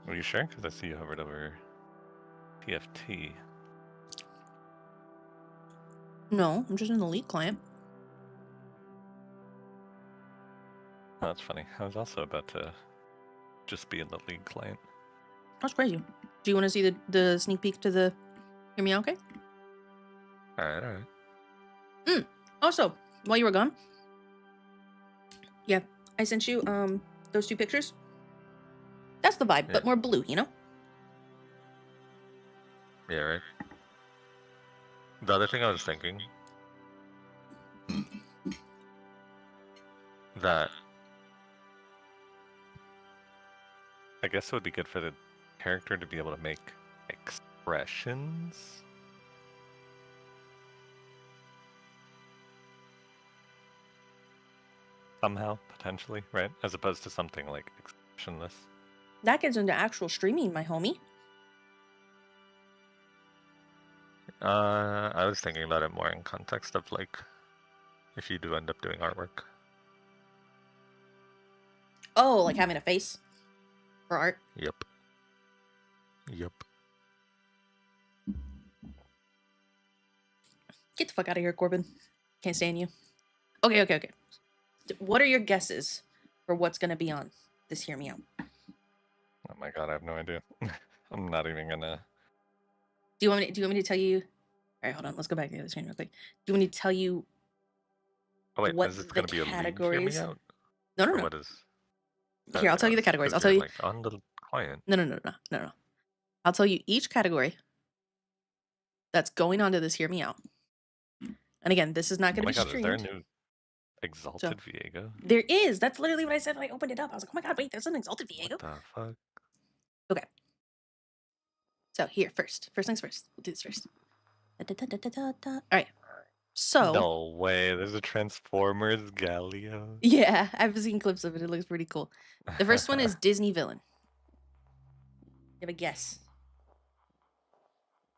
Are you sure? Because I see you hovered over PFT. No, I'm just in the League client. Oh, that's funny. I was also about to just be in the League client. That's crazy. Do you want to see the sneak peek to the Hear Me Out cake? Alright. Also, while you were gone, yeah, I sent you those two pictures. That's the vibe, but Yeah. more blue, you know? Yeah, right. The other thing I was thinking that I guess it would be good for the character to be able to make expressions. Somehow, potentially, right? As opposed to something like expressionless. That gets into actual streaming, my homie. I was thinking about it more in context of like if you do end up doing artwork. Oh, like having a face for art. Yep. Get the fuck out of here, Corbin. Can't stand you. Okay. What are your guesses for what's gonna be on this Hear Me Out? Oh my god, I have no idea. I'm not even gonna. Do you want me to tell you? All right, hold on. Let's go back to the other screen real quick. Do you want me to tell you? Oh wait, what is this the gonna be a league? Hear me categories? out? No. Or what is? Here, I'll tell you the categories. I'll tell you. Like on the client. No. I'll tell you each category that's going on to this Hear Me Out. And again, this is not Oh going to my be god, is there a streamed. new Exalted Viego? There is. That's literally what I said when I opened it up. I was like, oh my god, wait, there's an Exalted Viego. What the fuck? Okay. So here, first things first. We'll do this first. All right. So. No way, there's a Transformers Galio. Yeah, I've seen clips of it. It looks pretty cool. The first one is Disney villain. You have a guess?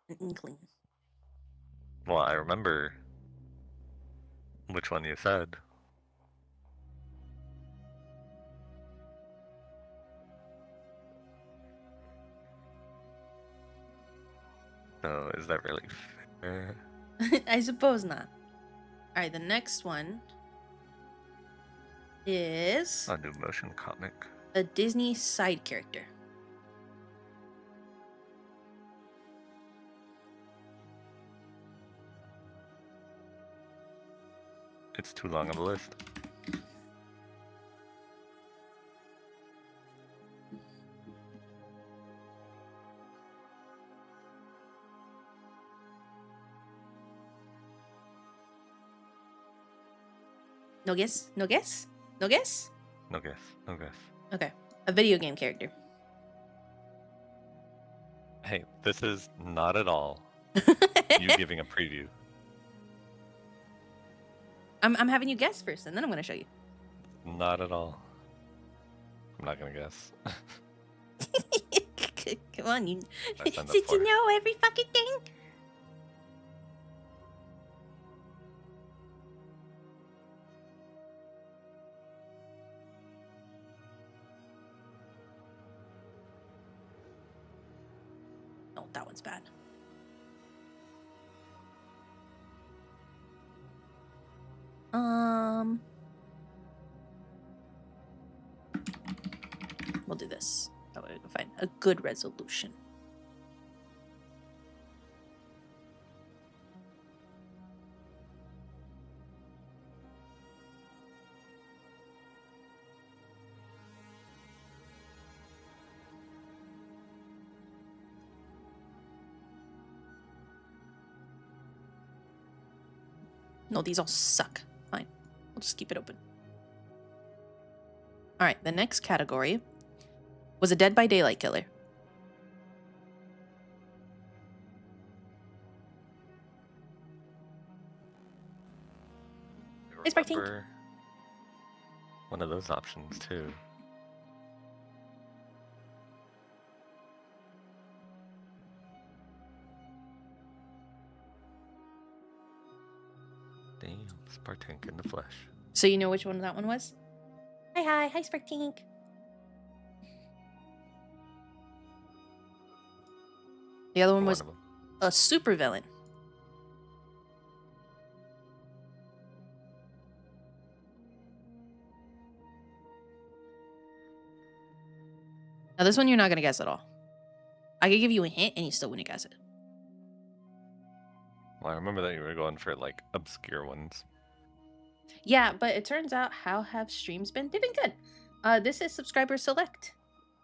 An inkling. Well, I remember which one you said. So, is that really fair? I suppose not. All right, the next one is A new motion comic. a Disney side character. It's too long of a list. No guess? No guess? No guess? No guess. No guess. Okay. A video game character. Hey, this is not at all you giving a preview. I'm having you guess first, and then I'm going to show you. Not at all. I'm not gonna guess. Come on, you. I signed up Did for you it. know every fucking thing? Oh, that one's bad. We'll do this. That way we can find a good resolution. No, these all suck. Fine. We'll just keep it open. Alright, the next category was a Dead by Daylight killer. I Hey, Spartink. remember one of those options too. Damn, Spartink in the flesh. So you know which one that one was? Hi, Spartink. The other one was One of them. a super villain. Now this one you're not gonna guess at all. I could give you a hint and you still wouldn't guess it. Well, I remember that you were going for like obscure ones. Yeah, but it turns out how have streams been? They've been good. This is subscriber select.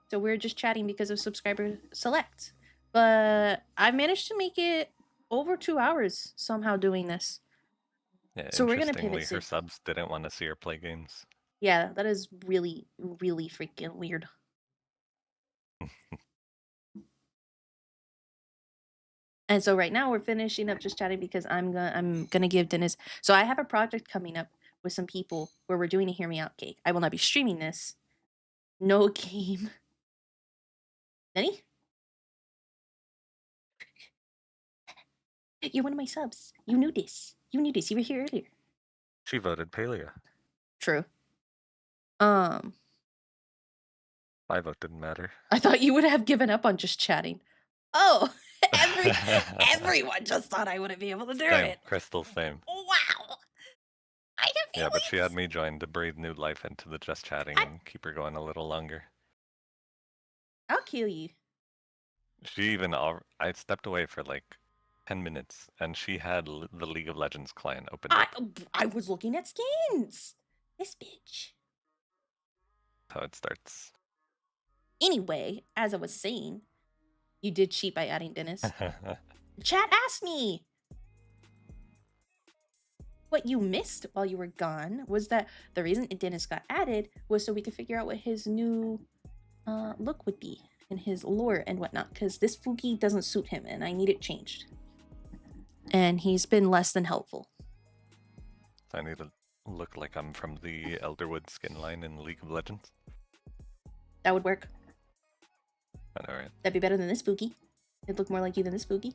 So we're just chatting because of subscriber select. But I've managed to make it over 2 hours somehow doing this. Yeah, So we're gonna interestingly, pivot her soon. subs didn't want to see her play games. Yeah, that is really, really freaking weird. And so right now we're finishing up just chatting because I'm gonna give Dennis. So I have a project coming up with some people where we're doing a Hear Me Out cake. I will not be streaming this. No game. Denny? You're one of my subs. You knew this. You knew this. You were here earlier. She voted Palea. True. My vote didn't matter. I thought you would have given up on just chatting. Oh, everyone just thought I wouldn't be able to do Same, it. Crystal, same. Wow. I have Yeah, but she had feelings. me join to breathe new life into the just chatting I- and keep her going a little longer. I'll kill you. She even I stepped away for like 10 minutes and she had the League of Legends client open up. I was looking at skins. This bitch. How it starts. Anyway, as I was saying, you did cheat by adding Dennis. Chat asked me. What you missed while you were gone was that the reason Dennis got added was so we could figure out what his new look would be and his lore and whatnot, because this Fuki doesn't suit him and I need it changed. And he's been less than helpful. I need to look like I'm from the Elderwood skin line in League of Legends. That would work. I know, right? That'd be better than this Fuki. It'd look more like you than this Fuki.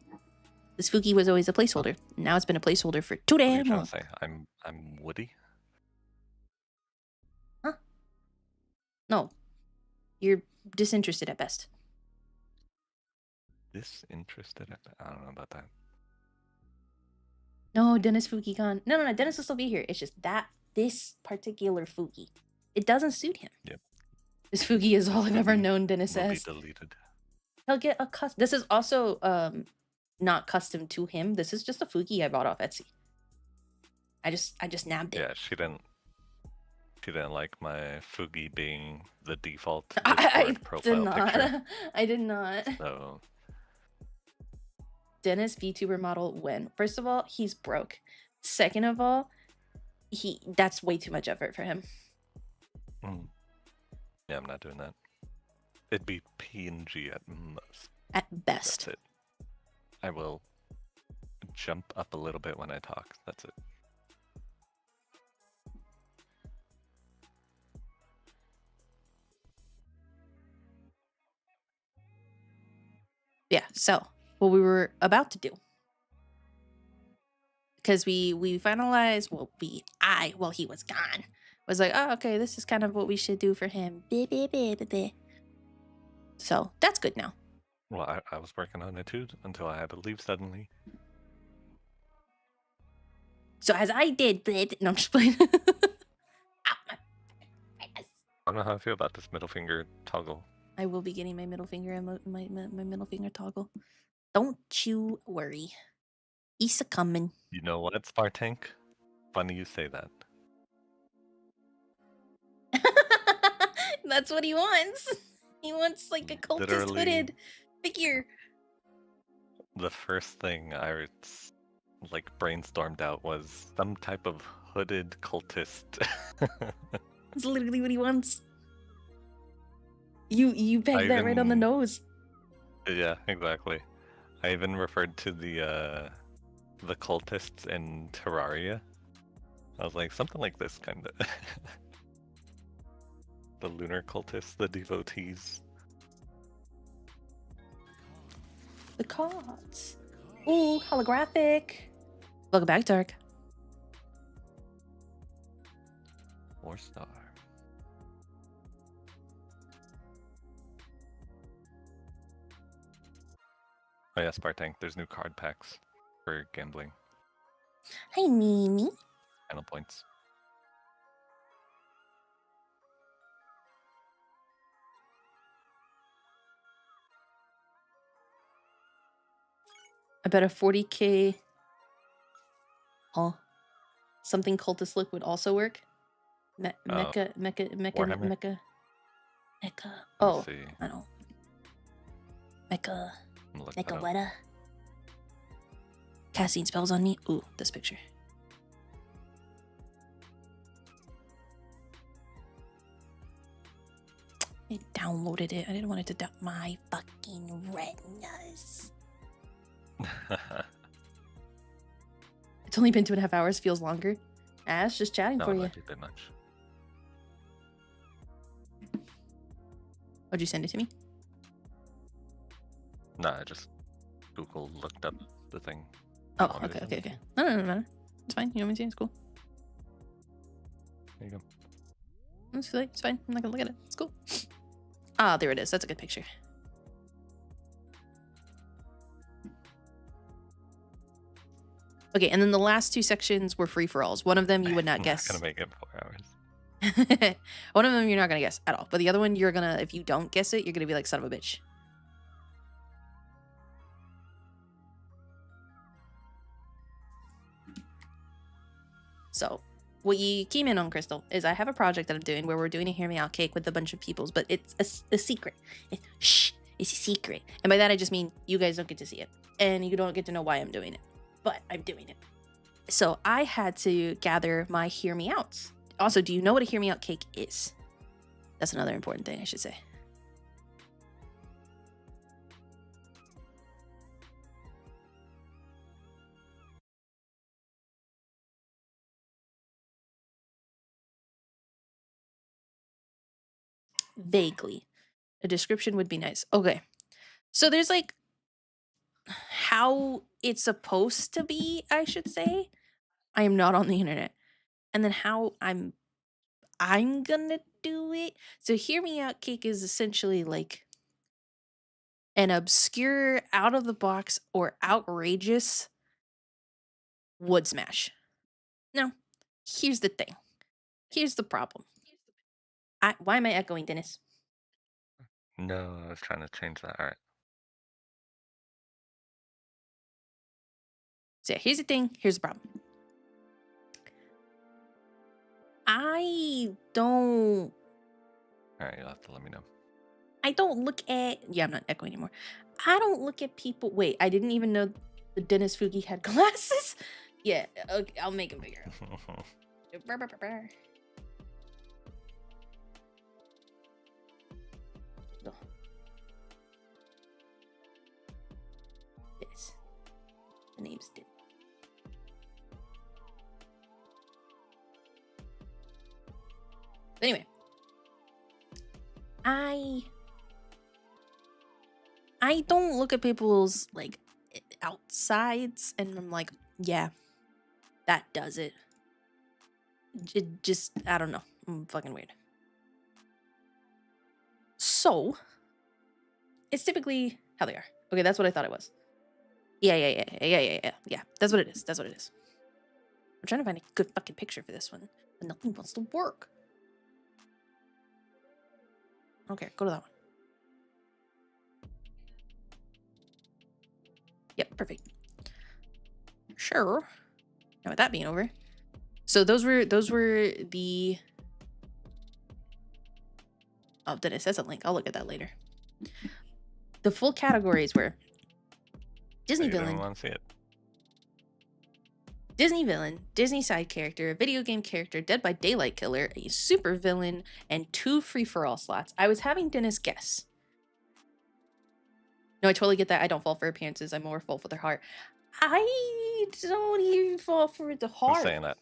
This Fuki was always a placeholder. Now it's been a placeholder for 2 What are you damn trying long. to say? I'm Woody? No. You're disinterested at best. Disinterested? I don't know about that. No, Dennis Fuki gone. No. Dennis will still be here. It's just that this particular Fuki, it doesn't suit him. Yep. This Fuki is all I've ever known Dennis Will be as. deleted. He'll get a custom. This is also not custom to him. This is just a Fuki I bought off Etsy. I just nabbed it. Yeah, she didn't like my Fugi being the default I Discord profile did picture. not. I did not. So Dennis VTuber model when? First of all, he's broke. Second of all, that's way too much effort for him. yeah, I'm not doing that. It'd be PNG at most. At best. That's it. I will jump up a little bit when I talk. That's it. Yeah, so what we were about to do, because we finalized while he was gone, was like, oh, okay, this is kind of what we should do for him. So that's good now. Well, I was working on it too until I had to leave suddenly. So as I did, no, I'm just playing. Ow, my face. I don't know how I feel about this middle finger toggle. I will be getting my middle finger my middle finger toggle. Don't you worry. He's a coming. You know what, Spartank? Funny you say that. That's what he wants. He wants like a cultist Literally- hooded figure. The first thing I like brainstormed out was some type of hooded cultist. That's literally what he wants. You pegged that right on the even- nose. Yeah, exactly. I even referred to the cultists in Terraria. I was like, something like this kind of. The lunar cultists, the devotees. The cards. Ooh, holographic. Welcome back, Dark. War Star. Oh yeah, Spartank, there's new card packs for gambling. Hi, Mimi. Final points. I bet a 40k. Huh? Something cultist look would also work. Mecha. Warhammer? Oh, Let's see. I don't. Mecha. I'm gonna look that up. Weta. Casting spells on me. Ooh, this picture. I downloaded it. I didn't want it to down my fucking retinas. It's only been 2.5 hours. Feels longer. Ash, just chatting No, for you. not too much. Would you send it to me? Nah, I just Google looked up the thing. Oh, want me to okay, send okay, it to okay. No matter. It's fine. You know what I'm saying? It's cool. There you go. It's fine. I'm not gonna look at it. It's cool. Ah, there it is. That's a good picture. Okay, and then the last 2 sections were free for alls. One of them you would not I'm guess. Not gonna make it 4 hours. One of them you're not gonna guess at all. But the other one you're gonna, if you don't guess it, you're gonna be like, son of a bitch. So, what you came in on, Crystal, is I have a project that I'm doing where we're doing a Hear Me Out cake with a bunch of peoples, but it's a secret. Shh, it's a secret. And by that I just mean you guys don't get to see it. And you don't get to know why I'm doing it. But I'm doing it. So I had to gather my Hear Me Outs. Also, do you know what a Hear Me Out cake is? That's another important thing I should say. Vaguely. A description would be nice. Okay. So there's like how it's supposed to be, I should say. I am not on the internet. And then how I'm gonna do it. So Hear Me Out cake is essentially like an obscure, out of the box, or outrageous wood smash. Now, here's the thing. Here's the problem. Why am I echoing, Dennis? No, I was trying to change that. All right. So yeah, here's the thing. Here's the problem. I don't All right, you'll have to let me know. look at. Yeah, I'm not echoing anymore. I don't look at people. Wait, I didn't even know the Dennis Fugi had glasses. Yeah, okay, I'll make him bigger. Yes, the name's Dennis. Anyway, I don't look at people's like outsides and I'm like, yeah, that does it. Just I don't know. I'm fucking weird. So, it's typically how they are. Okay, that's what I thought it was. Yeah. That's what it is. That's what it is. I'm trying to find a good fucking picture for this one, but nothing wants to work. Okay, go to that one. Yep, perfect. Sure. Now with that being over, so those were the. Oh, did it says a link? I'll look at that later. The full categories were Disney You didn't villain, want to see it. Disney villain, Disney side character, a video game character, Dead by Daylight killer, a super villain, and 2 free-for-all slots. I was having Dennis guess. No, I totally get that. I don't fall for appearances. I more fall for the heart. I don't even fall for the heart. Who's saying that?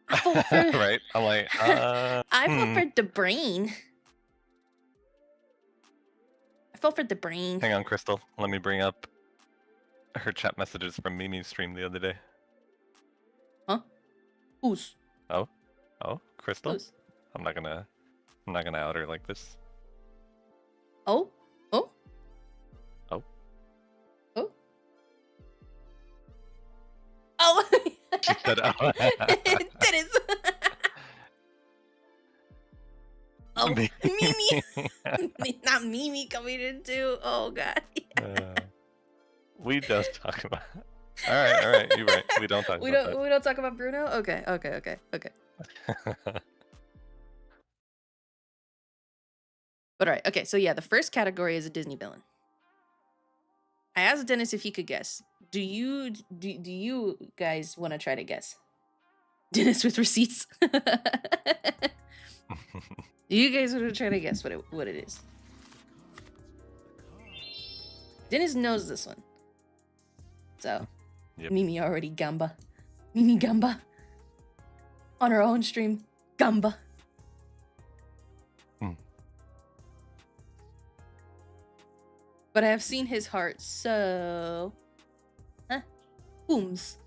I fall for Right? I'm like, I fall for the brain. I fell for the brain. Hang on, Crystal. Let me bring up her chat messages from Mimi's stream the other day. Huh? Who's? Oh, Crystal. Who's? I'm not gonna out her like this. Oh? Oh? Oh. Oh? Oh! She said, "Oh." Dennis. Oh, Mimi. Not Mimi coming in too. Oh god. We don't talk about. All right. You're right. We don't talk We about don't talk about Bruno. Okay. that. But all right. Okay. So yeah, the first category is a Disney villain. I asked Dennis if he could guess. Do you guys want to try to guess? Dennis with receipts. Do you guys want to try to guess what it is? Dennis knows this one. So, Yep. Mimi already Gamba. Mimi Gamba. On her own stream. Gamba. But I have seen his heart, so... Huh? Booms.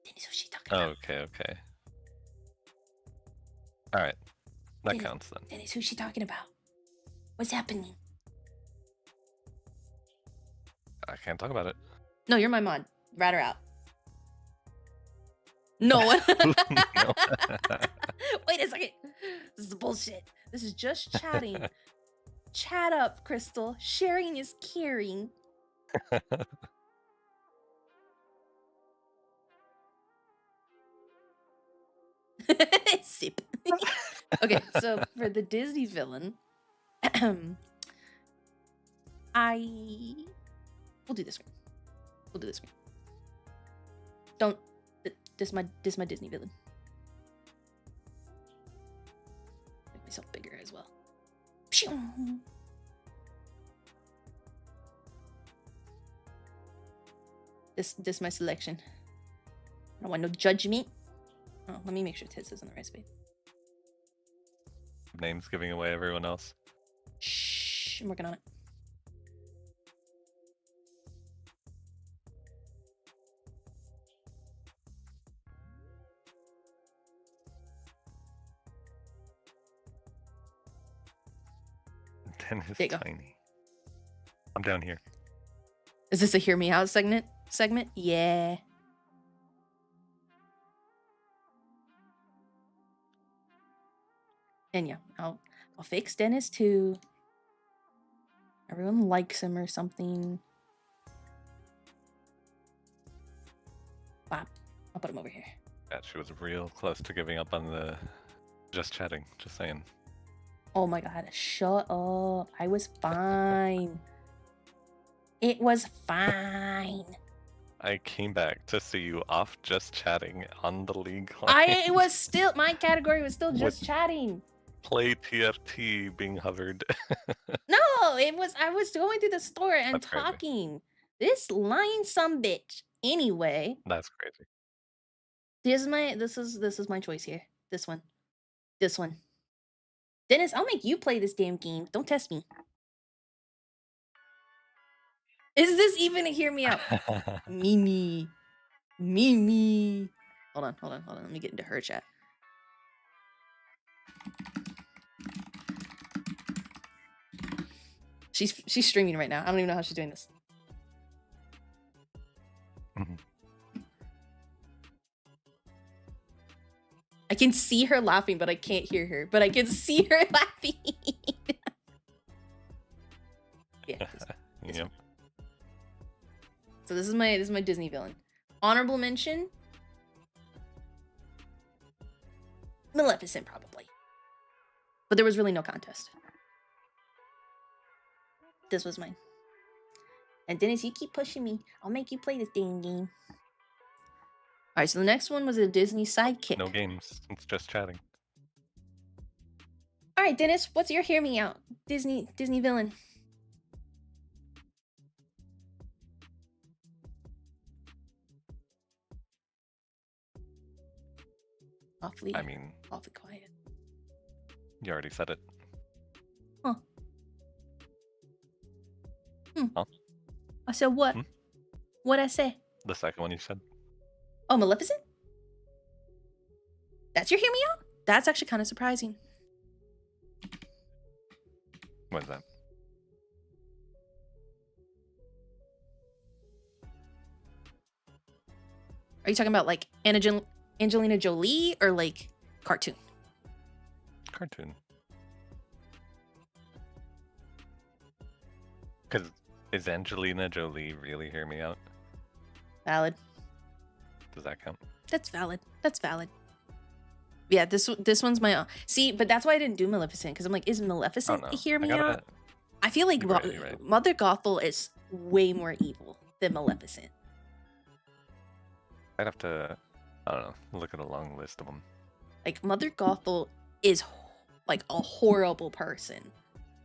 Dennis, what's she talking about? Okay. All right. That Dennis- counts then. Dennis, who's she talking about? What's happening? I can't talk about it. No, you're my mod. Rat her out. No one. No. Wait a second. This is bullshit. This is just chatting. Chat up, Crystal. Sharing is caring. Sip. Okay, so for the Disney villain, we'll do this one. We'll do this one. Don't. This my Disney villain. Make myself bigger as well. Pshoo. This my selection. I don't want no judgment. Oh, let me make sure Tiz is in the right space. Names giving away everyone else. Shh, I'm working on it. Dennis There you go. Tiny. I'm down here. Is this a hear me out segment? Yeah. And yeah, I'll fix Dennis too. Everyone likes him or something. Bop. I'll put him over here. Yeah, she was real close to giving up on the just chatting. Just saying. Oh my god, shut up. I was fine. It was fine. I came back to see you off just chatting on the league line. I was still, my category was still just With- chatting. Play TFT being hovered. No, I was going through the store and That's crazy. talking. This lying some bitch. Anyway, That's crazy. this is my choice here. This one. Dennis, I'll make you play this damn game. Don't test me. Is this even a hear me out? Mimi. Hold on. Let me get into her chat. She's streaming right now. I don't even know how she's doing this. Mhm. I can see her laughing, but I can't hear her. But I can see her laughing. Yeah. This Yep. one. So this is my Disney villain. Honorable mention. Maleficent, probably. But there was really no contest. This was mine. And Dennis, you keep pushing me. I'll make you play this dang game. Alright, so the next one was a Disney sidekick. No games. It's just chatting. Alright, Dennis, what's your hear me out? Disney villain. Awfully quiet. You already said it. Huh. Huh? I said what? Hmm? What'd I say? The second one you said. Oh, Maleficent? That's your hear me out? That's actually kind of surprising. What is that? Are you talking about like Angelina Jolie or like cartoon? Cartoon. Because is Angelina Jolie really hear me out? Valid. Does that count? That's valid. That's valid. Yeah, this one's my see, but that's why I didn't do Maleficent because I'm like, is Maleficent no. hear I me gotta- out? I feel like You're right. Mother Gothel is way more evil than Maleficent. I'd have to, I don't know, look at a long list of them. Like Mother Gothel is like a horrible person.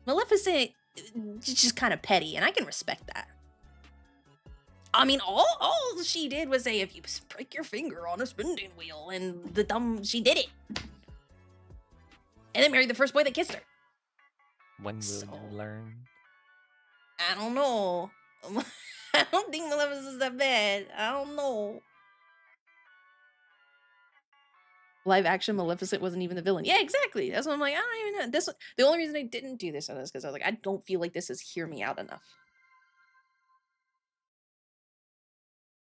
Maleficent is just kind of petty, and I can respect that. I mean, all she did was say, if you prick your finger on a spinning wheel, and she did it. And then married the first boy that kissed her. When will So- you learn? I don't know. I don't think Maleficent's that bad. I don't know. Live action Maleficent wasn't even the villain. Yeah, exactly. That's what I'm like, I don't even know. The only reason I didn't do this on this because I was like, I don't feel like this is hear me out enough.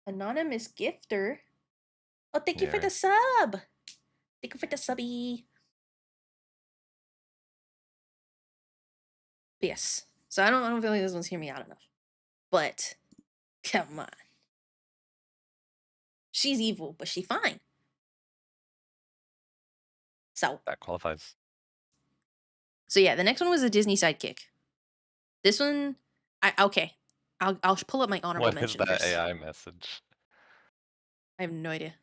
Anonymous gifter. Oh, thank you for Yeah. the sub. Thank you for the subby. Yes. So I don't feel like this one's hear me out enough. But come on. She's evil, but she's fine. So That qualifies. yeah, the next one was a Disney sidekick. This one, I'll pull up my honorable What is mention that first. AI message? I have no idea.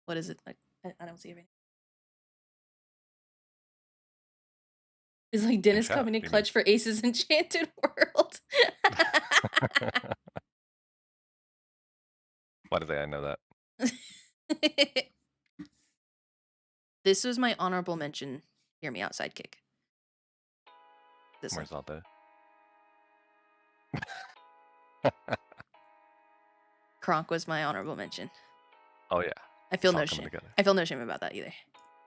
What is it? Like, I don't see it right now. It's like Dennis chat, coming in you mean? clutch for Ace's Enchanted World. Why does AI know that? This was my honorable mention. Hear me out, sidekick. This one. Where's all the... Kronk was my honorable mention. Oh yeah. I feel It's all no coming shame. together. I feel no shame about that either.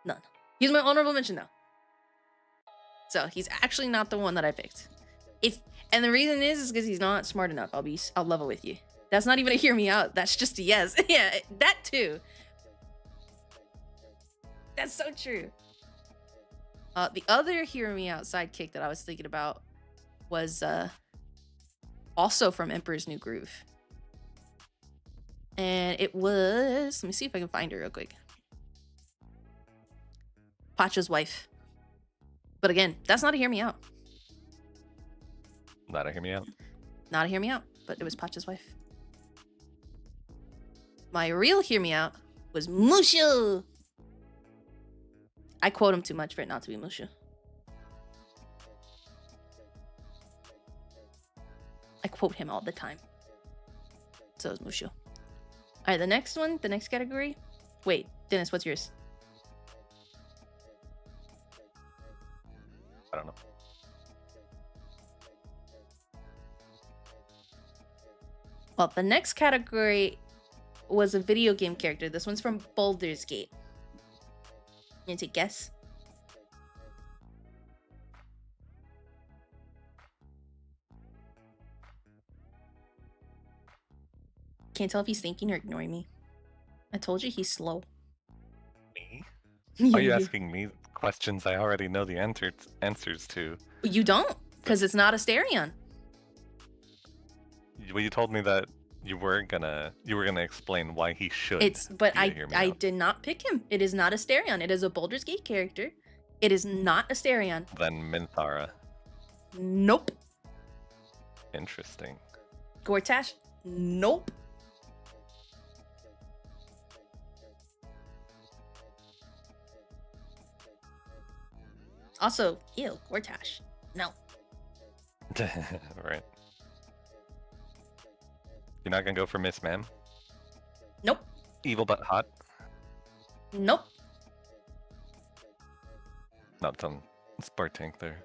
None. He's my honorable mention though. So he's actually not the one that I picked. And the reason is because he's not smart enough. I'll level with you. That's not even a hear me out. That's just a yes. Yeah, that too. That's so true. The other hear me out sidekick that I was thinking about was also from Emperor's New Groove. And it was, let me see if I can find her real quick. Pacha's wife. But again, that's not a hear me out. That'll hear me out. Not a hear me out, but it was Pacha's wife. My real hear me out was Mushu. I quote him too much for it not to be Mushu. I quote him all the time. So is Mushu. Alright, the next one, the next category. Wait, Dennis, what's yours? I don't know. Well, the next category was a video game character. This one's from Baldur's Gate. You want to take a guess? Can't tell if he's thinking or ignoring me. I told you he's slow. Me? Yeah, Are you you. asking me questions I already know the answers to? You don't, because it's not Asterion. Well, you told me that you were gonna explain why he should. But be a Hear Me I Out. did not pick him. It is not Asterion. It is a Baldur's Gate character. It is not Asterion. Then Minthara. Nope. Interesting. Gortash? Nope. Also, ew, Gortash. No. Right. You're not gonna go for Miss Ma'am? Nope. Evil but hot? Nope. Not some Spartank there.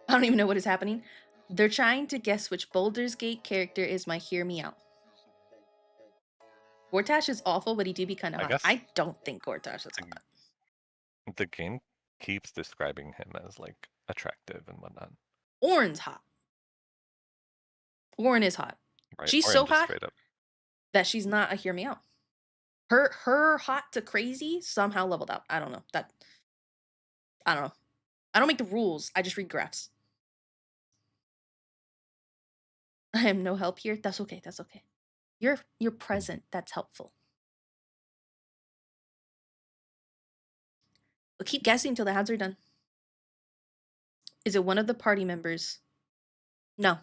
I don't even know what is happening. They're trying to guess which Baldur's Gate character is my Hear Me Out. Gortash is awful, but he do be kind of I hot. guess- I don't think Gortash is hot. The game keeps describing him as like attractive and whatnot. Orin's hot. Orin is hot. Right? She's Or so I'm just hot. straight up. That she's not a Hear Me Out. Her hot to crazy somehow leveled out. I don't know. I don't know. I don't make the rules. I just read graphs. I am no help here. That's okay. That's okay. You're present. That's helpful. We'll keep guessing until the ads are done. Is it one of the party members? No.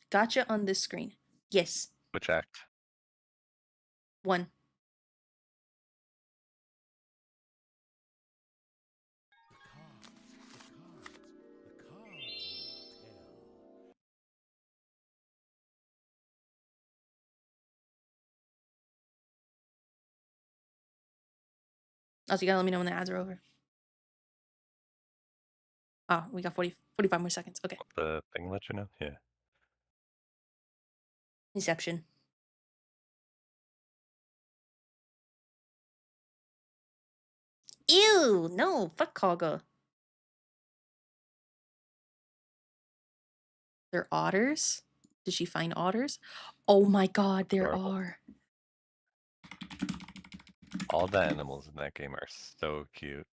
Gotcha on this screen. Yes. Which act? One. Also, you gotta let me know when the ads are over. Oh, we got 45 more seconds. Okay. The thing let you know? Yeah. Inception. Ew, no, fuck Kaga. They're otters? Did she find otters? Oh my god, there Adorable. are. All the animals in that game are so cute.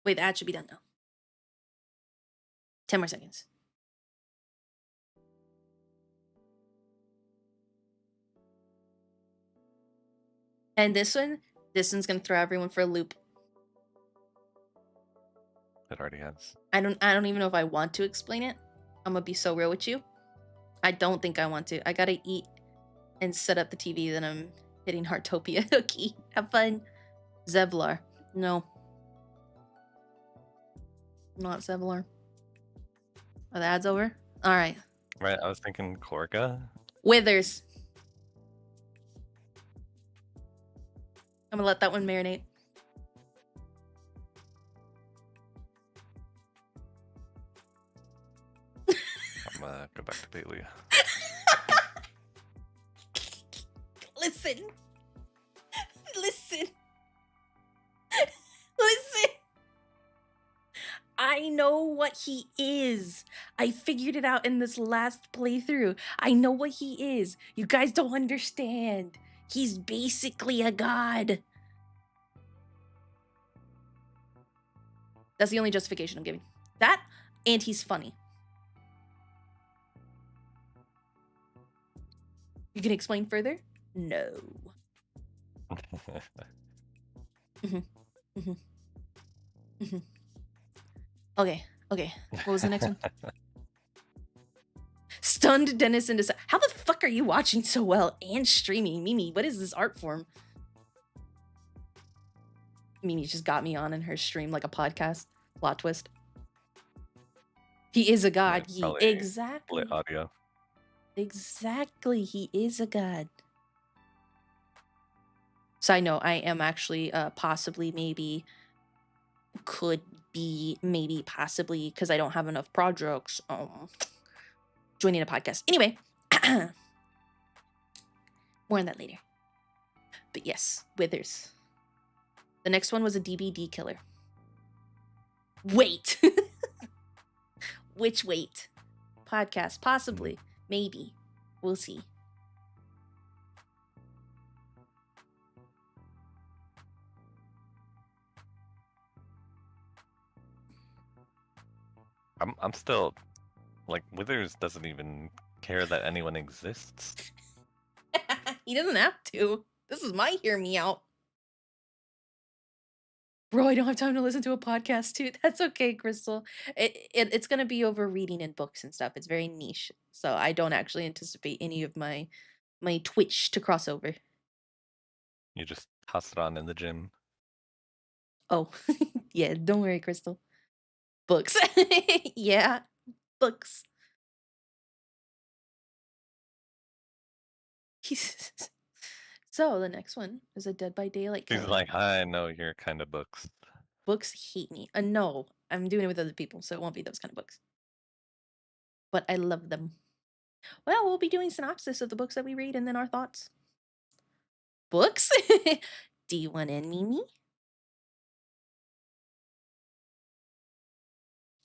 Wait, the ad should be done now. 10 more seconds. And this one's gonna throw everyone for a loop. It already has. I don't even know if I want to explain it. I'm gonna be so real with you. I don't think I want to. I gotta eat and set up the TV, then I'm hitting Heartopia. Okay, have fun. Zevlar. No. Not Zevlar. Are the ads over? Alright. Right, I was thinking Korga. Withers. I'm gonna let that one marinate. I'm gonna go back to Palia. Listen. Listen. Listen. I know what he is. I figured it out in this last playthrough. I know what he is. You guys don't understand. He's basically a god. That's the only justification I'm giving. That, and he's funny. You can explain further? No. Okay. What was the next one? Stunned Dennis into... How the fuck are you watching so well and streaming? Mimi, what is this art form? Mimi just got me on in her stream like a podcast. Plot twist. He is a god. Yeah, probably Exactly. Lit audio. Exactly. He is a god. So I know I am actually possibly maybe could be maybe possibly because I don't have enough projects joining a podcast. Anyway, more on that later. But yes, Withers. The next one was a DBD killer. Wait. Which wait? Podcast, possibly, maybe. We'll see. I'm still like Withers doesn't even care that anyone exists. He doesn't have to. This is my hear me out. Bro, I don't have time to listen to a podcast too. That's okay, Crystal. It's gonna be over reading and books and stuff. It's very niche, so I don't actually anticipate any of my Twitch to cross over. You just toss it on in the gym. Oh, yeah. Don't worry, Crystal. Books. Yeah, books. So the next one is a Dead by Daylight He's killer. like, I know your kind of books. Books hate me. No, I'm doing it with other people, so it won't be those kind of books. But I love them. Well, we'll be doing synopsis of the books that we read and then our thoughts. Books? Do you want in, Mimi?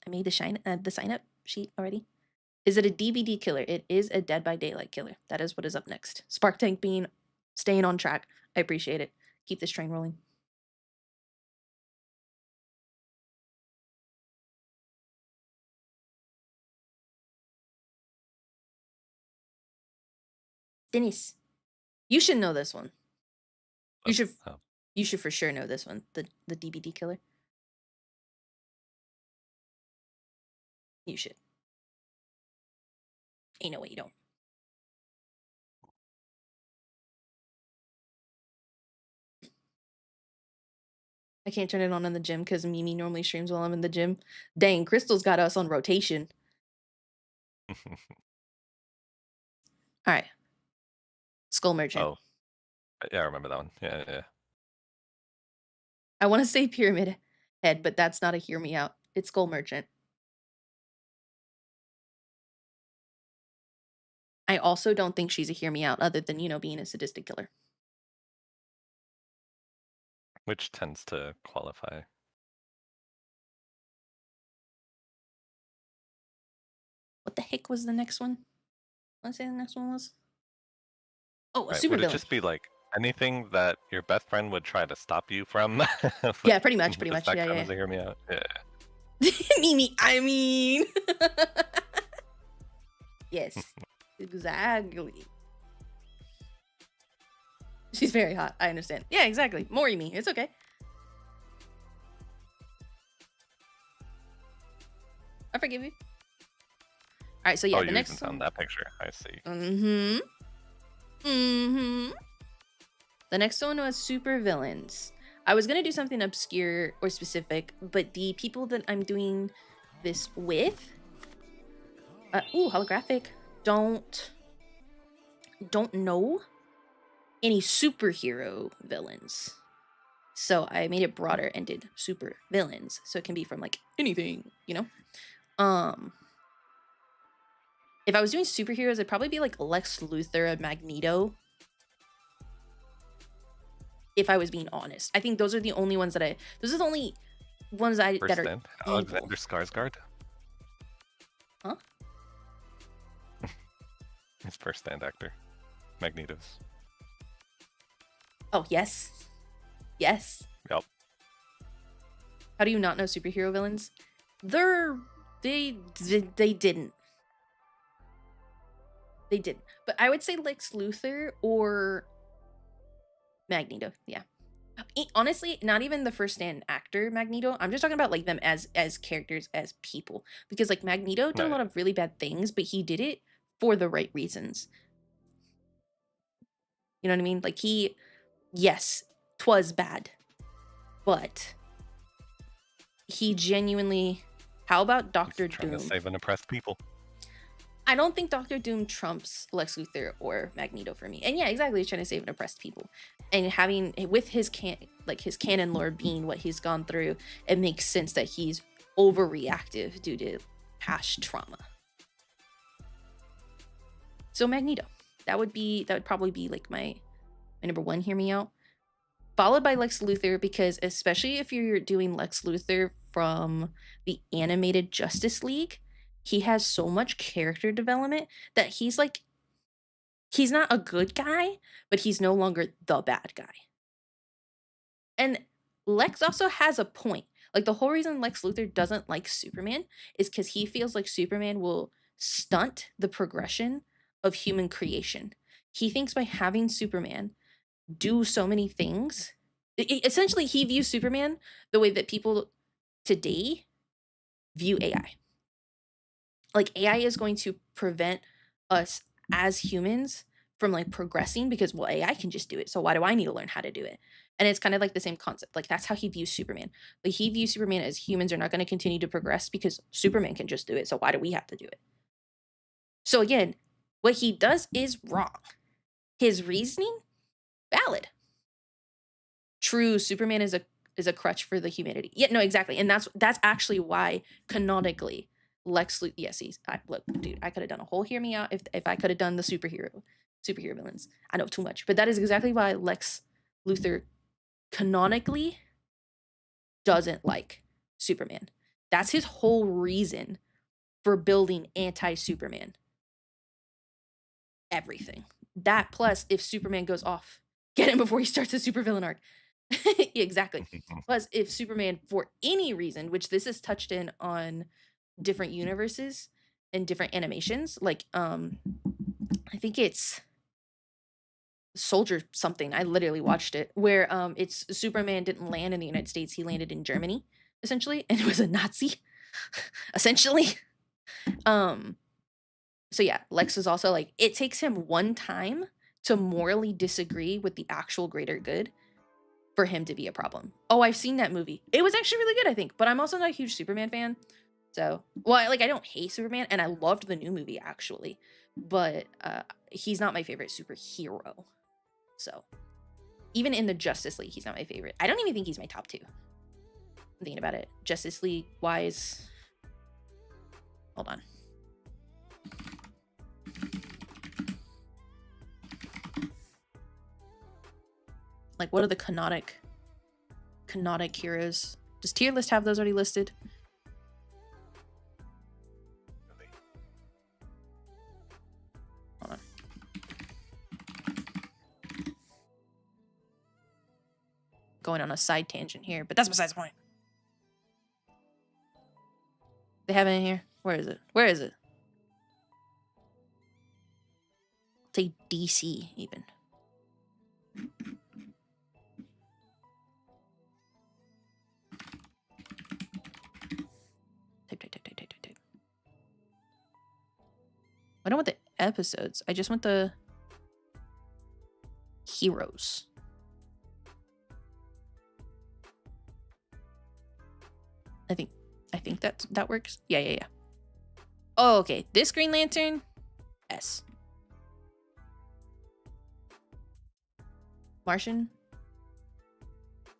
I made the sign up sheet already. Is it a DBD killer? It is a Dead by Daylight killer. That is what is up next. Spark Tank Bean, staying on track. I appreciate it. Keep this train rolling. Dennis, you should know this one. You should. Oh. You should for sure know this one. The DBD killer. You should. Ain't no way you don't. I can't turn it on in the gym because Mimi normally streams while I'm in the gym. Dang, Crystal's got us on rotation. All right. Skull Merchant. Oh, yeah, I remember that one. Yeah. I want to say Pyramid Head, but that's not a hear me out. It's Skull Merchant. I also don't think she's a hear me out, other than, being a sadistic killer. Which tends to qualify. What the heck was the next one? Let's say the next one was. Oh, a Right. super Would it villain. just be like anything that your best friend would try to stop you from? Yeah, pretty much. Does Yeah, that yeah. count as a hear me out? Yeah. Mimi, I mean. Yes, exactly. She's very hot. I understand. Yeah, exactly. More me. It's okay. I forgive you. All right, so yeah, Oh, the you next even found one. that picture. I see. The next one was super villains. I was gonna do something obscure or specific, but the people that I'm doing this with, holographic, don't know any superhero villains. So I made it broader and did super villains, so it can be from like anything, If I was doing superheroes, it'd probably be like Lex Luthor and Magneto. If I was being honest, I think those are the only ones that those are the only ones that are Stand, Alexander Skarsgård. Huh? His first stand actor, Magnetos. Oh, yes. Yes. Yep. How do you not know superhero villains? They didn't. They didn't. But I would say Lex Luthor or Magneto. Yeah. Honestly, not even the first stand actor Magneto. I'm just talking about like them as characters, as people. Because like Magneto did a lot of really bad things, but he did it for the right reasons. You know what I mean? Like yes, 'twas bad. But he genuinely. How about Doctor Doom? Trying to save and oppress people. I don't think Doctor Doom trumps Lex Luthor or Magneto for me. And yeah, exactly, he's trying to save and oppress people. And having with his canon lore being what he's gone through, it makes sense that he's overreactive due to past trauma. So Magneto, that would probably be like my number one. Hear me out. followed by Lex Luthor, because especially if you're doing Lex Luthor from the animated Justice League, he has so much character development that he's not a good guy, but he's no longer the bad guy. And Lex also has a point. Like, the whole reason Lex Luthor doesn't like Superman is because he feels like Superman will stunt the progression of human creation. He thinks by having Superman do so many things, essentially, he views Superman the way that people today view AI. Like, AI is going to prevent us as humans from like progressing because, well, AI can just do it. So why do I need to learn how to do it? And it's kind of like the same concept. Like, that's how he views Superman. Like, he views Superman as humans are not going to continue to progress because Superman can just do it. So why do we have to do it? So again, what he does is wrong. His reasoning, valid. True, Superman is a crutch for the humanity. Yeah, no, exactly. And that's actually why canonically Lex Luthor, yes, look, dude, I could have done a whole hear me out if I could have done the superhero villains. I know too much, but that is exactly why Lex Luthor canonically doesn't like Superman. That's his whole reason for building anti-Superman. Everything. That plus if Superman goes off, get him before he starts a supervillain arc. Exactly. Plus, if Superman, for any reason, which this is touched in on different universes and different animations, like I think it's Soldier something. I literally watched it where it's Superman didn't land in the United States, he landed in Germany, essentially, and it was a Nazi, essentially. So yeah, Lex is also like, it takes him one time to morally disagree with the actual greater good for him to be a problem. Oh, I've seen that movie. It was actually really good, I think, but I'm also not a huge Superman fan. So, well, like, I don't hate Superman, and I loved the new movie, actually, but he's not my favorite superhero. So, even in the Justice League, he's not my favorite. I don't even think he's my top 2. I'm thinking about it. Justice League-wise, hold on. Like, what are the canonic heroes? Does tier list have those already listed? Hold on. Going on a side tangent here, but that's besides the point. They have it in here. Where is it? Where is it? I'll take DC even. Type. I don't want the episodes. I just want the heroes. I think that works. Yeah. Oh, okay. This Green Lantern, S. Martian,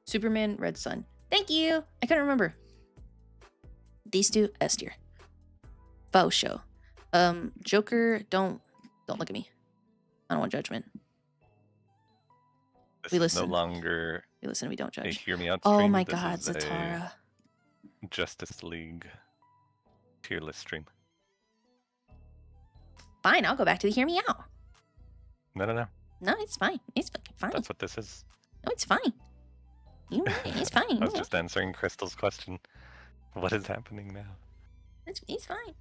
Superman, Red Sun. Thank you. I couldn't remember. These two, S tier. Faux show. Joker, don't look at me. I don't want judgment. This We is listen. no longer We listen, we don't a judge. hear me out Oh stream. my This god, is a Zatara. Justice League tier list stream. Fine, I'll go back to the hear me out. No. No, it's fine. It's fucking fine. That's what this is. No, it's fine. You right, it's fine. I was just answering Crystal's question. What is happening now? It's fine.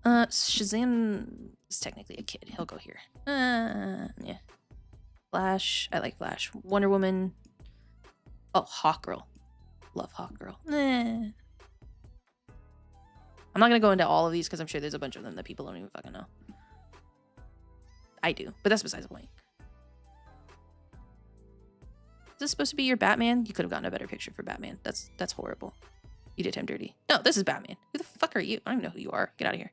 Shazam is technically a kid. He'll go here. Yeah. Flash. I like Flash. Wonder Woman. Oh, Hawkgirl. Love Hawkgirl. I'm not gonna go into all of these because I'm sure there's a bunch of them that people don't even fucking know. I do, but that's besides the point. Is this supposed to be your Batman? You could have gotten a better picture for Batman. That's horrible. You did him dirty. No, this is Batman. Who the fuck are you? I don't even know who you are. Get out of here.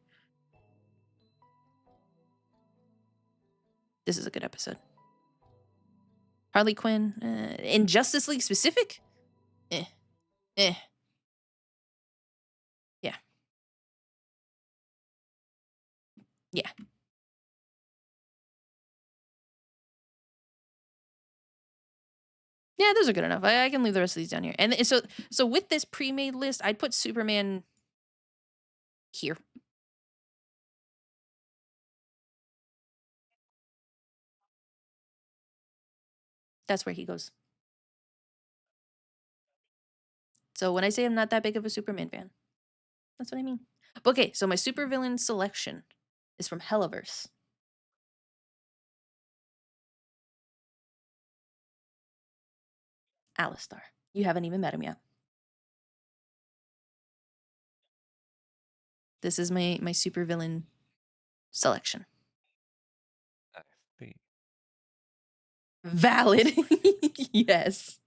This is a good episode. Harley Quinn. In Justice League specific? Yeah. Yeah. Yeah, those are good enough. I can leave the rest of these down here. And so with this pre-made list, I'd put Superman here. That's where he goes. So when I say I'm not that big of a Superman fan, that's what I mean. Okay, so my supervillain selection is from Hellaverse. Alistar. You haven't even met him yet. This is my supervillain selection. I see. Valid. Yes.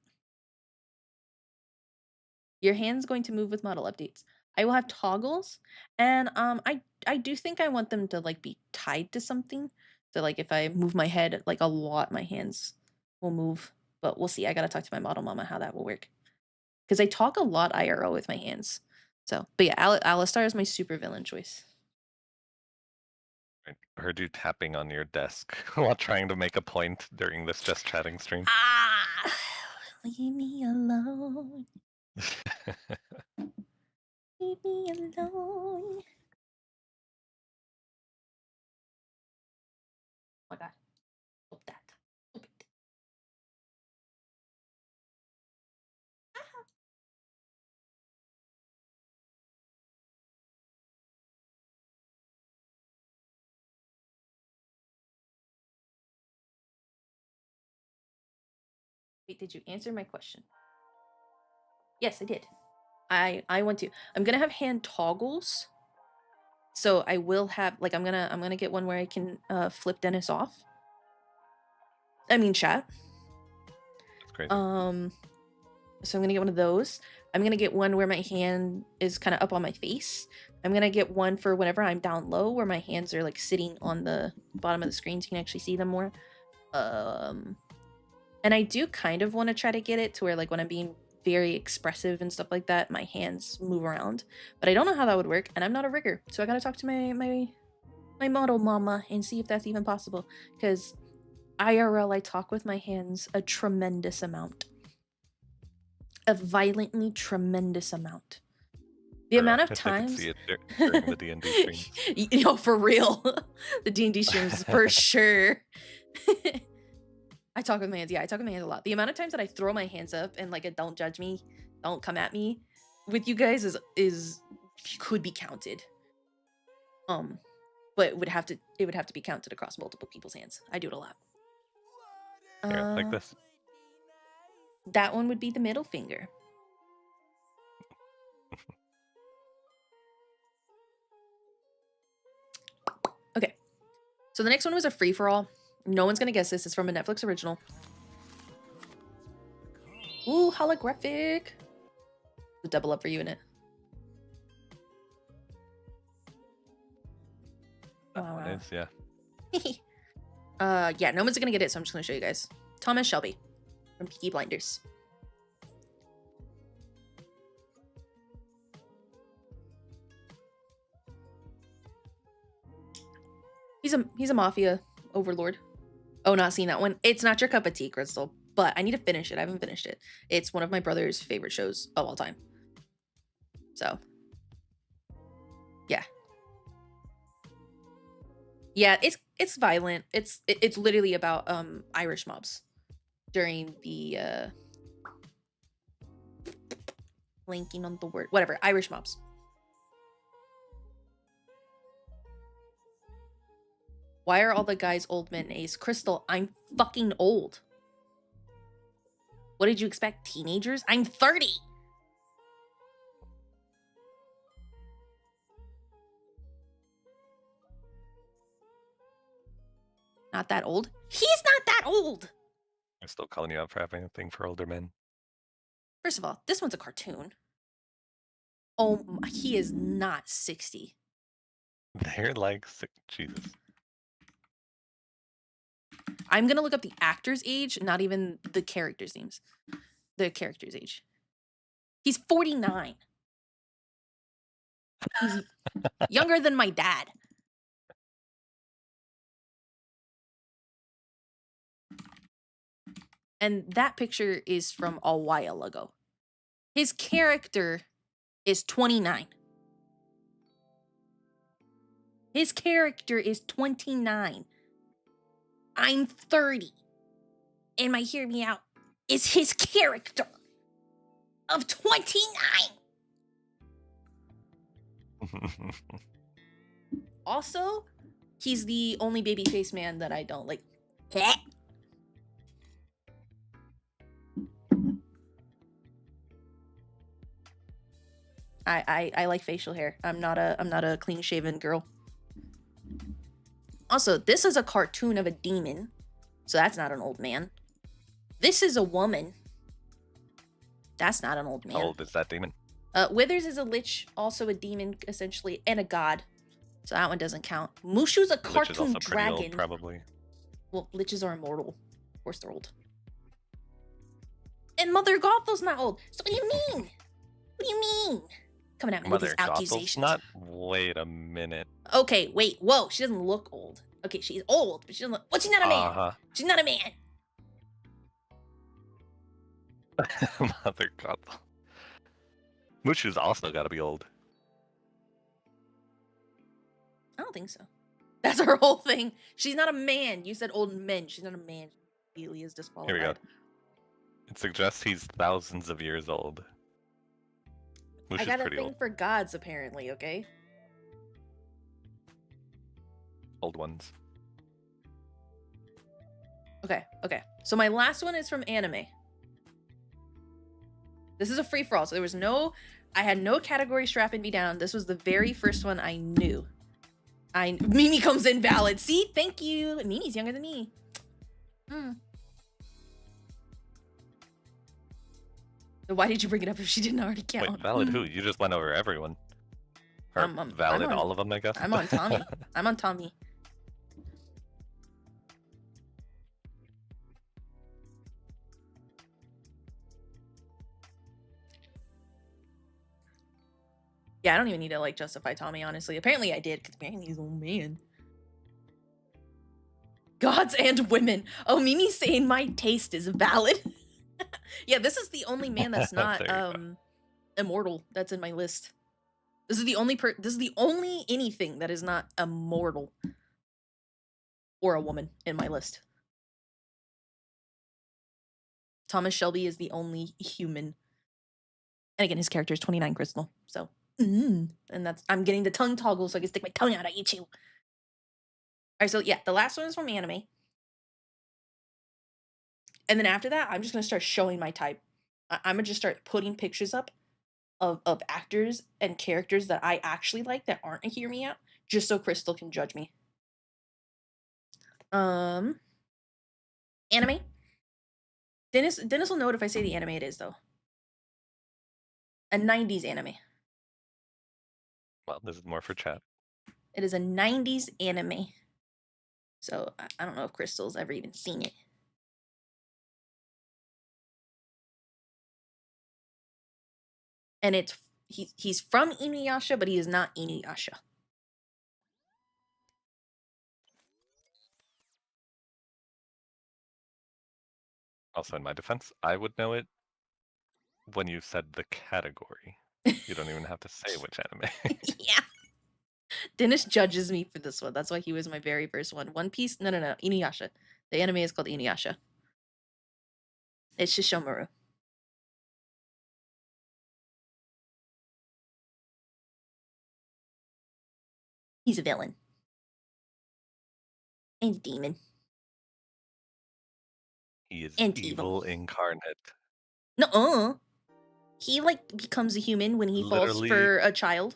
Your hand's going to move with model updates. I will have toggles, and I do think I want them to like be tied to something. So like if I move my head like a lot, my hands will move. But we'll see. I gotta talk to my model mama how that will work. Because I talk a lot IRL with my hands. So, but yeah, Alistar is my supervillain choice. I heard you tapping on your desk while trying to make a point during this just chatting stream. Ah, leave me alone. Leave me alone. Oh my god. Stop that. Stop it. Wait, did you answer my question? Yes, I did. I want to. I'm gonna have hand toggles. So I will have like I'm gonna get one where I can flip Dennis off. I mean chat. That's crazy. So I'm gonna get one of those. I'm gonna get one where my hand is kind of up on my face. I'm gonna get one for whenever I'm down low, where my hands are like sitting on the bottom of the screen, so you can actually see them more. And I do kind of want to try to get it to where like when I'm being very expressive and stuff like that, my hands move around. But I don't know how that would work, and I'm not a rigger, so I gotta talk to my model mama and see if that's even possible. Because IRL, I talk with my hands a tremendous amount. A violently tremendous amount. The amount of I times could see it during the D&D streams. you know, for real. The D&D streams for sure. I talk with my hands. Yeah, I talk with my hands a lot. The amount of times that I throw my hands up and like a don't judge me, don't come at me with you guys is could be counted. But it would have to be counted across multiple people's hands. I do it a lot. Yeah, like this. That one would be the middle finger. Okay. So the next one was a free for all. No one's gonna guess this. It's from a Netflix original. Ooh, holographic. The double up for you in it. That Wow, one wow. is, yeah. Yeah, no one's gonna get it, so I'm just gonna show you guys. Thomas Shelby from Peaky Blinders. He's a mafia overlord. Oh, not seeing that one. It's not your cup of tea, Crystal, but I need to finish it. I haven't finished it. It's one of my brother's favorite shows of all time. So, yeah. Yeah, it's violent. It's literally about Irish mobs during the blanking on the word. Whatever, Irish mobs. Why are all the guys old men, Ace? Crystal, I'm fucking old. What did you expect? Teenagers? I'm 30. Not that old? He's not that old. I'm still calling you out for having a thing for older men. First of all, this one's a cartoon. Oh, he is not 60. They're like Jesus. I'm gonna look up the actor's age, not even the character's names. The character's age. He's 49. He's younger than my dad. And that picture is from a while ago. His character is 29. His character is 29. I'm 30. And my hear me out is his character of 29. Also, he's the only babyface man that I don't like. I like facial hair. I'm not a clean shaven girl. Also, this is a cartoon of a demon, so that's not an old man. This is a woman. That's not an old man. How old is that demon? Withers is a lich, also a demon, essentially, and a god. So that one doesn't count. Mushu's a Lich is cartoon also pretty old, dragon. probably. Well, liches are immortal. Of course they're old. And Mother Gothel's not old. So what do you mean? What do you mean? Coming at me with Mother these Gothel's accusations. not. Wait a minute. Okay, wait, whoa, she doesn't look old. Okay, she's old, but she doesn't look. What's she not a man? Uh-huh. She's not a man. Mother Gothel. Mushu's also got to be old. I don't think so. That's her whole thing. She's not a man. You said old men. She's not a man. She immediately is disqualified. Here we go. It suggests he's thousands of years old. Mushu's I got a pretty thing old. for gods, apparently, okay? Old ones. Okay. So my last one is from anime. This is a free-for-all, so I had no category strapping me down. This was the very first one I knew. Mimi comes in valid. See? Thank you. Mimi's younger than me. Why did you bring it up if she didn't already count? Wait, valid who? You just went over everyone. Or valid all of them, I guess? I'm on Tommy. I'm on Tommy. Yeah, I don't even need to like justify Tommy, honestly. Apparently I did, because apparently he's an old man. Gods and women. Oh, Mimi's saying my taste is valid. Yeah, this is the only man that's not There you go. immortal that's in my list. This is the only anything that is not immortal or a woman in my list. Thomas Shelby is the only human. And again, his character is 29 Crystal. So, and I'm getting the tongue toggle so I can stick my tongue out at you. All right, so yeah, the last one is from anime. And then after that, I'm just going to start showing my type. I'm going to just start putting pictures up of actors and characters that I actually like that aren't a Hear Me Out, just so Crystal can judge me. Anime. Dennis will know it if I say the anime it is, though. A 90s anime. Well, this is more for chat. It is a 90s anime. So I don't know if Crystal's ever even seen it. And he's from Inuyasha, but he is not Inuyasha. Also, in my defense, I would know it when you said the category. You don't even have to say which anime. Yeah. Dennis judges me for this one. That's why he was my very first one. One Piece? No. Inuyasha. The anime is called Inuyasha. It's Shishomaru. He's a villain. And a demon. He is And evil incarnate. No. He like becomes a human when he falls Literally- for a child.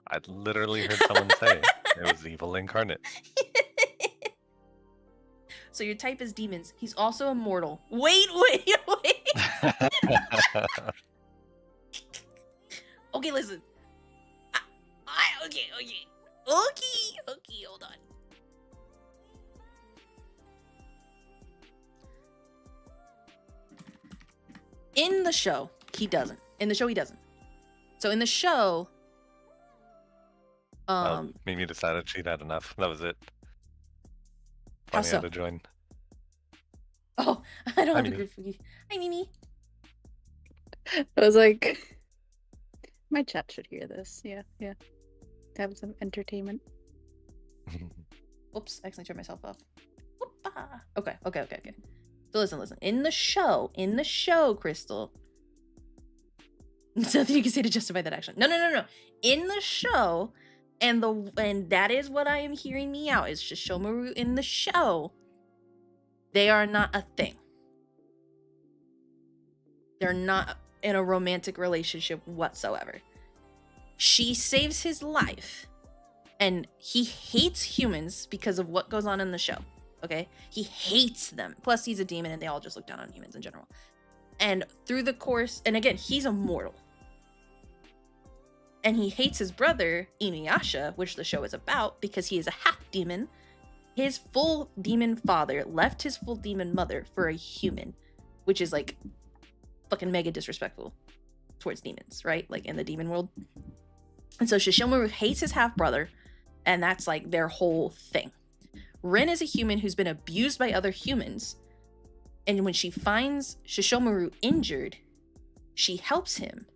I literally heard someone say it was evil incarnate. So your type is demons. He's also immortal. Wait. Okay, listen. Okay, hold on. In the show, he doesn't. So in the show, Mimi decided she'd had enough. That was it. How Funny so? how to join. Oh, I don't Hi, have a Mimi. group for you. Hi, Mimi. I was like, my chat should hear this. Yeah. Have some entertainment. Oops, I accidentally turned myself off. Whoopah. Okay. So listen. In the show, Crystal. There's nothing you can say to justify that action. No. In the show, and that is what I am hearing me out, is Shishomaru in the show. They are not a thing. They're not in a romantic relationship whatsoever. She saves his life, and he hates humans because of what goes on in the show. Okay? He hates them. Plus, he's a demon, and they all just look down on humans in general. And through the course, and again, he's immortal. And he hates his brother, Inuyasha, which the show is about, because he is a half-demon. His full demon father left his full demon mother for a human, which is like fucking mega disrespectful towards demons, right? Like in the demon world. And so Shishomaru hates his half-brother, and that's like their whole thing. Rin is a human who's been abused by other humans, and when she finds Shishomaru injured, she helps him,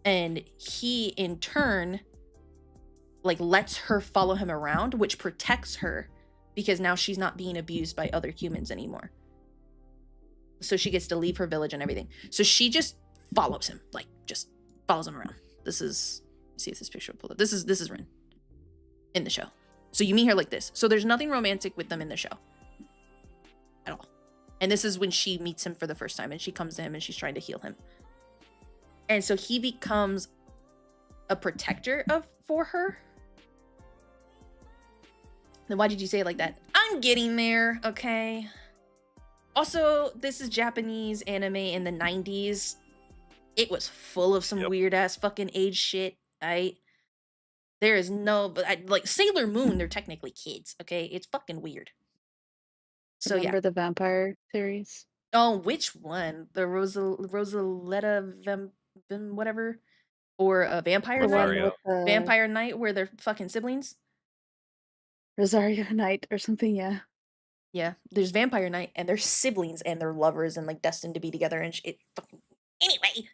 and he in turn like lets her follow him around, which protects her because now she's not being abused by other humans anymore. So she gets to leave her village and everything. So she just follows him, like just follows him around. This is, see if this picture will pull up. This is Rin in the show. So you meet her like this. So there's nothing romantic with them in the show at all. And this is when she meets him for the first time, and she comes to him and she's trying to heal him. And so he becomes a protector for her. Then why did you say it like that? I'm getting there, okay? Also, this is Japanese anime in the 90s. It was full of some weird ass fucking age shit. There is no, but like Sailor Moon, they're technically kids, okay? It's fucking weird. So Remember yeah. the vampire series? Oh, which one? The Rosaletta whatever, or a Vampire The Night? one Rosario. with the Vampire Night, where they're fucking siblings. Rosario Knight or something. Yeah. Yeah, there's Vampire Night, and they're siblings, and they're lovers, and like destined to be together, and it fucking. Anyway,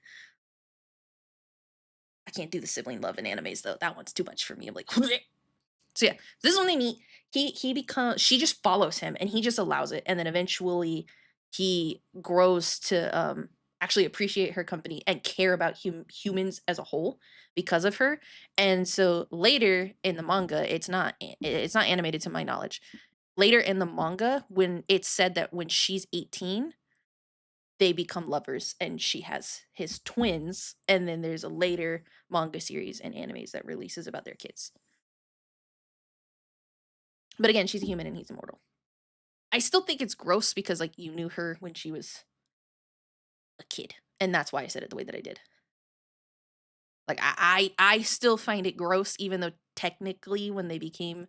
I can't do the sibling love in animes though. That one's too much for me. I'm like, so yeah, this is when they meet. She just follows him, and he just allows it, and then eventually he grows to actually appreciate her company and care about humans as a whole because of her. And so later in the manga, it's not animated to my knowledge. Later in the manga, when it's said that when she's 18, they become lovers, and she has his twins, and then there's a later manga series and animes that releases about their kids. But again, she's a human and he's immortal. I still think it's gross because like you knew her when she was a kid, and that's why I said it the way that I did. Like I still find it gross, even though technically when they became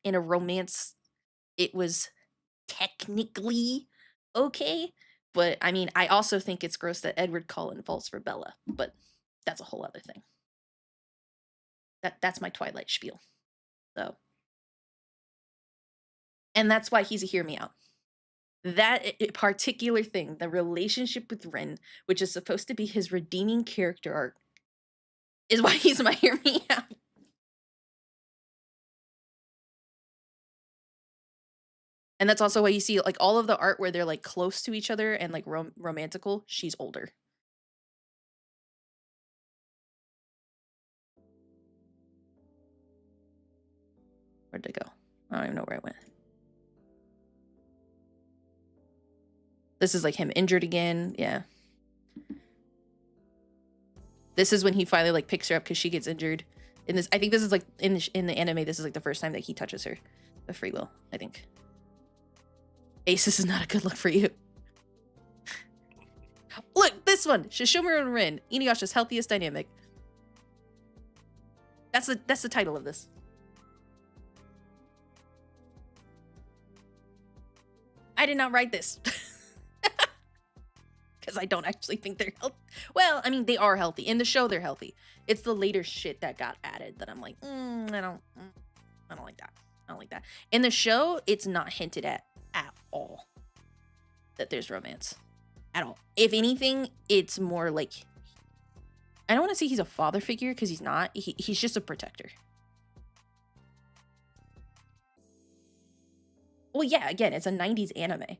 in a romance, it was technically okay. But I mean, I also think it's gross that Edward Cullen falls for Bella, but that's a whole other thing. That's my Twilight spiel. So, and that's why he's a hear me out. That particular thing, the relationship with Ren, which is supposed to be his redeeming character arc, is why he's my hear me out. And that's also why you see like all of the art where they're like close to each other and like romantical, she's older. Where'd they go? I don't even know where I went. This is like him injured again. Yeah. This is when he finally like picks her up because she gets injured. In this, I think this is like in the anime, this is like the first time that he touches her. The free will, I think. Ace, this is not a good look for you. Look, this one. Shishomaru and Rin, Inuyasha's healthiest dynamic. That's the title of this. I did not write this. Because I don't actually think they're healthy. Well, I mean, they are healthy. In the show, they're healthy. It's the later shit that got added that I'm like, I don't like that. I don't like that. In the show, it's not hinted at all that there's romance at all. If anything, it's more like, I don't want to say he's a father figure because he's not. He's just a protector. Well, yeah, again, it's a 90s anime.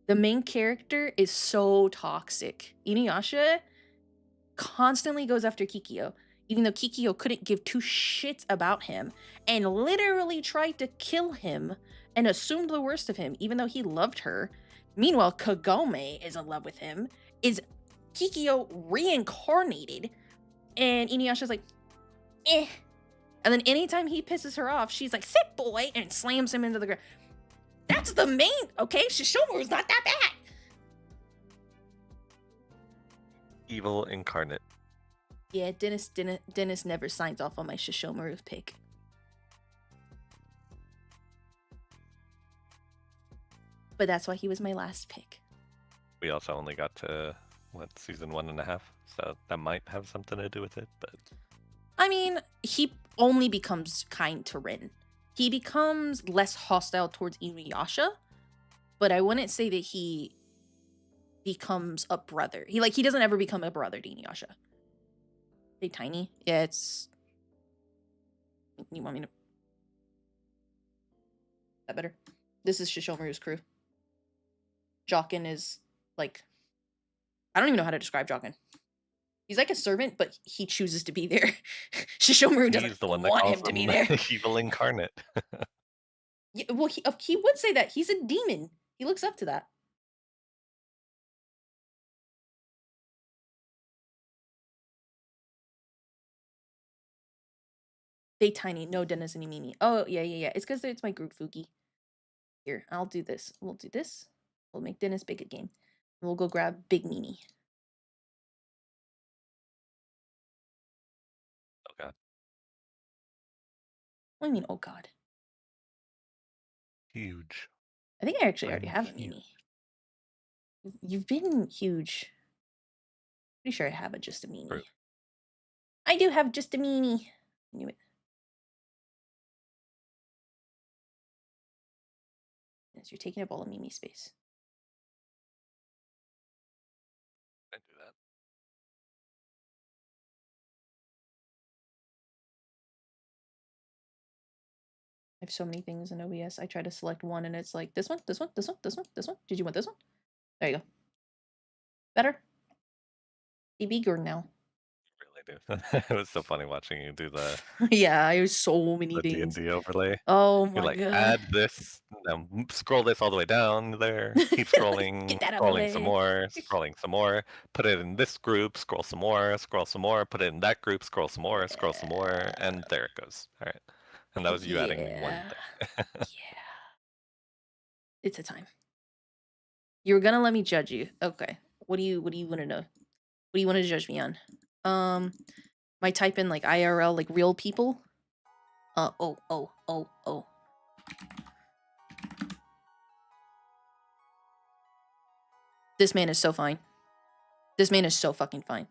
The main character is so toxic. Inuyasha constantly goes after Kikyo, even though Kikyo couldn't give two shits about him and literally tried to kill him and assumed the worst of him, even though he loved her. Meanwhile, Kagome is in love with him, is Kikyo reincarnated, and Inuyasha's like, eh. And then anytime he pisses her off, she's like, sit boy, and slams him into the ground. That's the main, okay? Shishomaru's not that bad. Evil incarnate. Yeah, Dennis never signs off on my Shishomaru pick. But that's why he was my last pick. We also only got to, what, season 1.5? So that might have something to do with it, but... I mean, he only becomes kind to Rin. He becomes less hostile towards Inuyasha, but I wouldn't say that he becomes a brother. He doesn't ever become a brother to Inuyasha. They tiny? Yeah, it's... You want me to... That better? This is Shishomaru's crew. Jokin is, like... I don't even know how to describe Jokin. He's like a servant, but he chooses to be there. Shishomaru doesn't He's the one that want calls him to be him there. evil incarnate. Yeah, well, he would say that. He's a demon. He looks up to that. They tiny. No Dennis and Mimi. Oh, yeah. It's because it's my group, Fuki. Here, I'll do this. We'll do this. We'll make Dennis big again. And we'll go grab Big Mimi. Oh god. What do you mean, oh god? Huge. I think I actually already I'm have a huge. Mimi. You've been huge. Pretty sure I have just a Mimi. True. I do have just a Mimi. I knew it. Yes, you're taking up all of Mimi space. I do that. I have so many things in OBS. I try to select one and it's like this one, this one, this one, this one, this one. Did you want this one? There you go. Better? Be bigger now. You really do. It was so funny watching you do the Yeah, I have so many things. D&D overlay. Oh You're my like, god. add this, now scroll this all the way down there, keep scrolling, Get that out of the scrolling some way. more, scrolling some more, put it in this group, scroll some more, put it in that group, scroll some more, and there it goes. All right. And that was you adding me one Yeah. thing. Yeah. It's a time. You were gonna let me judge you. Okay. What do you want to know? What do you want to judge me on? My type in like IRL, like real people? Oh. This man is so fine. This man is so fucking fine.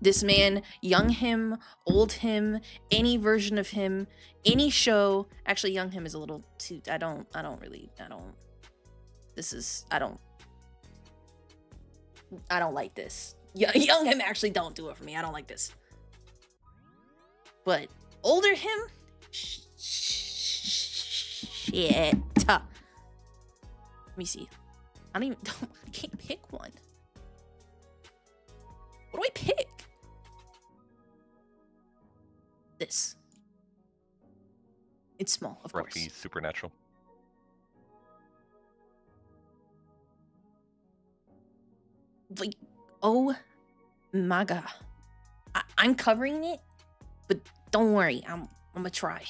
This man, young him, old him, any version of him, any show. Actually, young him is a little too. I don't. This is. I don't like this. Young him actually don't do it for me. I don't like this. But older him, shit. Let me see. I can't pick one. What do I pick? This. It's small, of course. Ruffy Supernatural. Like, oh my god. I'm covering it, but don't worry, I'm gonna try.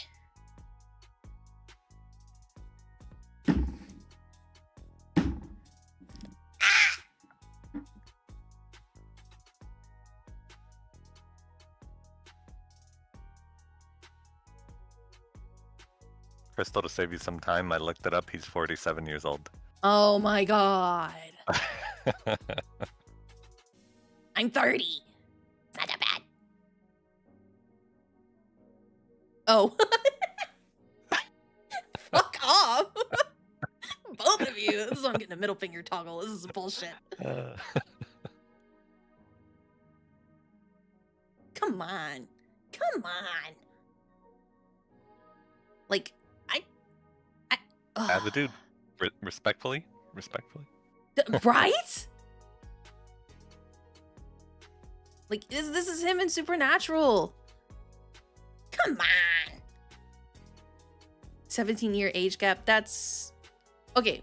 Crystal, to save you some time, I looked it up. He's 47 years old. Oh my god. I'm 30. It's not that bad. Oh. you. This is why I'm getting a middle finger toggle. This is bullshit. Come on. Come on. Like, As a dude. Respectfully. Right? Like, this is him in Supernatural. Come on. 17-year age gap. That's okay.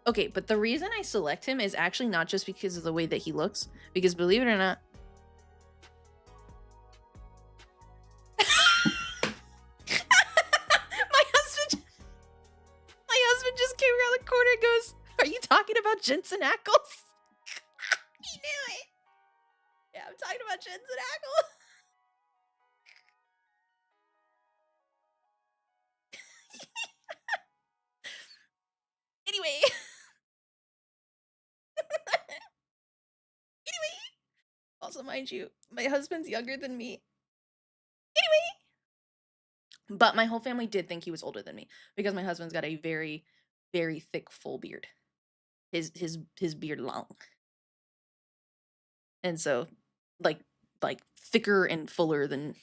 Okay, but the reason I select him is actually not just because of the way that he looks, because believe it or not, my husband just came around the corner and goes, "Are you talking about Jensen Ackles?" He knew it. Yeah, I'm talking about Jensen Ackles. Anyway. Anyway. Also, mind you, my husband's younger than me. Anyway. But my whole family did think he was older than me because my husband's got a very, very thick, full beard. His beard long. And so, like thicker and fuller than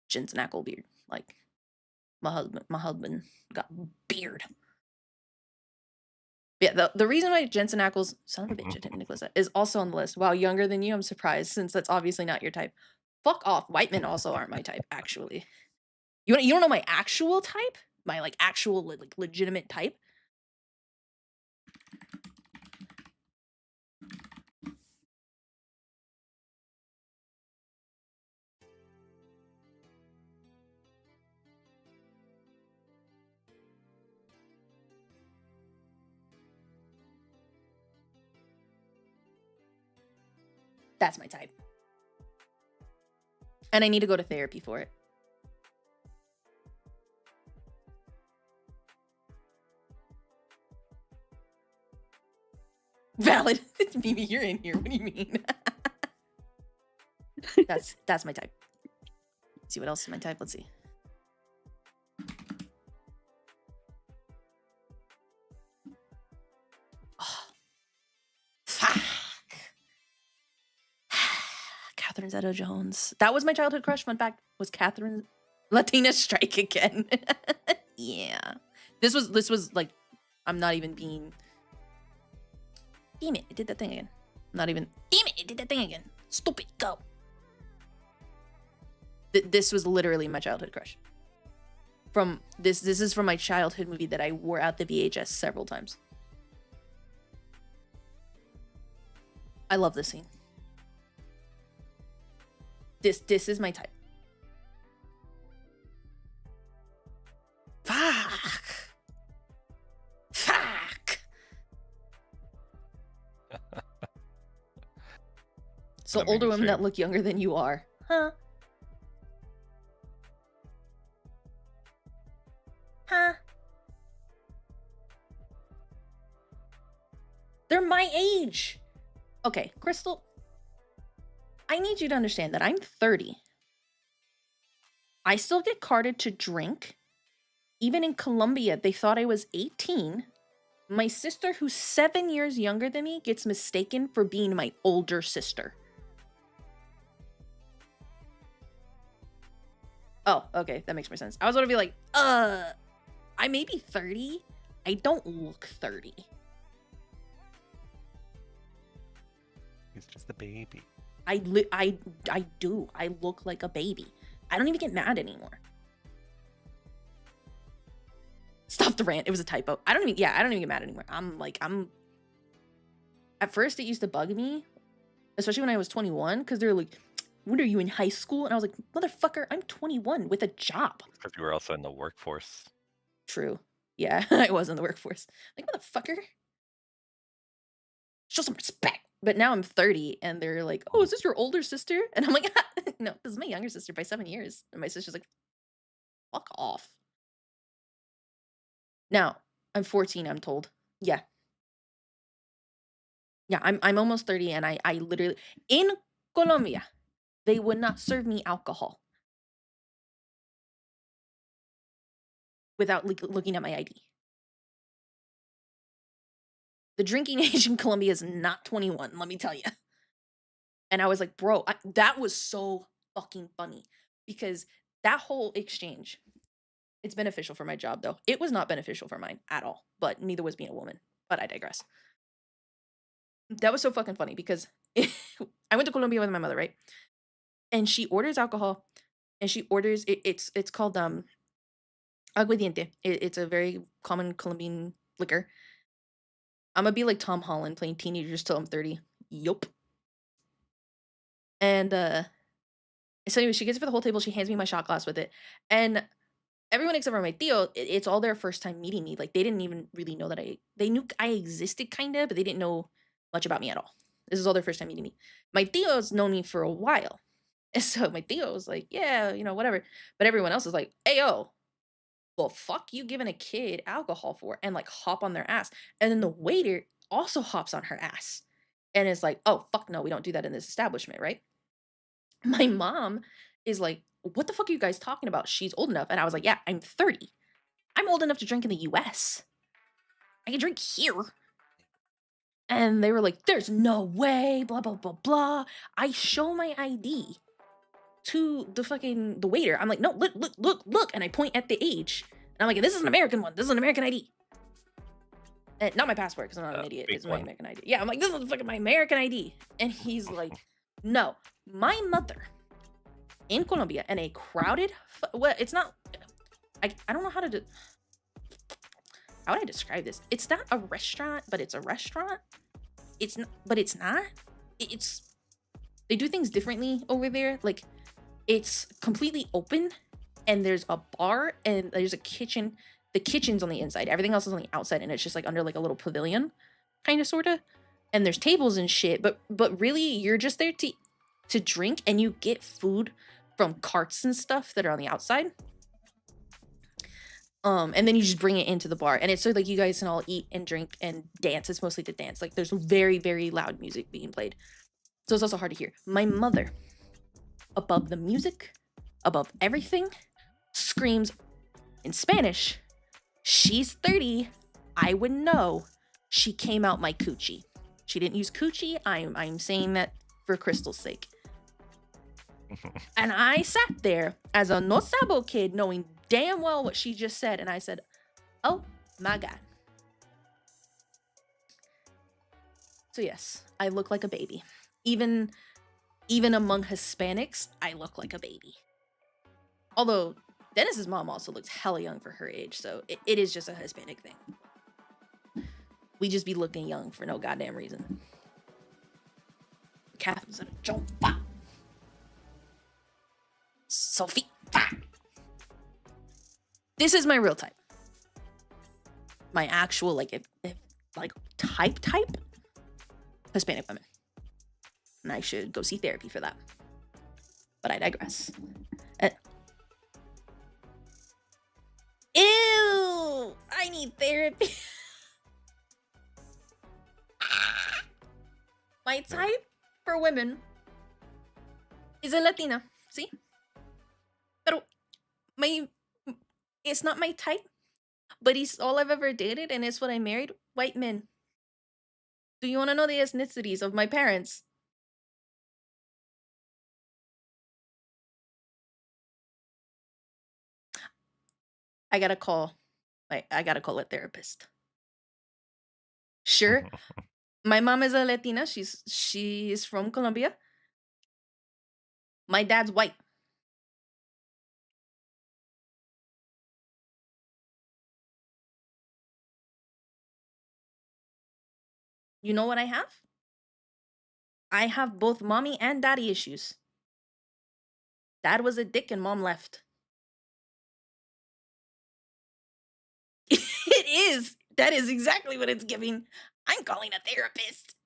Jensen Ackles beard. Like, my husband got beard. Yeah, the reason why Jensen Ackles, son of a bitch, I didn't Nicholas, is also on the list. Wow, younger than you, I'm surprised, since that's obviously not your type. Fuck off. White men also aren't my type, actually. You don't know my actual type? My, like, actual, like, legitimate type? That's my type. And I need to go to therapy for it. Valid. Mimi, you're in here. What do you mean? That's my type. Let's see what else is my type. Let's see. Oh. Fuck. Catherine Zeta-Jones. That was my childhood crush. Fun fact, was Catherine. Latina strike again. Yeah. This was like, I'm not even being. Damn it, it did that thing again. Not even. Damn it, it did that thing again. Stupid, go. This was literally my childhood crush. From this is from my childhood movie that I wore out the VHS several times. I love this scene. This is my type. Fuck. Fuck. So older women that look younger than you are. Huh? Huh? They're my age. Okay, Crystal. I need you to understand that I'm 30. I still get carded to drink. Even in Colombia, they thought I was 18. My sister, who's 7 years younger than me, gets mistaken for being my older sister. Oh, okay, that makes more sense. I was going to be like, I may be 30. I don't look 30. He's just a baby. I do. I look like a baby. I don't even get mad anymore. Stop the rant. It was a typo. I don't even get mad anymore. At first it used to bug me, especially when I was 21, because they're like, "When are you in high school?" And I was like, "Motherfucker, I'm 21 with a job." Because you were also in the workforce. True. Yeah, I was in the workforce. Like, motherfucker. Show some respect. But now I'm 30 and they're like, "Oh, is this your older sister?" And I'm like, "No, this is my younger sister by 7 years." And my sister's like, "Fuck off." Now, I'm 14, I'm told. Yeah. Yeah, I'm almost 30 and I literally in Colombia, they would not serve me alcohol without looking at my ID. The drinking age in Colombia is not 21, let me tell you. And I was like, bro, that was so fucking funny because that whole exchange, it's beneficial for my job though. It was not beneficial for mine at all, but neither was being a woman. But I digress. That was so fucking funny because I went to Colombia with my mother, right? And she orders alcohol and she orders it's called aguardiente. It's a very common Colombian liquor. I'm gonna be like Tom Holland playing teenagers till I'm 30. Yup. And so anyway, she gets it for the whole table. She hands me my shot glass with it. And everyone except for my tío, it's all their first time meeting me. Like they didn't even really know that they knew I existed kind of, but they didn't know much about me at all. This is all their first time meeting me. My tío's known me for a while. And so my tío was like, yeah, whatever. But everyone else is like, hey, yo, well, fuck you giving a kid alcohol for and like hop on their ass. And then the waiter also hops on her ass. And it's like, oh, fuck no, we don't do that in this establishment, right? My mom is like, what the fuck are you guys talking about? She's old enough. And I was like, yeah, I'm 30. I'm old enough to drink in the US. I can drink here. And they were like, there's no way, blah, blah, blah, blah. I show my ID to the waiter. I'm like, no, look. And I point at the age. And I'm like, this is an American one. This is an American ID. And not my passport, because I'm not an idiot. It's my American ID. Yeah, I'm like, this is fucking my American ID. And he's like, no, my mother in Colombia in a crowded, well, it's not, I don't know how would I describe this? It's not a restaurant, but it's a restaurant. It's not, but it's not. It's, they do things differently over there. Like, it's completely open, and there's a bar, and there's a kitchen. The kitchen's on the inside. Everything else is on the outside, and it's just like under like a little pavilion, kind of, sorta. And there's tables and shit, but really, you're just there to drink, and you get food from carts and stuff that are on the outside. And then you just bring it into the bar, and it's so like you guys can all eat and drink and dance. It's mostly to dance. Like there's very, very loud music being played, so it's also hard to hear. My mother, above the music, above everything, screams in Spanish, she's 30. I would know. She came out my coochie. She didn't use coochie. I'm saying that for Crystal's sake. And I sat there as a no sabo kid, knowing damn well what she just said, and I said, oh my God. So yes, I look like a baby. Even among Hispanics, I look like a baby. Although Dennis's mom also looks hella young for her age, so it is just a Hispanic thing. We just be looking young for no goddamn reason. Catherine's gonna jump. Sophie. This is my real type. My actual, like, if like type, Hispanic women. And I should go see therapy for that. But I digress. Ew! I need therapy. My type for women is a Latina. See? Pero it's not my type, but it's all I've ever dated, and it's what I married. White men. Do you want to know the ethnicities of my parents? I gotta call a therapist. Sure. My mom is a Latina. She is from Colombia. My dad's white. You know what I have? I have both mommy and daddy issues. Dad was a dick and mom left. It is. That is exactly what it's giving. I'm calling a therapist.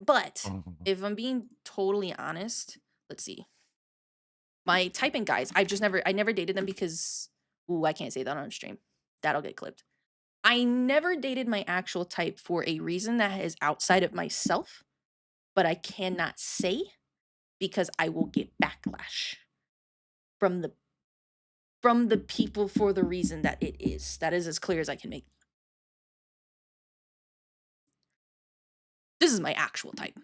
But if I'm being totally honest, let's see. My typing guys, I never dated them because, ooh, I can't say that on stream. That'll get clipped. I never dated my actual type for a reason that is outside of myself, but I cannot say because I will get backlash from the people for the reason that it is. That is as clear as I can make. This is my actual type.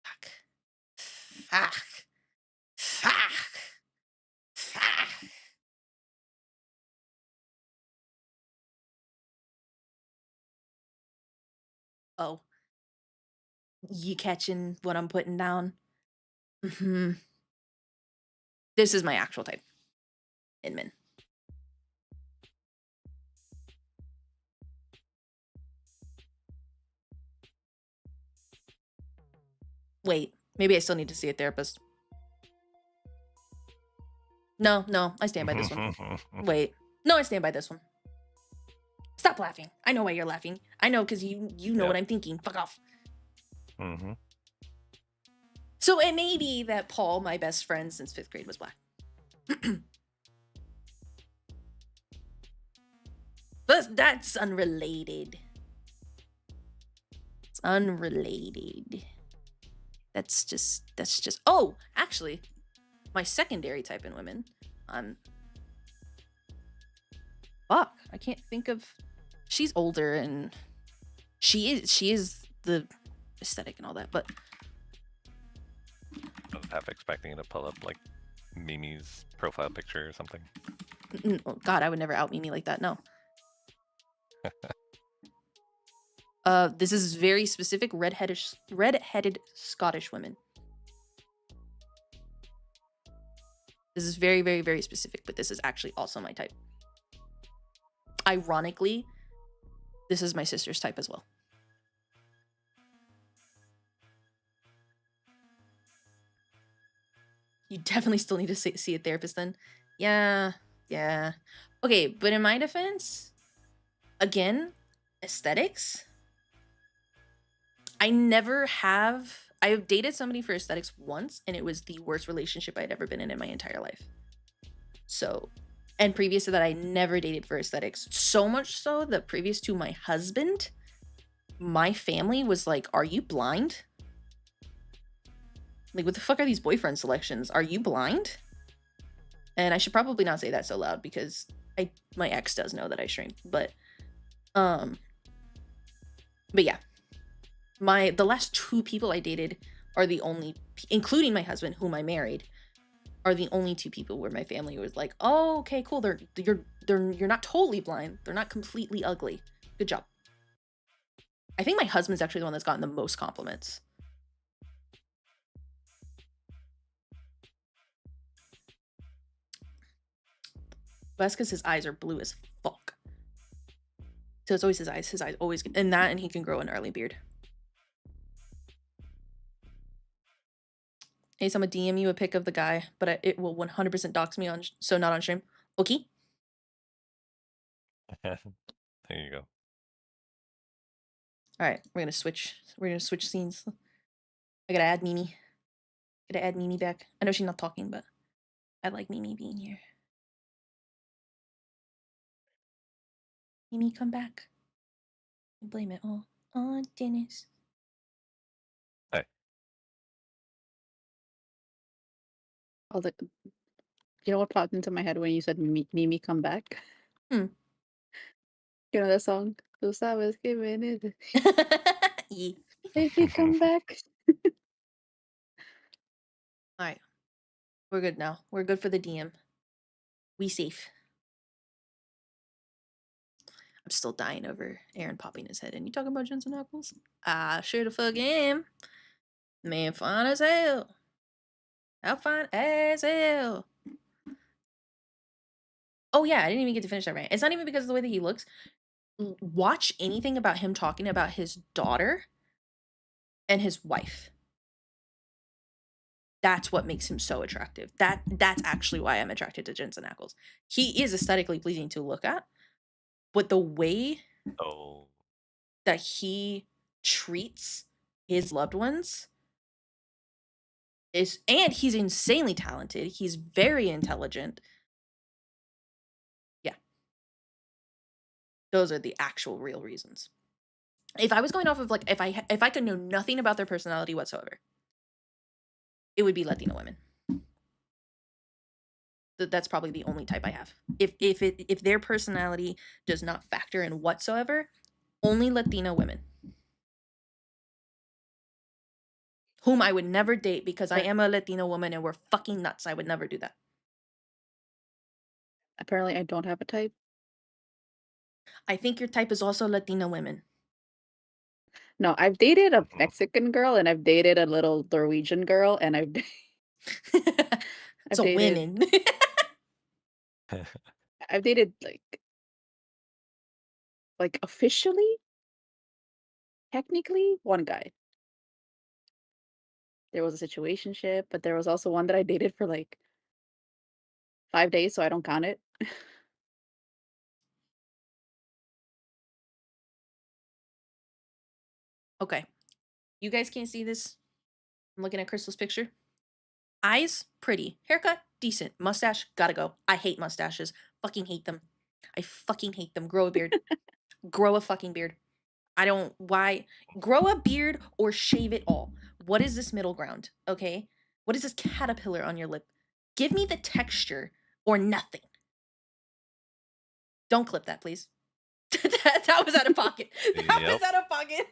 Fuck. Fuck. Fuck. Fuck. Oh. You catching what I'm putting down? Mm-hmm. This is my actual type. Inman. Wait, maybe I still need to see a therapist. No, I stand by this one. Wait. No, I stand by this one. Stop laughing. I know why you're laughing. I know because you know Yep. what I'm thinking. Fuck off. Mm-hmm. So it may be that Paul, my best friend since 5th grade, was black. But that's unrelated. It's unrelated. That's just oh, actually, my secondary type in women. Fuck, I can't think of. She's older and she is the aesthetic and all that, but I was half expecting you to pull up like Mimi's profile picture or something. oh, God, I would never out Mimi like that. No. This is very specific redheaded Scottish women. This is very, very, very specific, but this is actually also my type. Ironically, this is my sister's type as well. You definitely still need to see a therapist then. Yeah. Okay, but in my defense, again, aesthetics. I've dated somebody for aesthetics once, and it was the worst relationship I'd ever been in my entire life. So, and previous to that, I never dated for aesthetics. So much so that previous to my husband, my family was like, "Are you blind? Like, what the fuck are these boyfriend selections? Are you blind?" And I should probably not say that so loud because my ex does know that I shrink. But yeah. The last 2 people I dated are the only, including my husband, whom I married, are the only 2 people where my family was like, "Oh, okay, cool. You're not totally blind. They're not completely ugly. Good job." I think my husband's actually the one that's gotten the most compliments. That's because his eyes are blue as fuck. So it's always his eyes. His eyes always, and that, and he can grow an early beard. Ace, I'm gonna DM you a pic of the guy, but it will 100% dox me so not on stream. Okay. There you go. All right, we're gonna switch scenes. I gotta add Mimi. Back. I know she's not talking, but I like Mimi being here. Mimi, come back. Blame it all on Dennis. Hey. You know what popped into my head when you said Mimi come back? Hmm. You know that song? Tú sabes que venir. Yeah. Baby, come back. All right. We're good now. We're good for the DM. We safe. I'm still dying over Aaron popping his head. And you talking about Jensen Ackles? I sure the fuck am. Man, fine as hell. How fine as hell. Oh yeah, I didn't even get to finish that rant. It's not even because of the way that he looks. Watch anything about him talking about his daughter and his wife. That's what makes him so attractive. That's actually why I'm attracted to Jensen Ackles. He is aesthetically pleasing to look at, but the way that he treats his loved ones is, and he's insanely talented. He's very intelligent. Yeah. Those are the actual real reasons. If I was going off of like, if I could know nothing about their personality whatsoever, it would be Latino women. That's probably the only type I have. If their personality does not factor in whatsoever, Only Latina women. Whom I would never date because I am a Latina woman and we're fucking nuts. I would never do that. Apparently, I don't have a type. I think your type is also Latina women. No, I've dated a Mexican girl and I've dated a little Norwegian girl and I've So dated women. I've dated like officially, technically, one guy. There was a situationship, but there was also one that I dated for like 5 days, so I don't count it. Okay. You guys can't see this. I'm looking at Crystal's picture. Eyes, pretty. Haircut, decent. Mustache, gotta go. I hate mustaches. Fucking hate them. I fucking hate them. Grow a beard. Grow a fucking beard. I don't, why? Grow a beard or shave it all. What is this middle ground? Okay? What is this caterpillar on your lip? Give me the texture or nothing. Don't clip that, please. that was out of pocket. That was Yep. out of pocket.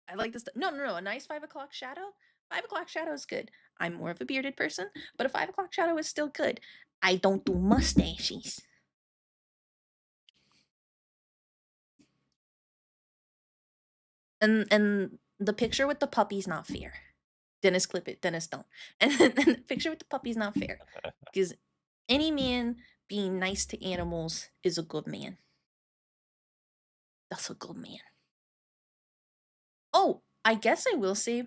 I like this. No. A nice 5 o'clock shadow. 5 o'clock shadow is good. I'm more of a bearded person, but a 5 o'clock shadow is still good. I don't do mustaches. And the picture with the puppy's not fair. Dennis, clip it. Dennis, don't. And then the picture with the puppy's not fair because any man being nice to animals is a good man. That's a good man. Oh, I guess I will say.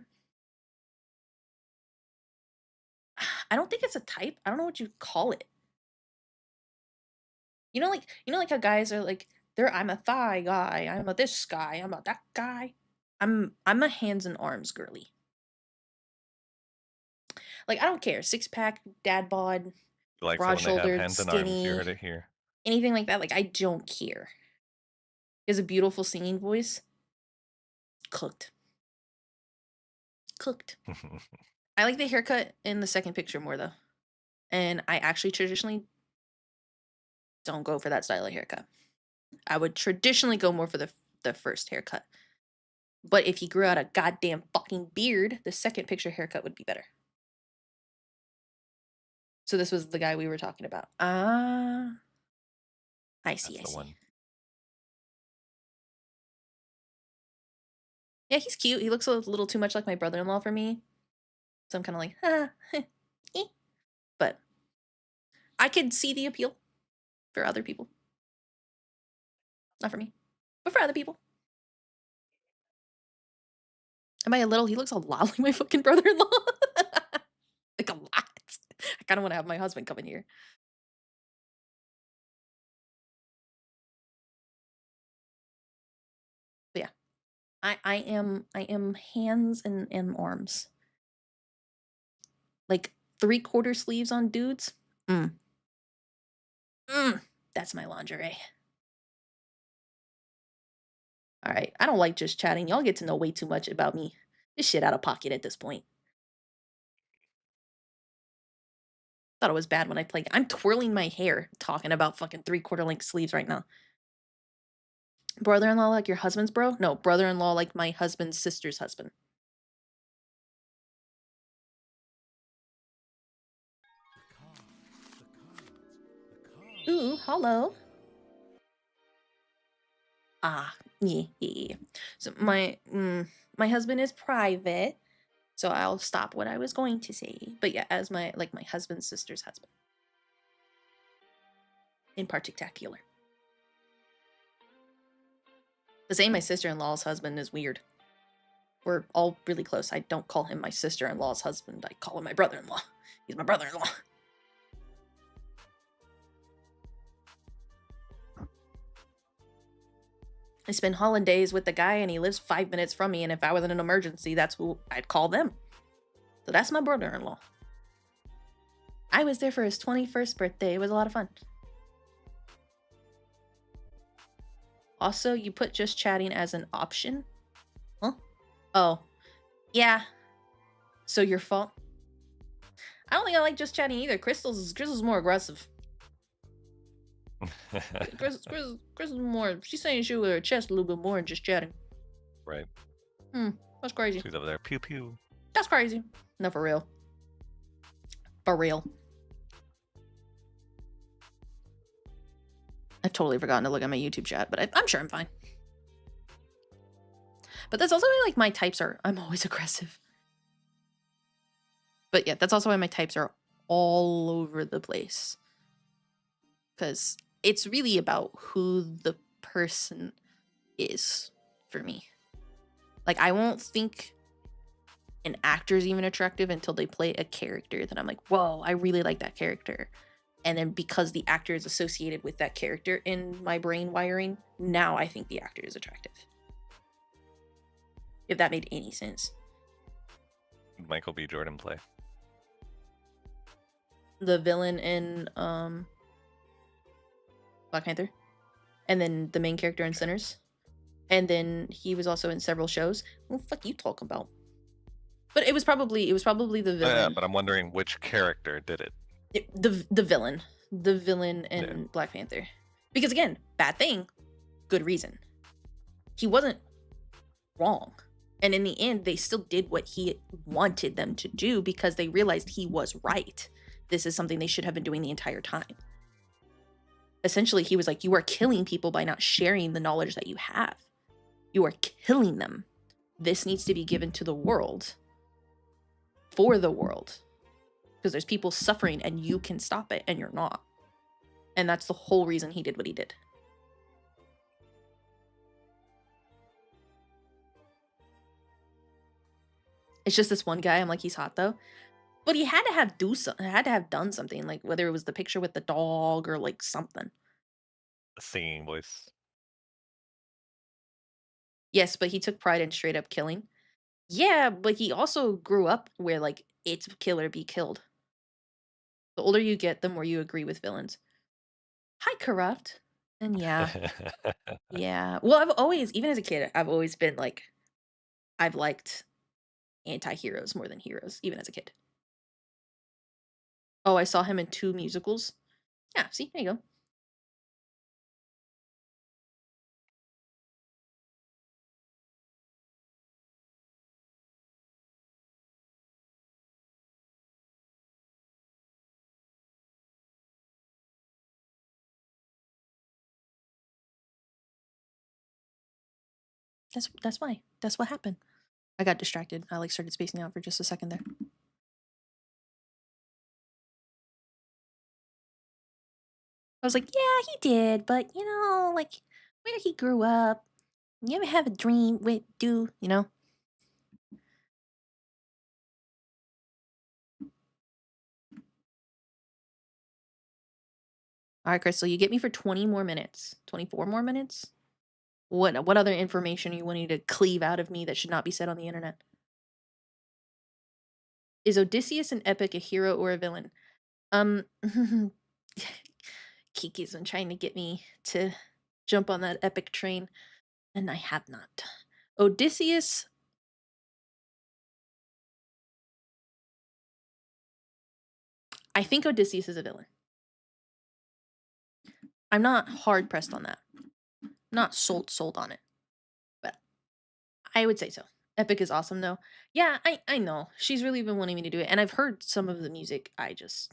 I don't think it's a type. I don't know what you call it. You know, like how guys are like, I'm a thigh guy, I'm a this guy, I'm a that guy. I'm a hands and arms girly. Like I don't care, 6-pack, dad bod, Like broad when they have shouldered, hands and arms, you skinny, heard it here. anything like that. Like I don't care. He has a beautiful singing voice. Cooked. I like the haircut in the second picture more though, and I actually traditionally don't go for that style of haircut. I would traditionally go more for the first haircut. But if he grew out a goddamn fucking beard, the second picture haircut would be better. So this was the guy we were talking about. I see. That's the one. Yeah, he's cute. He looks a little too much like my brother-in-law for me. So I'm kind of like, eh. But I could see the appeal for other people. Not for me, but for other people. Am I a little? He looks a lot like my fucking brother-in-law. Like a lot. I kind of want to have my husband come in here. But yeah, I am hands and arms. Like 3/4 sleeves on dudes. That's my lingerie. All right, I don't like just chatting. Y'all get to know way too much about me. This shit out of pocket at this point. Thought it was bad when I played. I'm twirling my hair talking about fucking 3/4 length sleeves right now. Brother-in-law like your husband's bro? No, brother-in-law like my husband's sister's husband. Ooh, hello. Yeah. So my husband is private, so I'll stop what I was going to say. But yeah, as my husband's sister's husband. In particular. To say my sister-in-law's husband is weird. We're all really close. I don't call him my sister-in-law's husband. I call him my brother-in-law. He's my brother-in-law. I spend holidays with the guy and he lives 5 minutes from me, and if I was in an emergency, that's who I'd call them. So that's my brother-in-law. I was there for his 21st birthday. It was a lot of fun. Also, you put just chatting as an option? Huh? Oh. Yeah. So your fault? I don't think I like just chatting either. Crystal's more aggressive. Chris is more. She's saying she with her chest a little bit more and just chatting. Right. That's crazy. She's over there. Pew pew. That's crazy. No, for real. For real. I've totally forgotten to look at my YouTube chat, but I'm sure I'm fine. But that's also why, like, my types are. I'm always aggressive. But yeah, that's also why my types are all over the place. Because it's really about who the person is for me. Like, I won't think an actor is even attractive until they play a character that I'm like, whoa, I really like that character. And then because the actor is associated with that character in my brain wiring, now I think the actor is attractive. If that made any sense. Michael B. Jordan play. The villain in Black Panther. And then the main character in Sinners. And then he was also in several shows. What the fuck you talking about? But it was probably the villain. Yeah, but I'm wondering which character did it. The villain in Black Panther. Because again, bad thing, good reason. He wasn't wrong. And in the end, they still did what he wanted them to do because they realized he was right. This is something they should have been doing the entire time. Essentially, he was like, you are killing people by not sharing the knowledge that you have. You are killing them. This needs to be given to the world. For the world. Because there's people suffering and you can stop it and you're not. And that's the whole reason he did what he did. It's just this one guy, I'm like, he's hot though. But he had to have done something, like whether it was the picture with the dog or like something. A singing voice. Yes, but he took pride in straight up killing. Yeah, but he also grew up where like it's kill or be killed. The older you get, the more you agree with villains. Hi, Corrupt. And yeah. Yeah. Well, I've always, even as a kid, I've always been like, I've liked anti-heroes more than heroes, even as a kid. Oh, I saw him in 2 musicals. Yeah, see, there you go. That's why. That's what happened. I got distracted. I like started spacing out for just a second there. I was like, yeah, he did, but you know, like where he grew up. You ever have a dream with you know? All right, Crystal, you get me for 20 more minutes. 24 more minutes? What other information are you wanting to cleave out of me that should not be said on the internet? Is Odysseus an epic, a hero, or a villain? Kiki's been trying to get me to jump on that epic train, and I have not. Odysseus. I think Odysseus is a villain. I'm not hard pressed on that. Not sold on it. But I would say so. Epic is awesome though. Yeah, I know. She's really been wanting me to do it. And I've heard some of the music. I just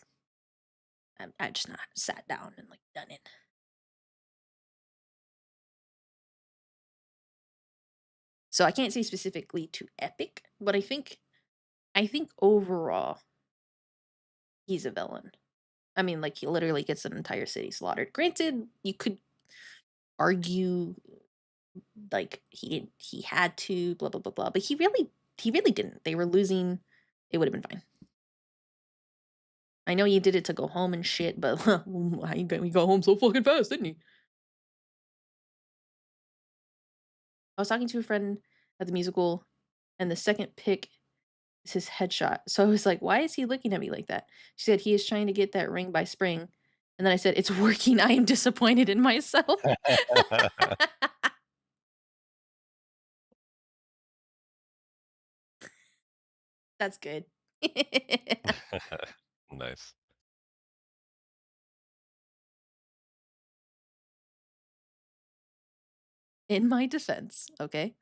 not sat down and like done it. So I can't say specifically to Epic, but I think overall he's a villain. I mean, like he literally gets an entire city slaughtered. Granted, you could argue like he had to, blah blah blah blah, but he really didn't. They were losing, it would have been fine. I know he did it to go home and shit, but he got home so fucking fast, didn't he? I was talking to a friend at the musical, and the second pick is his headshot. So I was like, why is he looking at me like that? She said, he is trying to get that ring by spring. And then I said, it's working. I am disappointed in myself. That's good. Nice. In my defense, okay?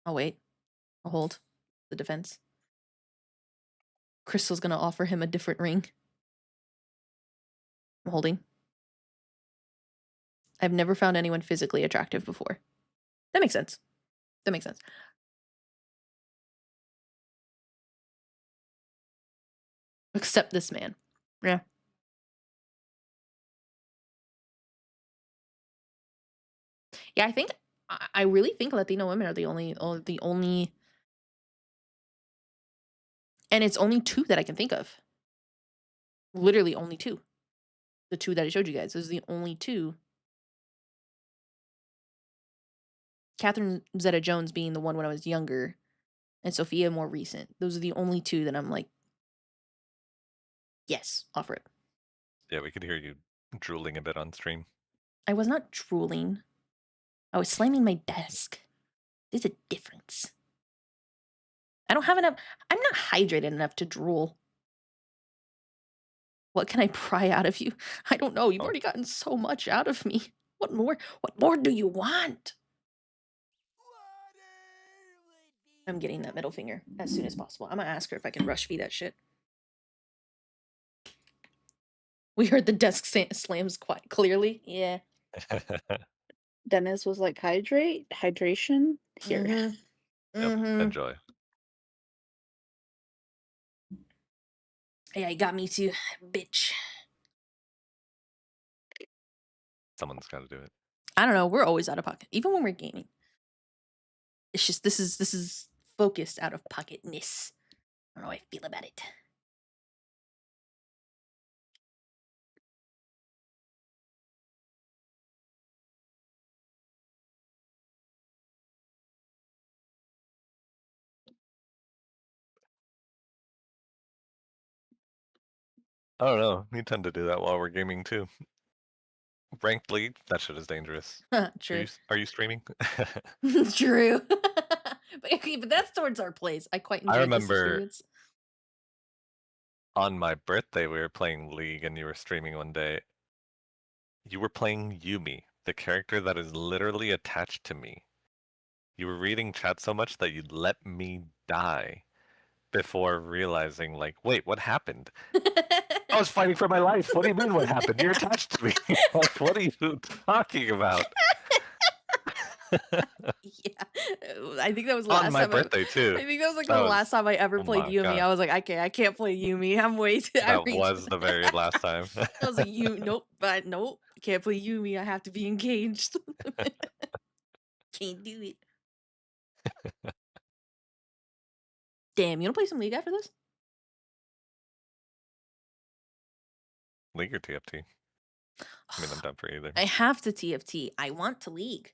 I'll wait. I'll hold the defense. Crystal's gonna offer him a different ring. I'm holding. I've never found anyone physically attractive before. That makes sense. That makes sense. Except this man. Yeah. Yeah, I think I really think Latino women are the only, and it's only two that I can think of. Literally only two. The two that I showed you guys. Those are the only two. Catherine Zeta-Jones being the one when I was younger, and Sophia more recent. Those are the only two that I'm like, yes, offer it. Yeah, we could hear you drooling a bit on stream. I was not drooling. I was slamming my desk. There's a difference. I don't have enough. I'm not hydrated enough to drool. What can I pry out of you? I don't know. You've Oh. already gotten so much out of me. What more? What more do you want? I'm getting that middle finger as soon as possible. I'm gonna ask her if I can rush feed that shit. We heard the desk slams quite clearly. Yeah. Dennis was like, hydration. Here. Mhm. Yep, Mhm. enjoy. Yeah, you got me too, bitch. Someone's got to do it. I don't know. We're always out of pocket, even when we're gaming. It's just this is focused out of pocketness. I don't know how I feel about it. I don't know. We tend to do that while we're gaming too. Ranked league, that shit is dangerous. True. Are you streaming? True. but that's towards our plays. I quite I enjoyed this remember experience. on my birthday we were playing League and you were streaming one day. You were playing Yumi, the character that is literally attached to me. You were reading chat so much that you let me die before realizing, like, wait, what happened? I was fighting for my life. What do you mean what happened? You're attached to me. Like, what are you talking about? Yeah, I think that was the On last my time. birthday too. I think that was like That the was- last time I ever oh played my Yumi. God. I was like, okay, I can't play Yumi. I'm way too. That was the very last time. I was like, nope, I can't play Yumi. I have to be engaged. Can't do it. Damn, you wanna play some League after this? League or TFT? I mean, I'm down for either. I have to TFT. I want to League.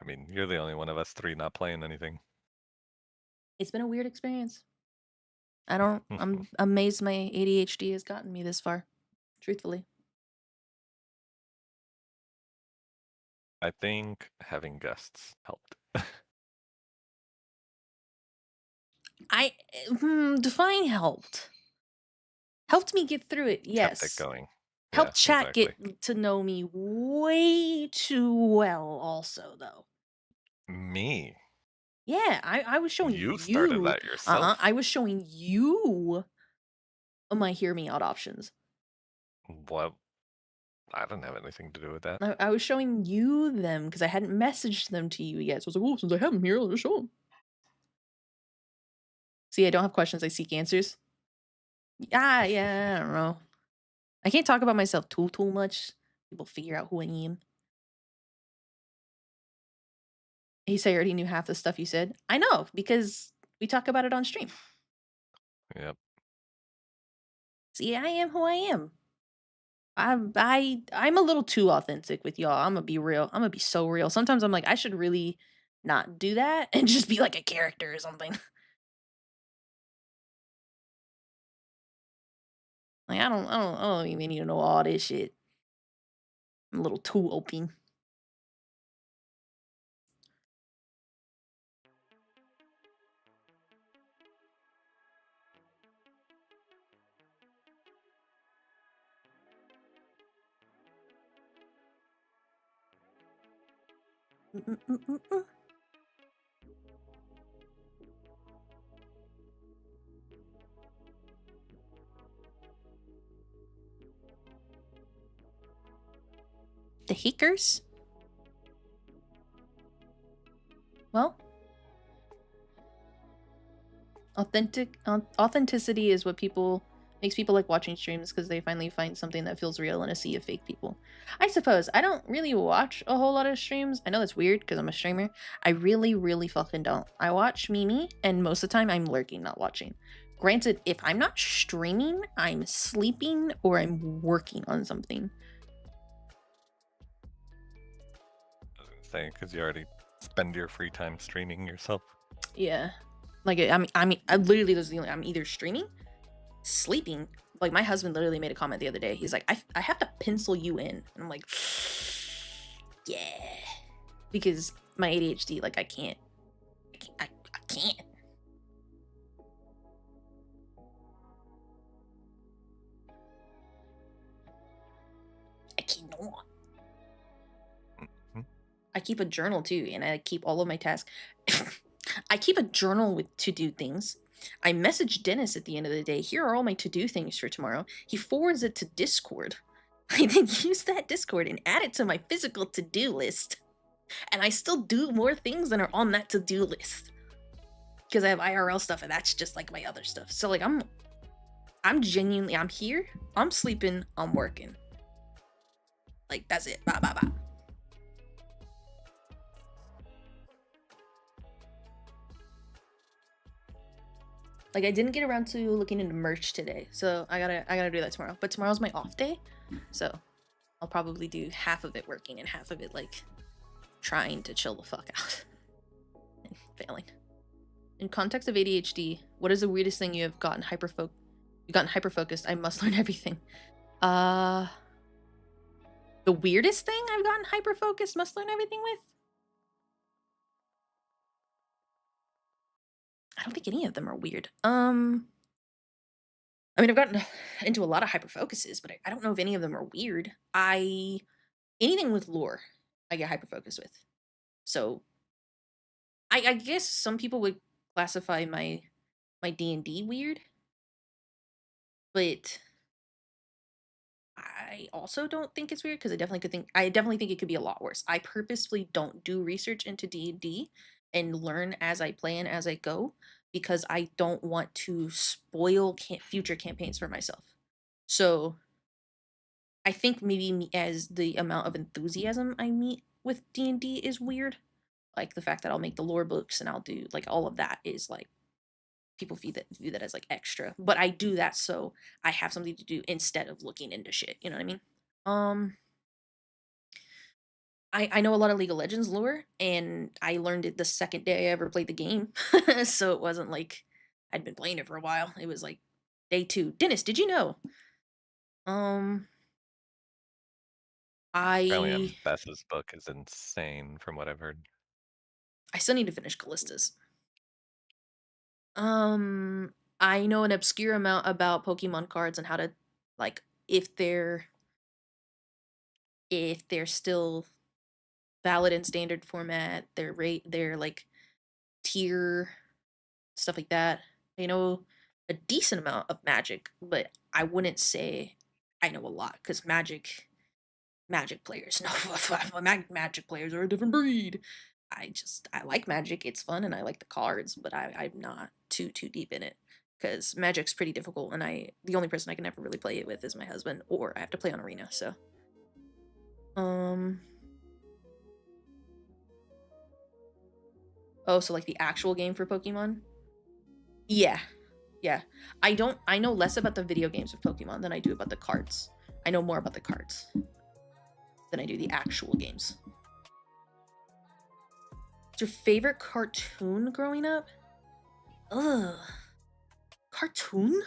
I mean, you're the only one of us three not playing anything. It's been a weird experience. I'm amazed my ADHD has gotten me this far. Truthfully. I think having guests helped. Define helped. Helped me get through it, yes. Kept it going. Helped Yeah, chat exactly. get to know me way too well also, though. Me? Yeah, I was showing You started that yourself. I was showing you my hear me out options. What? I didn't have anything to do with that. I was showing you them because I hadn't messaged them to you yet. So I was like, oh, since I have them here, I'll just show them. See, I don't have questions. I seek answers. Yeah, I don't know. I can't talk about myself too much. People figure out who I am. He said I already knew half the stuff you said. I know, because we talk about it on stream. Yep. See, I am who I am. I'm a little too authentic with y'all. I'm gonna be real. I'm gonna be so real. Sometimes I'm like, I should really not do that and just be like a character or something. Like I don't even need to know all this shit. I'm a little too open. Mm-mm-mm-mm-mm. The Heekers? Well, authenticity is what makes people like watching streams, because they finally find something that feels real in a sea of fake people. I suppose. I don't really watch a whole lot of streams. I know that's weird because I'm a streamer. I really, really fucking don't. I watch Mimi, and most of the time I'm lurking, not watching. Granted, if I'm not streaming, I'm sleeping or I'm working on something. I was gonna say, because you already spend your free time streaming yourself. Yeah. Like, I literally, this is the only, I'm either streaming, sleeping. Like, my husband literally made a comment the other day. He's like, I have to pencil you in. And I'm like, yeah. Because my ADHD, like, I can't. I can't. I cannot. I keep a journal too, and I keep all of my tasks. I keep a journal with to-do things. I message Dennis at the end of the day. Here are all my to-do things for tomorrow. He forwards it to Discord. I then use that Discord and add it to my physical to-do list. And I still do more things than are on that to-do list. Because I have IRL stuff, and that's just like my other stuff. So like I'm genuinely, I'm here, I'm sleeping, I'm working. Like, that's it. Bye bye bye. Like, I didn't get around to looking into merch today, so I gotta do that tomorrow. But tomorrow's my off day, so I'll probably do half of it working and half of it like trying to chill the fuck out and failing. In context of ADHD, what is the weirdest thing you have gotten hyper-focused? I must learn everything. The weirdest thing I've gotten hyper-focused, must learn everything with? I don't think any of them are weird. I mean, I've gotten into a lot of hyper-focuses, but I don't know if any of them are weird. Anything with lore, I get hyper-focused with. So, I guess some people would classify my D&D weird, but I also don't think it's weird because I definitely think it could be a lot worse. I purposefully don't do research into D&D and learn as I play and as I go because I don't want to spoil future campaigns for myself. So I think maybe as the amount of enthusiasm I meet with D&D is weird. Like the fact that I'll make the lore books and I'll do like all of that is like people view that as like extra. But I do that so I have something to do instead of looking into shit. You know what I mean? I know a lot of League of Legends lore, and I learned it the second day I ever played the game. So it wasn't like I'd been playing it for a while. It was like day 2. Dennis, did you know? Apparently, Bess's book is insane, from what I've heard. I still need to finish Callista's. I know an obscure amount about Pokemon cards and how to, like, if they're still valid in standard format, their like tier, stuff like that. I know a decent amount of Magic, but I wouldn't say I know a lot because Magic players Magic players are a different breed. I like Magic. It's fun and I like the cards, but I'm not too deep in it because Magic's pretty difficult, and the only person I can ever really play it with is my husband, or I have to play on Arena. So, oh, so like the actual game for Pokemon? Yeah. I know less about the video games of Pokemon than I do about the cards. I know more about the cards than I do the actual games. What's your favorite cartoon growing up? Ugh. Cartoon?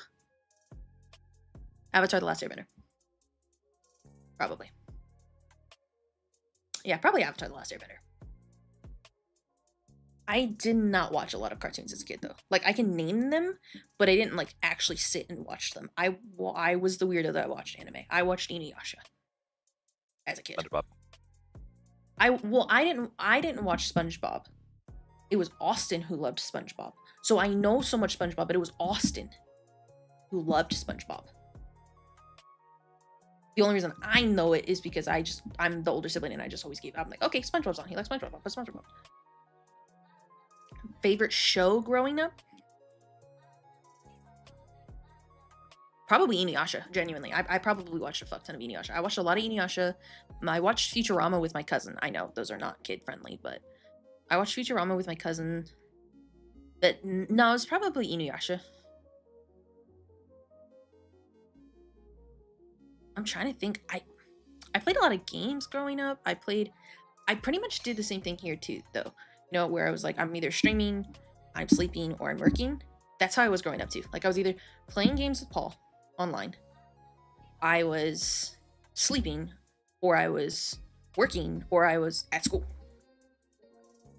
Avatar: The Last Airbender. Probably. Yeah, probably Avatar: The Last Airbender. I did not watch a lot of cartoons as a kid, though. Like, I can name them, but I didn't, like, actually sit and watch them. I was the weirdo that I watched anime. I watched Inuyasha as a kid. SpongeBob. I didn't watch SpongeBob. It was Austin who loved SpongeBob. So I know so much SpongeBob, but it was Austin who loved SpongeBob. The only reason I know it is because I'm the older sibling and I just always gave up. I'm like, okay, SpongeBob's on. He likes SpongeBob. I'll put SpongeBob. Favorite show growing up? Probably Inuyasha, genuinely. I probably watched a fuck ton of Inuyasha. I watched a lot of Inuyasha. I watched Futurama with my cousin. I know, those are not kid-friendly, but I watched Futurama with my cousin. But no, it's probably Inuyasha. I'm trying to think. I played a lot of games growing up. I pretty much did the same thing here too, though. You know, where I was like, I'm either streaming, I'm sleeping, or I'm working. That's how I was growing up too. Like I was either playing games with Paul online, I was sleeping, or I was working, or I was at school.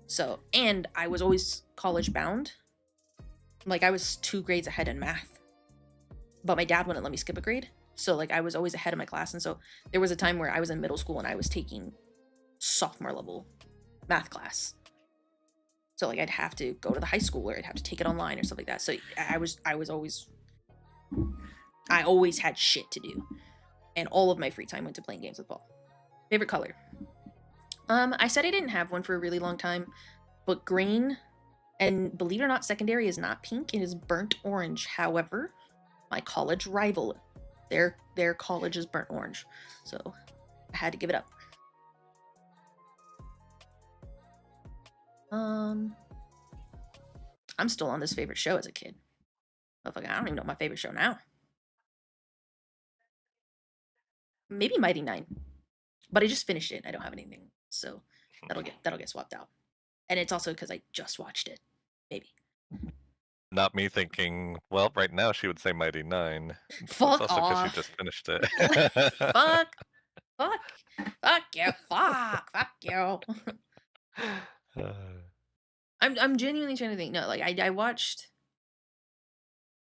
So, and I was always college bound. Like I was 2 grades ahead in math, but my dad wouldn't let me skip a grade. So like I was always ahead of my class. And so there was a time where I was in middle school and I was taking sophomore level math class. So like I'd have to go to the high school or I'd have to take it online or stuff like that. So I always had shit to do. And all of my free time went to playing games with Paul. Favorite color? I said I didn't have one for a really long time, but green, and believe it or not, secondary is not pink, it is burnt orange. However, my college rival, their college is burnt orange. So I had to give it up. I'm still on this favorite show as a kid. I don't even know my favorite show now. Maybe Mighty Nine, but I just finished it. I don't have anything, so that'll get swapped out. And it's also because I just watched it. Maybe. Not me thinking. Well, right now she would say Mighty Nine. Fuck It's also because off. she just finished it. Fuck you. Fuck you. I'm genuinely trying to think. No, like I watched.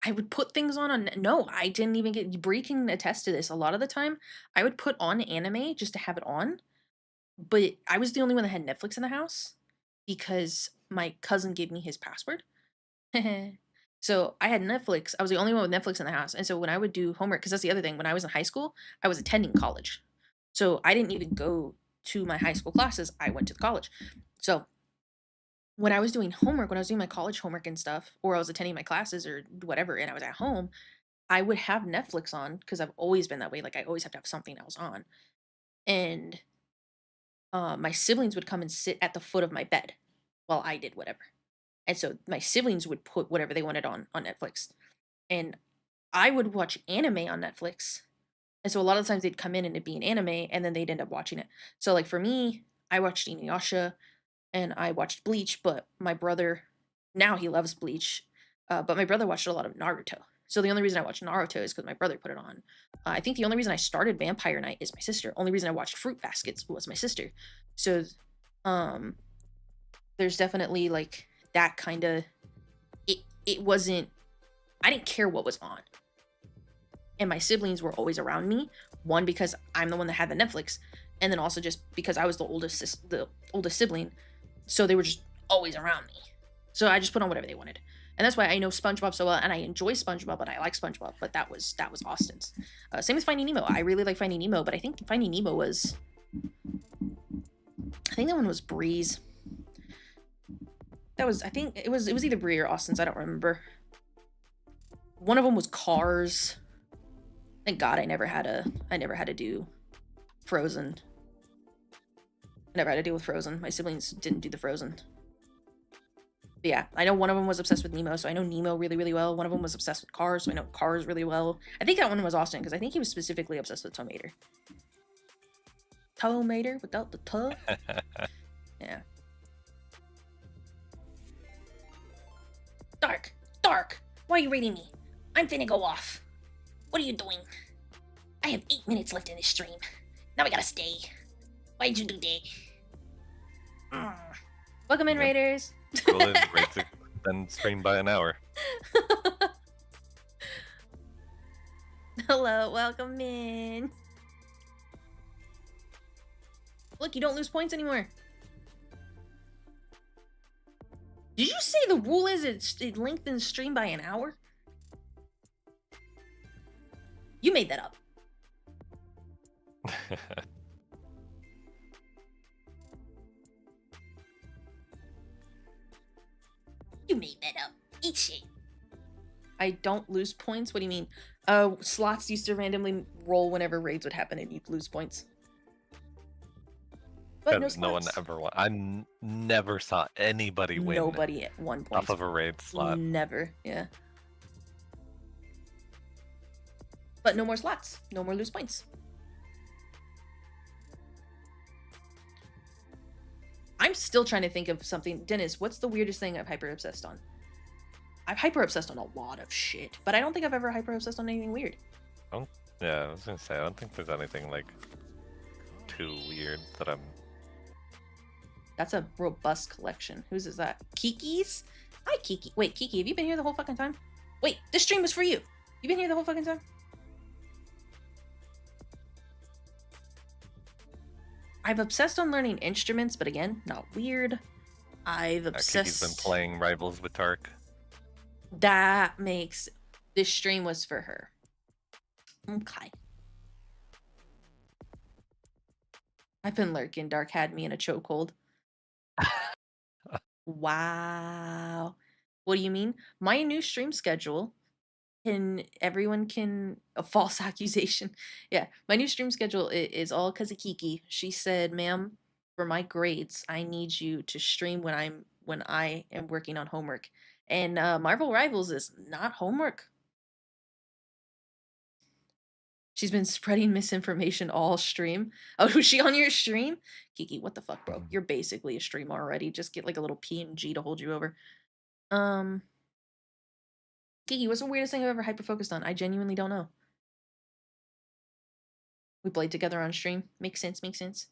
I would put things on. No, I didn't even get. Bree can attest to this. A lot of the time, I would put on anime just to have it on. But I was the only one that had Netflix in the house because my cousin gave me his password. So I had Netflix. I was the only one with Netflix in the house. And so when I would do homework, because that's the other thing, when I was in high school, I was attending college. So I didn't even go to my high school classes. I went to the college. So when I was doing homework, when I was doing my college homework and stuff, or I was attending my classes or whatever, and I was at home, I would have Netflix on because I've always been that way. Like I always have to have something else on. And my siblings would come and sit at the foot of my bed while I did whatever. And so my siblings would put whatever they wanted on Netflix. And I would watch anime on Netflix. And so a lot of the times they'd come in and it'd be an anime and then they'd end up watching it. So like for me, I watched Inuyasha and I watched Bleach, but my brother, now he loves Bleach, but my brother watched a lot of Naruto. So the only reason I watched Naruto is because my brother put it on. I think the only reason I started Vampire Night is my sister. Only reason I watched Fruit Baskets was my sister. So there's definitely like that kind of, it wasn't, I didn't care what was on. And my siblings were always around me. One, because I'm the one that had the Netflix, and then also just because I was the oldest sibling, so they were just always around me. So I just put on whatever they wanted. And that's why I know SpongeBob so well, and I enjoy SpongeBob, and I like SpongeBob, but that was Austin's. Same with Finding Nemo. I really like Finding Nemo, but I think Finding Nemo was... I think that one was Bree's. That was... I think it was either Bree or Austin's. I don't remember. One of them was Cars. Thank God I never had to do Frozen. I never had to deal with Frozen. My siblings didn't do the Frozen. But yeah, I know one of them was obsessed with Nemo, so I know Nemo really, really well. One of them was obsessed with Cars, so I know Cars really well. I think that one was Austin, because I think he was specifically obsessed with Tow Mater. Tow Mater without the tow? Yeah. Dark! Dark! Why are you raiding me? I'm finna go off. What are you doing? I have 8 minutes left in this stream. Now I gotta stay. Why'd you do that? Welcome in, Yeah. Raiders! Well, it's great to then stream by an hour. Hello, welcome in. Look, you don't lose points anymore. Did you say the rule is it lengthens stream by an hour? You made that up. You made that up. Eat shit. I don't lose points? What do you mean? Slots used to randomly roll whenever raids would happen and you'd lose points. But no slots. No one ever won. Never saw anybody win Nobody at 1 point. off of a raid slot. Never, yeah. But no more slots. No more lose points. I'm still trying to think of something. Dennis, what's the weirdest thing I've hyper obsessed on? I've hyper obsessed on a lot of shit, but I don't think I've ever hyper obsessed on anything weird. Yeah, I was gonna say, I don't think there's anything like too weird that I'm. That's a robust collection. Whose is that? Kiki's? Hi, Kiki. Wait, Kiki, have you been here the whole fucking time? Wait, this stream was for you. You been here the whole fucking time? I've obsessed on learning instruments, but again, not weird. I've obsessed. Kiki's been playing Rivals with Tark. That makes this stream was for her. Okay. I've been lurking. Dark had me in a chokehold. Wow. What do you mean? My new stream schedule everyone can a false accusation. Yeah, my new stream schedule is all because of Kiki. She said, "Ma'am, for my grades, I need you to stream when I am working on homework." And Marvel Rivals is not homework. She's been spreading misinformation all stream. Oh, was she on your stream? Kiki, what the fuck, bro? You're basically a streamer already. Just get like a little PNG to hold you over. Kiki, what's the weirdest thing I've ever hyper-focused on? I genuinely don't know. We played together on stream. Makes sense, makes sense.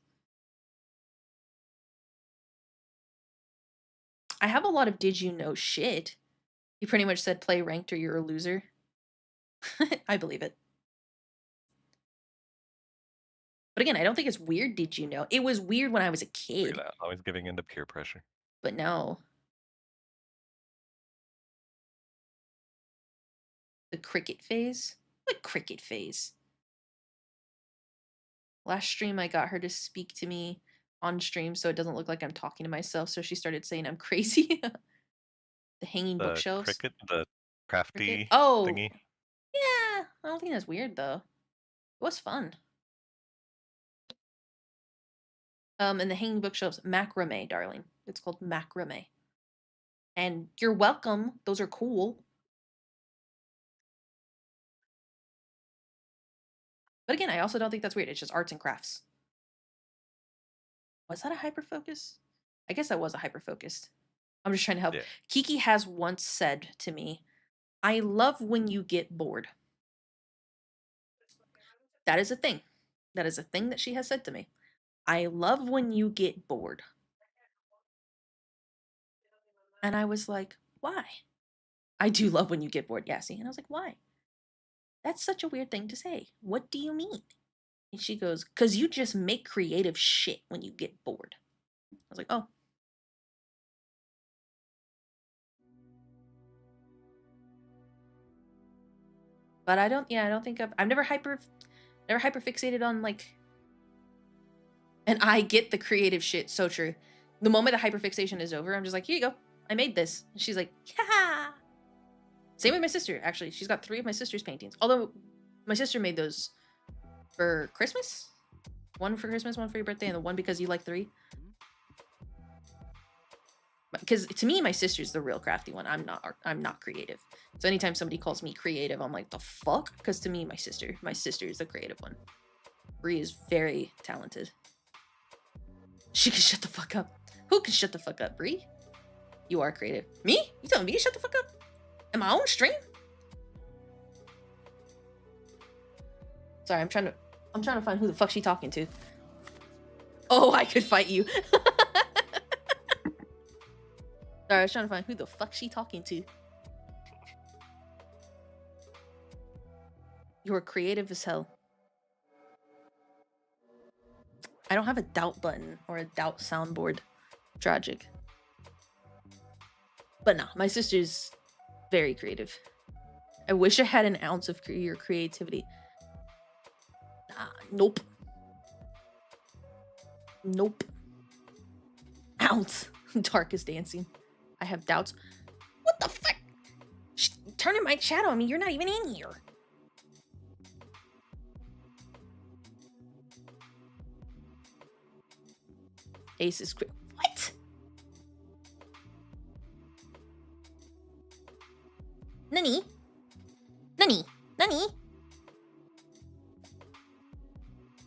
I have a lot of did you know shit. You pretty much said play ranked or you're a loser. I believe it. But again, I don't think it's weird, did you know? It was weird when I was a kid. Always giving into peer pressure. But no. The cricket phase? What cricket phase? Last stream, I got her to speak to me on stream so it doesn't look like I'm talking to myself, so she started saying I'm crazy. The hanging bookshelves. Cricket, the crafty thingy. Yeah, I don't think that's weird though. It was fun. And the hanging bookshelves, macrame, darling. It's called macrame. And you're welcome. Those are cool. But again, I also don't think that's weird. It's just arts and crafts. Was that a hyper focus? I guess that was a hyper focused. I'm just trying to help. Yeah. Kiki has once said to me, "I love when you get bored." That is a thing. That is a thing that she has said to me. I love when you get bored. And I was like, why? I do love when you get bored, yeah, see? And I was like, why? That's such a weird thing to say. What do you mean? And she goes, because you just make creative shit when you get bored. I was like, oh. But I don't think I've never hyper fixated on like, and I get the creative shit, so true. The moment the hyperfixation is over, I'm just like, here you go. I made this. And she's like, yeah. Same with my sister, actually. She's got 3 of my sister's paintings. Although, my sister made those for Christmas. 1 for Christmas, 1 for your birthday, and the 1 because you like 3. Because to me, my sister's the real crafty one. I'm not creative. So anytime somebody calls me creative, I'm like, the fuck? Because to me, my sister is the creative one. Bree is very talented. She can shut the fuck up. Who can shut the fuck up, Bree? You are creative. Me? You telling me to shut the fuck up? In my own stream? Sorry, I'm trying to find who the fuck she talking to. Oh, I could fight you. Sorry, I was trying to find who the fuck she talking to. You're creative as hell. I don't have a doubt button or a doubt soundboard. Tragic. But no, my sister's very creative. I wish I had an ounce of your creativity. Nope. Nope. Ounce. Dark is dancing. I have doubts. What the fuck? Turning my chat on me. You're not even in here. Ace is quick. What? Nani? Nani? Nani?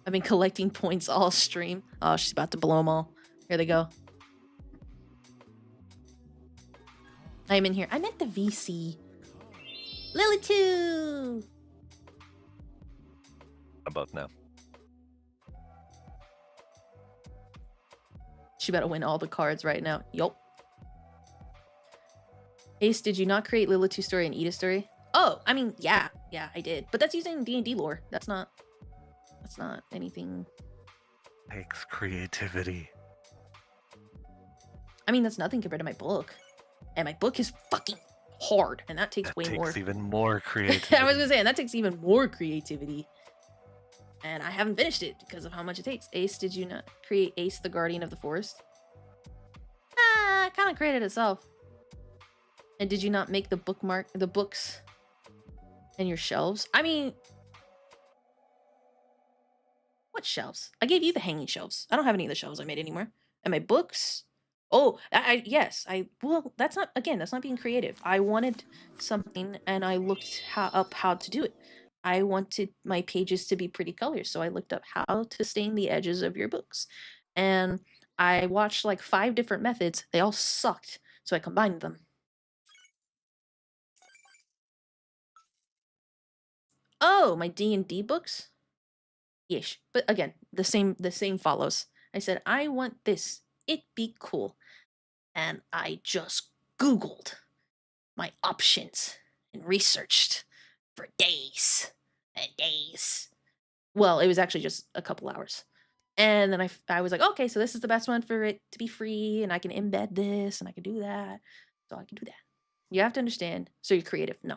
I've been collecting points all stream. Oh, she's about to blow them all. Here they go. I'm in here. I'm at the VC. Lily 2! About now. She better win all the cards right now. Yup. Ace, did you not create Lily 2 story and Eda story? Oh, I mean, yeah, I did. But that's using D&D lore. That's not anything. Takes creativity. I mean, that's nothing compared to my book. And my book is fucking hard, and that takes That way takes more. even more creativity. I was gonna say, and that takes even more creativity. And I haven't finished it because of how much it takes. Ace, did you not create Ace the Guardian of the Forest? It kind of created itself. And did you not make the books and your shelves? I mean, what shelves? I gave you the hanging shelves. I don't have any of the shelves I made anymore. And my books? Oh, yes. Well, that's not being creative. I wanted something and I looked up how to do it. I wanted my pages to be pretty colors, so I looked up how to stain the edges of your books. And I watched like 5 different methods. They all sucked, so I combined them. Oh, my D&D books? Yes, but again, the same follows. I said, I want this. It'd be cool. And I just Googled my options and researched for days and days. Well, it was actually just a couple hours. And then I was like, okay, so this is the best one for it to be free, and I can embed this, and I can do that. So I can do that. You have to understand. So you're creative. No.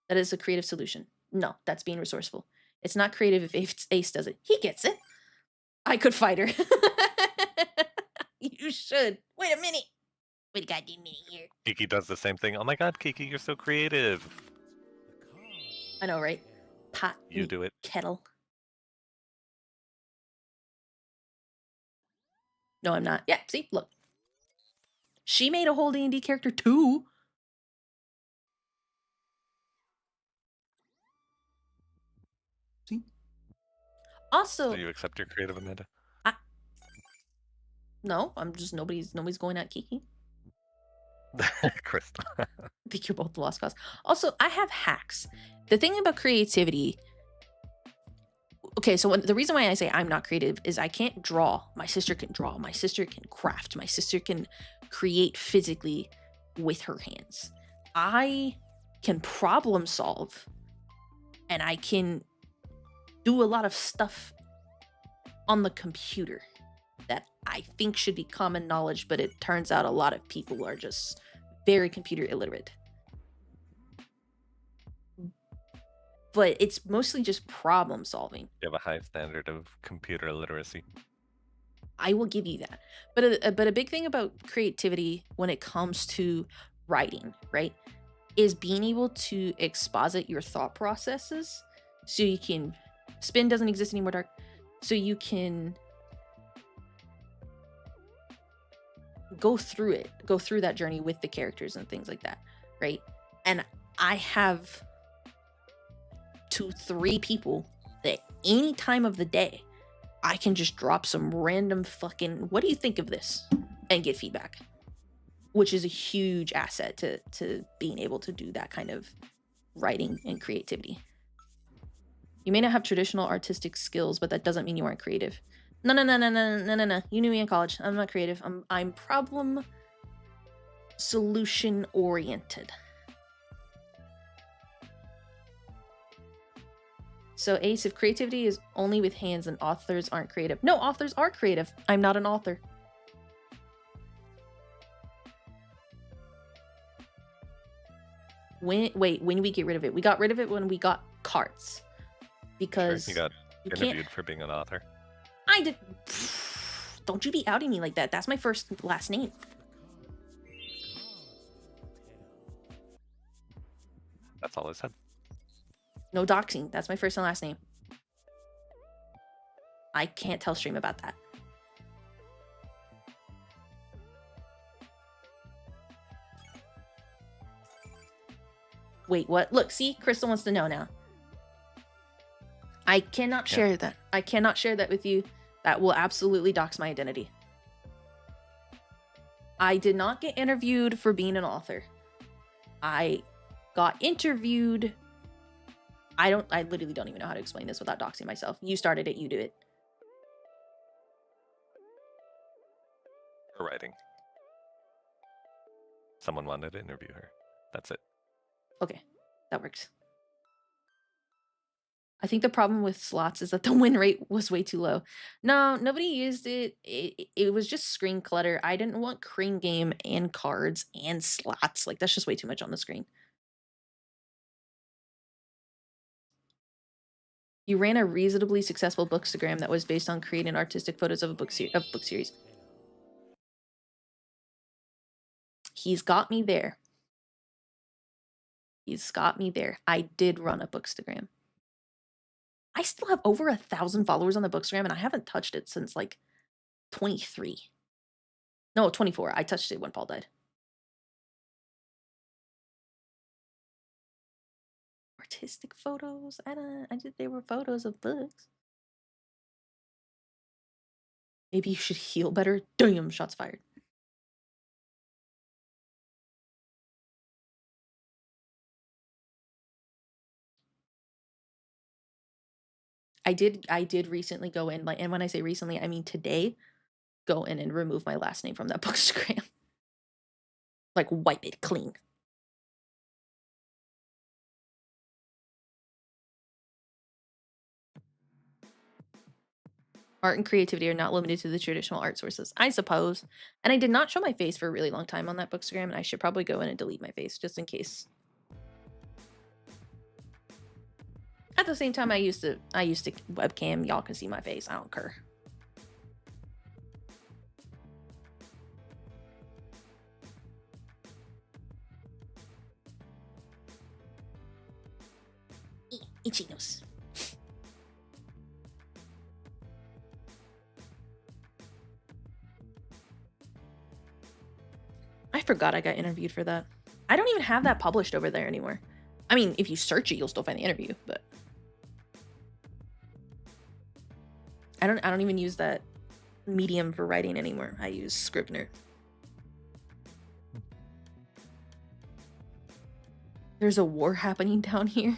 That is a creative solution. No, that's being resourceful. It's not creative if Ace does it. He gets it. I could fight her. You should. Wait a minute. Wait a goddamn minute here. Kiki does the same thing. Oh my god, Kiki, you're so creative. I know, right? Pot. You do it. Kettle. No, I'm not. Yeah, see? Look. She made a whole D&D character too. See? Also, Do you accept your creative, Amanda? no, I'm just nobody's going at Kiki. Crystal. I think you're both the lost cause. Also, I have hacks. The thing about creativity. Okay, so the reason why I say I'm not creative is I can't draw. My sister can draw. My sister can craft. My sister can create physically with her hands. I can problem solve, and I can do a lot of stuff on the computer that I think should be common knowledge, but it turns out a lot of people are just very computer illiterate. But it's mostly just problem solving. You have a high standard of computer literacy. I will give you that. But a big thing about creativity when it comes to writing, right, is being able to exposit your thought processes so you can spin doesn't exist anymore, Dark. So you can go through that journey with the characters and things like that, right? And I have 2-3 people that any time of the day I can just drop some random fucking what do you think of this and get feedback, which is a huge asset to being able to do that kind of writing and creativity. You may not have traditional artistic skills, but that doesn't mean you aren't creative. No. You knew me in college. I'm not creative. I'm problem solution oriented. So Ace, if creativity is only with hands, then authors aren't creative. No, authors are creative. I'm not an author. When we get rid of it? We got rid of it when we got cards. Because You got you interviewed can't. for being an author. I did. Don't you be outing me like that. That's my first last name. That's all I said. No doxing. That's my first and last name. I can't tell stream about that. Wait, what? Look, see? Crystal wants to know now. I cannot share that. I cannot share that with you. That will absolutely dox my identity. I did not get interviewed for being an author. I got interviewed. I literally don't even know how to explain this without doxing myself. You started it, you do it. For writing. Someone wanted to interview her. That's it. Okay, that works. I think the problem with slots is that the win rate was way too low. No, nobody used it. It was just screen clutter. I didn't want cranegame and cards and slots. Like, that's just way too much on the screen. You ran a reasonably successful bookstagram that was based on creating artistic photos of a book series. He's got me there. He's got me there. I did run a bookstagram. I still have over 1,000 followers on the bookstagram, and I haven't touched it since like 23. No, 24. I touched it when Paul died. Artistic photos? They were photos of books. Maybe you should heal better. Damn, shots fired. I did recently go in, like, and when I say recently, I mean today, go in and remove my last name from that bookstagram. Like, wipe it clean. Art and creativity are not limited to the traditional art sources, I suppose. And I did not show my face for a really long time on that bookstagram, and I should probably go in and delete my face just in case. At the same time, I used to webcam. Y'all can see my face. I don't care. Itchy nose. I forgot I got interviewed for that. I don't even have that published over there anymore. I mean, if you search it, you'll still find the interview, but I don't even use that medium for writing anymore. I use Scrivener. There's a war happening down here.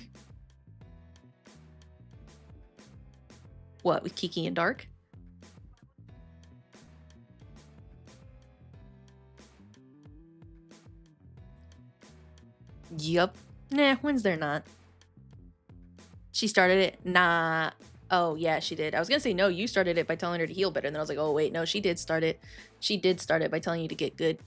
What, with Kiki and Dark? Yup. Nah, when's there not? She started it? Nah. Oh, yeah, she did. I was gonna say, no, you started it by telling her to heal better. And then I was like, oh, wait, no, she did start it. She did start it by telling you to get good.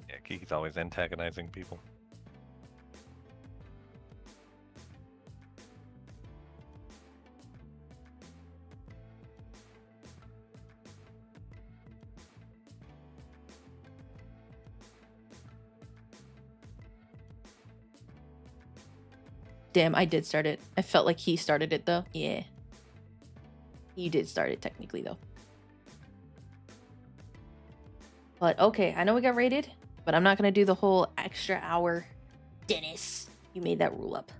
Yeah, Kiki's always antagonizing people. Damn, I did start it. I felt like he started it, though. Yeah. You did start it, technically, though. But, okay, I know we got rated, but I'm not going to do the whole extra hour. Dennis, you made that rule up.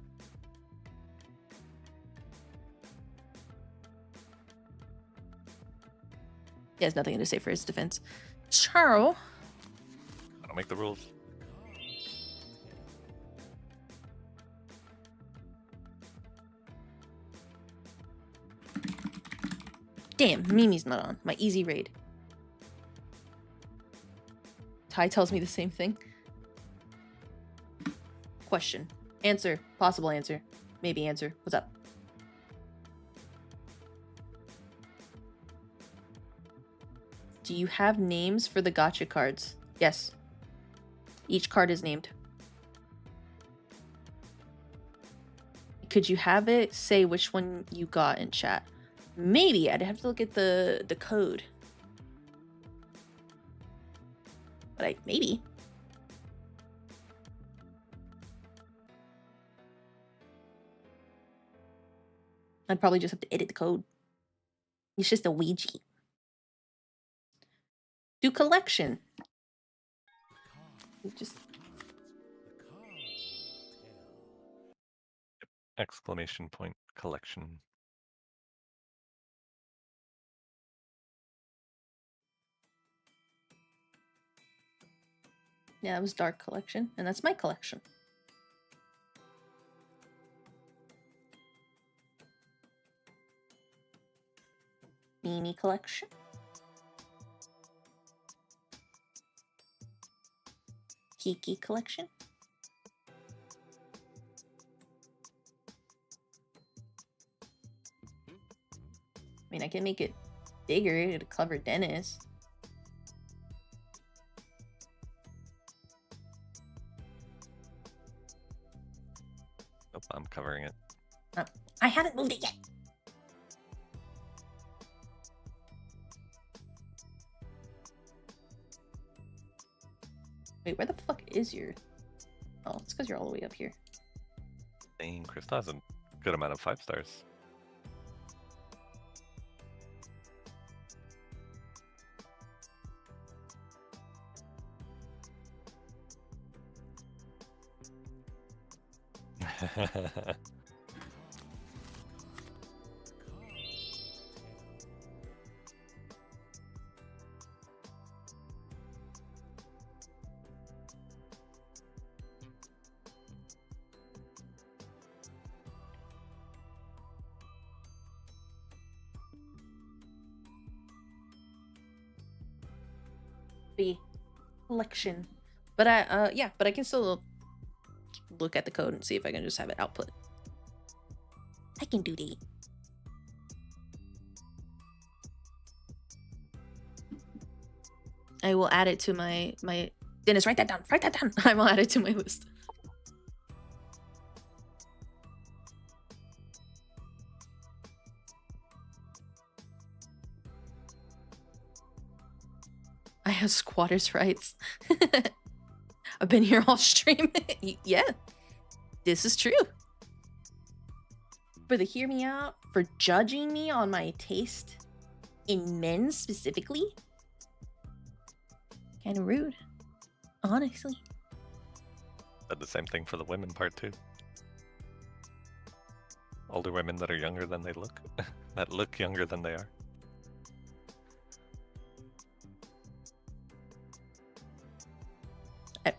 He has nothing to say for his defense. Charles. I don't make the rules. Damn, Mimi's not on. My easy raid. Ty tells me the same thing. Question. Answer. Possible answer. Maybe answer. What's up? Do you have names for the gotcha cards? Yes. Each card is named. Could you have it say which one you got in chat? Maybe. I'd have to look at the code. But maybe. I'd probably just have to edit the code. It's just a Ouija. Do collection. Just Exclamation point collection. yeah, that was dark collection, and that's my collection. Beanie collection. Kiki collection. I mean, I can make it bigger to cover Dennis. Nope, I'm covering it. I haven't moved it yet. Wait, where the fuck is your... Oh, it's because you're all the way up here. Dang, Krista has a good amount of 5 stars. The collection. But yeah, but I can still look at the code and see if I can just have it output. I can do that. I will add it to my Dennis, write that down. Write that down. I will add it to my list. I have squatters' rights. I've been here all stream. Yeah, this is true. For the hear me out, for judging me on my taste in men specifically. Kind of rude, honestly. Said the same thing for the women part too. Older women that are younger than they look, that look younger than they are.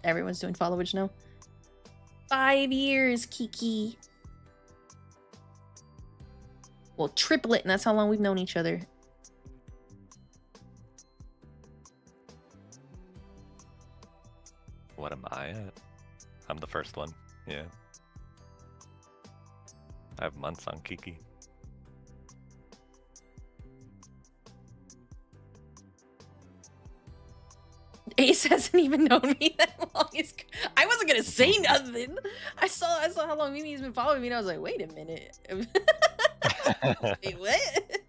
Everyone's doing followage now. 5 years, Kiki. Well, triplet, and that's how long we've known each other. What am I at? I'm the first one, yeah. I have months on Kiki. Ace hasn't even known me that long. I wasn't gonna say nothing. I saw how long Mimi's been following me, and I was like, wait a minute. Wait, what?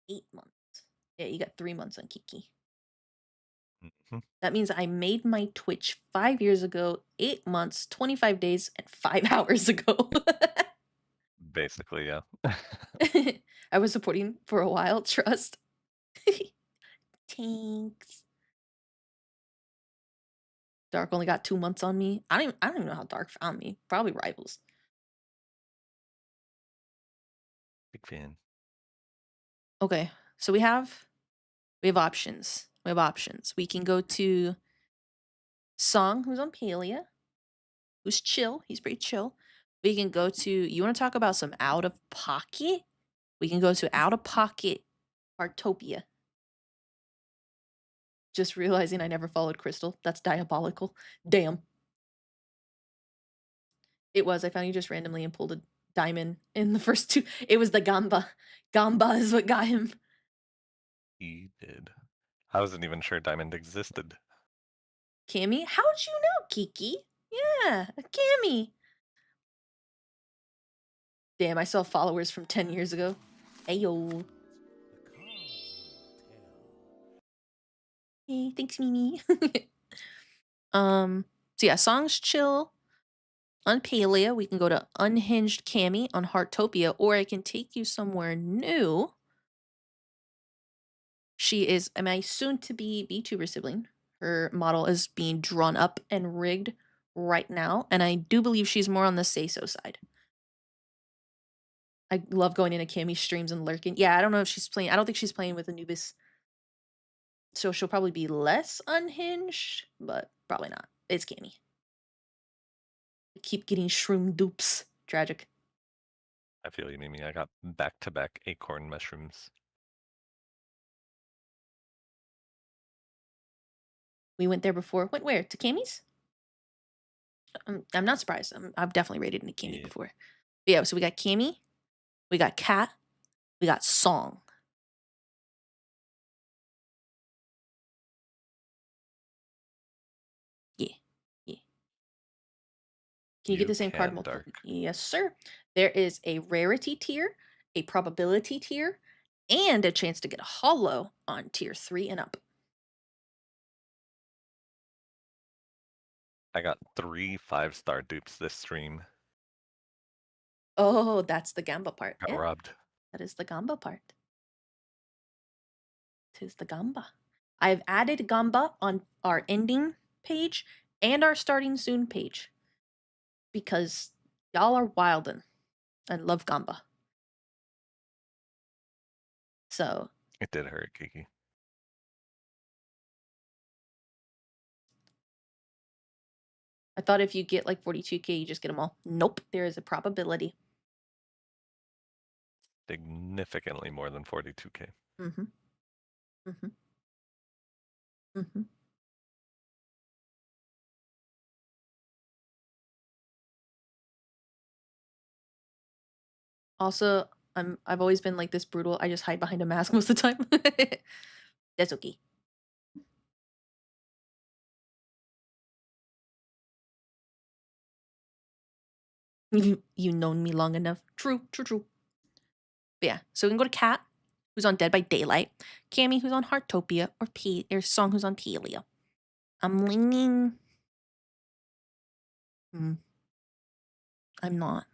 $8 months. Yeah, you got 3 months on Kiki. Mhm. That means I made my Twitch 5 years ago, 8 months, 25 days, and 5 hours ago. Basically, yeah. I was supporting for a while, trust. Tanks. Dark only got 2 months on me. I don't even know how Dark found me. Probably rivals. Big fan. Okay, so we have options. We have options. We can go to Song, who's on Palia. who's chill. He's pretty chill. We can go to, you want to talk about some out of pocket? We can go to out of pocket Artopia. Just realizing I never followed Crystal. That's diabolical. Damn. It was. I found you just randomly and pulled a diamond in the first two. It was the Gamba. Gamba is what got him. He did. I wasn't even sure Diamond existed. Cammy? How'd you know, Kiki? Yeah, a Cammy. Damn, I saw followers from 10 years ago. Ayo. Hey, thanks, Mimi. So yeah, songs chill. On Palea, we can go to Unhinged Cammy on Heartopia, or I can take you somewhere new. She is my soon-to-be VTuber sibling. Her model is being drawn up and rigged right now, and I do believe she's more on the say-so side. I love going into Cammy's streams and lurking. Yeah, I don't know if she's playing. I don't think she's playing with Anubis. So she'll probably be less unhinged, but probably not. It's Cammy. I keep getting shroom dupes. Tragic. I feel you, Mimi. I got back-to-back acorn mushrooms. We went there before. Went where? To Cammy's? I'm not surprised. I've definitely rated into Cammy Yeah. before. But yeah, so we got Cammy, we got Cat, we got Song. Yeah, yeah. Can you get the same card can, multiple? Dark. Yes, sir. There is a rarity tier, a probability tier, and a chance to get a holo on tier 3 and up. I got 3 5-star dupes this stream. Oh, that's the Gamba part. Got Yeah, robbed. that is the Gamba part. Tis the Gamba. I've added Gamba on our ending page and our starting soon page because y'all are wildin' and love Gamba. So It did hurt, Kiki. I thought if you get like 42k, you just get them all. Nope, there is a probability. Significantly more than 42k. Mm-hmm. Mm-hmm. Mm-hmm. Also, I've always been like this brutal. I just hide behind a mask most of the time. That's okay. You known me long enough. True, true, true. But yeah, so we can go to Cat, who's on Dead by Daylight, Cammy, who's on Heartopia, or Song, who's on Palea. I'm leaning. I'm not.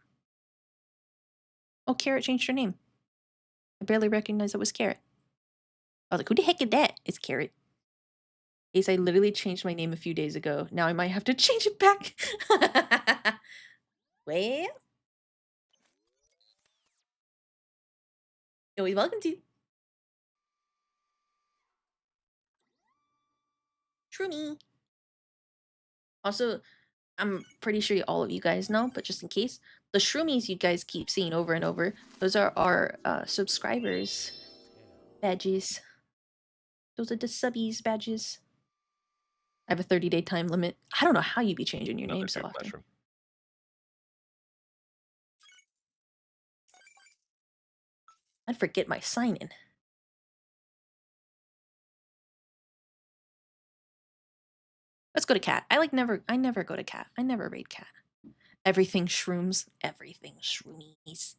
Oh, Carrot changed her name. I barely recognized it was Carrot. I was like, who the heck is that? It's Carrot. Ace, I literally changed my name a few days ago. Now I might have to change it back. Well, you're always welcome to. True me. Also, I'm pretty sure all of you guys know, but just in case, the shroomies you guys keep seeing over and over, those are our subscribers badges. Those are the subbies badges. I have a 30-day time limit. I don't know how you be changing your Another name so dupe often. mushroom. I'd forget my sign-in. Let's go to Cat. I never go to Cat. I never raid Cat. Everything shrooms. Everything shroomies.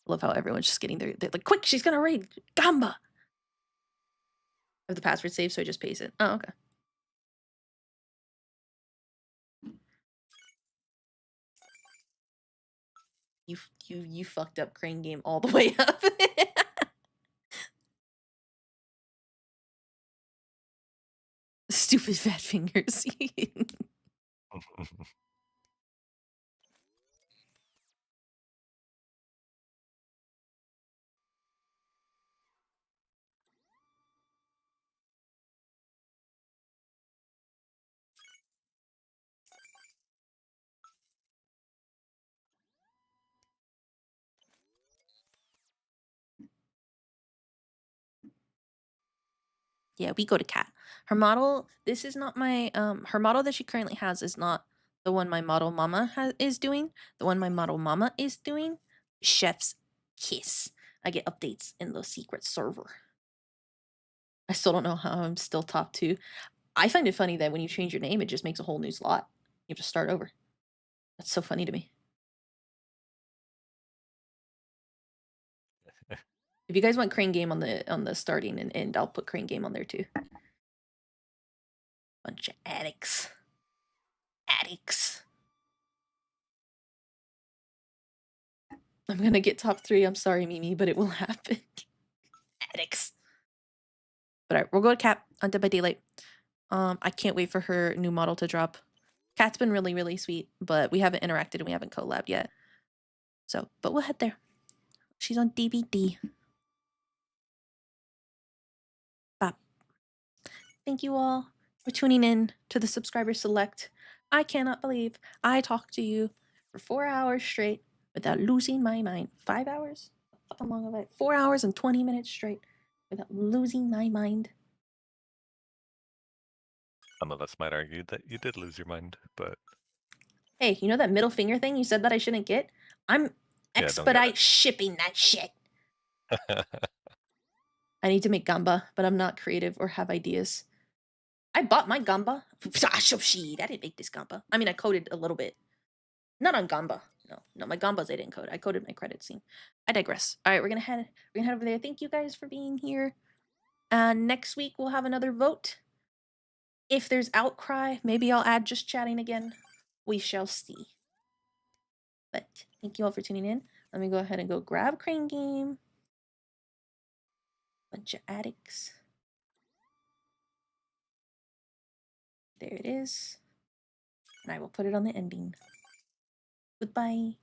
Love how everyone's just getting they're like, quick, she's gonna raid Gamba. I have the password saved, so I just paste it. Oh, okay. You fucked up crane game all the way up. Stupid fat fingers. Yeah, we go to cat. Her model, this is not my her model that she currently has is not the one my model mama is doing. The one my model mama is doing, Chef's Kiss. I get updates in the secret server. I still don't know how I'm still top 2. I find it funny that when you change your name, it just makes a whole new slot. You have to start over. That's so funny to me. If you guys want Crane Game on the starting and end, I'll put Crane Game on there too. Bunch of addicts. Addicts. I'm gonna get top 3. I'm sorry, Mimi, but it will happen. Addicts. But alright, we'll go to Cat on Dead by Daylight. I can't wait for her new model to drop. Cat's been really, really sweet, but we haven't interacted and we haven't collabed yet. So, but we'll head there. She's on DVD. Bop. Thank you all for tuning in to the Subscriber Select. I cannot believe I talked to you for 4 hours straight without losing my mind. 5 hours? How long have I? 4 hours and 20 minutes straight without losing my mind. Some of us might argue that you did lose your mind, but Hey, you know that middle finger thing you said that I shouldn't get? I'm Yeah, don't get expedite it. shipping that shit. I need to make gamba, but I'm not creative or have ideas. I bought my gamba. I didn't make this gamba. I mean, I coded a little bit. Not on gamba. No, my gambas I didn't code. I coded my credit scene. I digress. All right, we're gonna head over there. Thank you guys for being here. Next week we'll have another vote. If there's outcry, maybe I'll add just chatting again. We shall see. But thank you all for tuning in. Let me go ahead and go grab Crane Game. Bunch of addicts. There it is. And I will put it on the ending. Goodbye.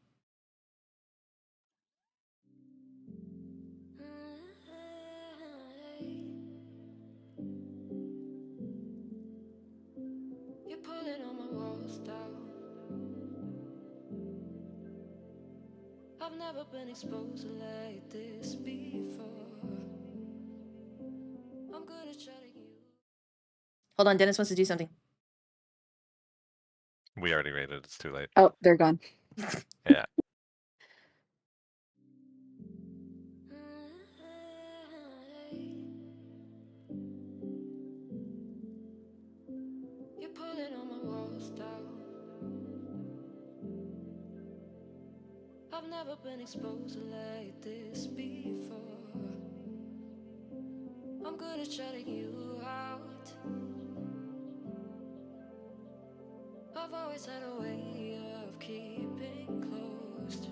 You're pulling on my walls down. I've never been exposed like this before. I'm good at shutting you. Hold on, Dennis wants to do something. We already rated. It's too late. Oh, they're gone. Yeah. You're pulling on my walls down. I've never been exposed like this before. I'm good at shutting you out. I've always had a way of keeping closed.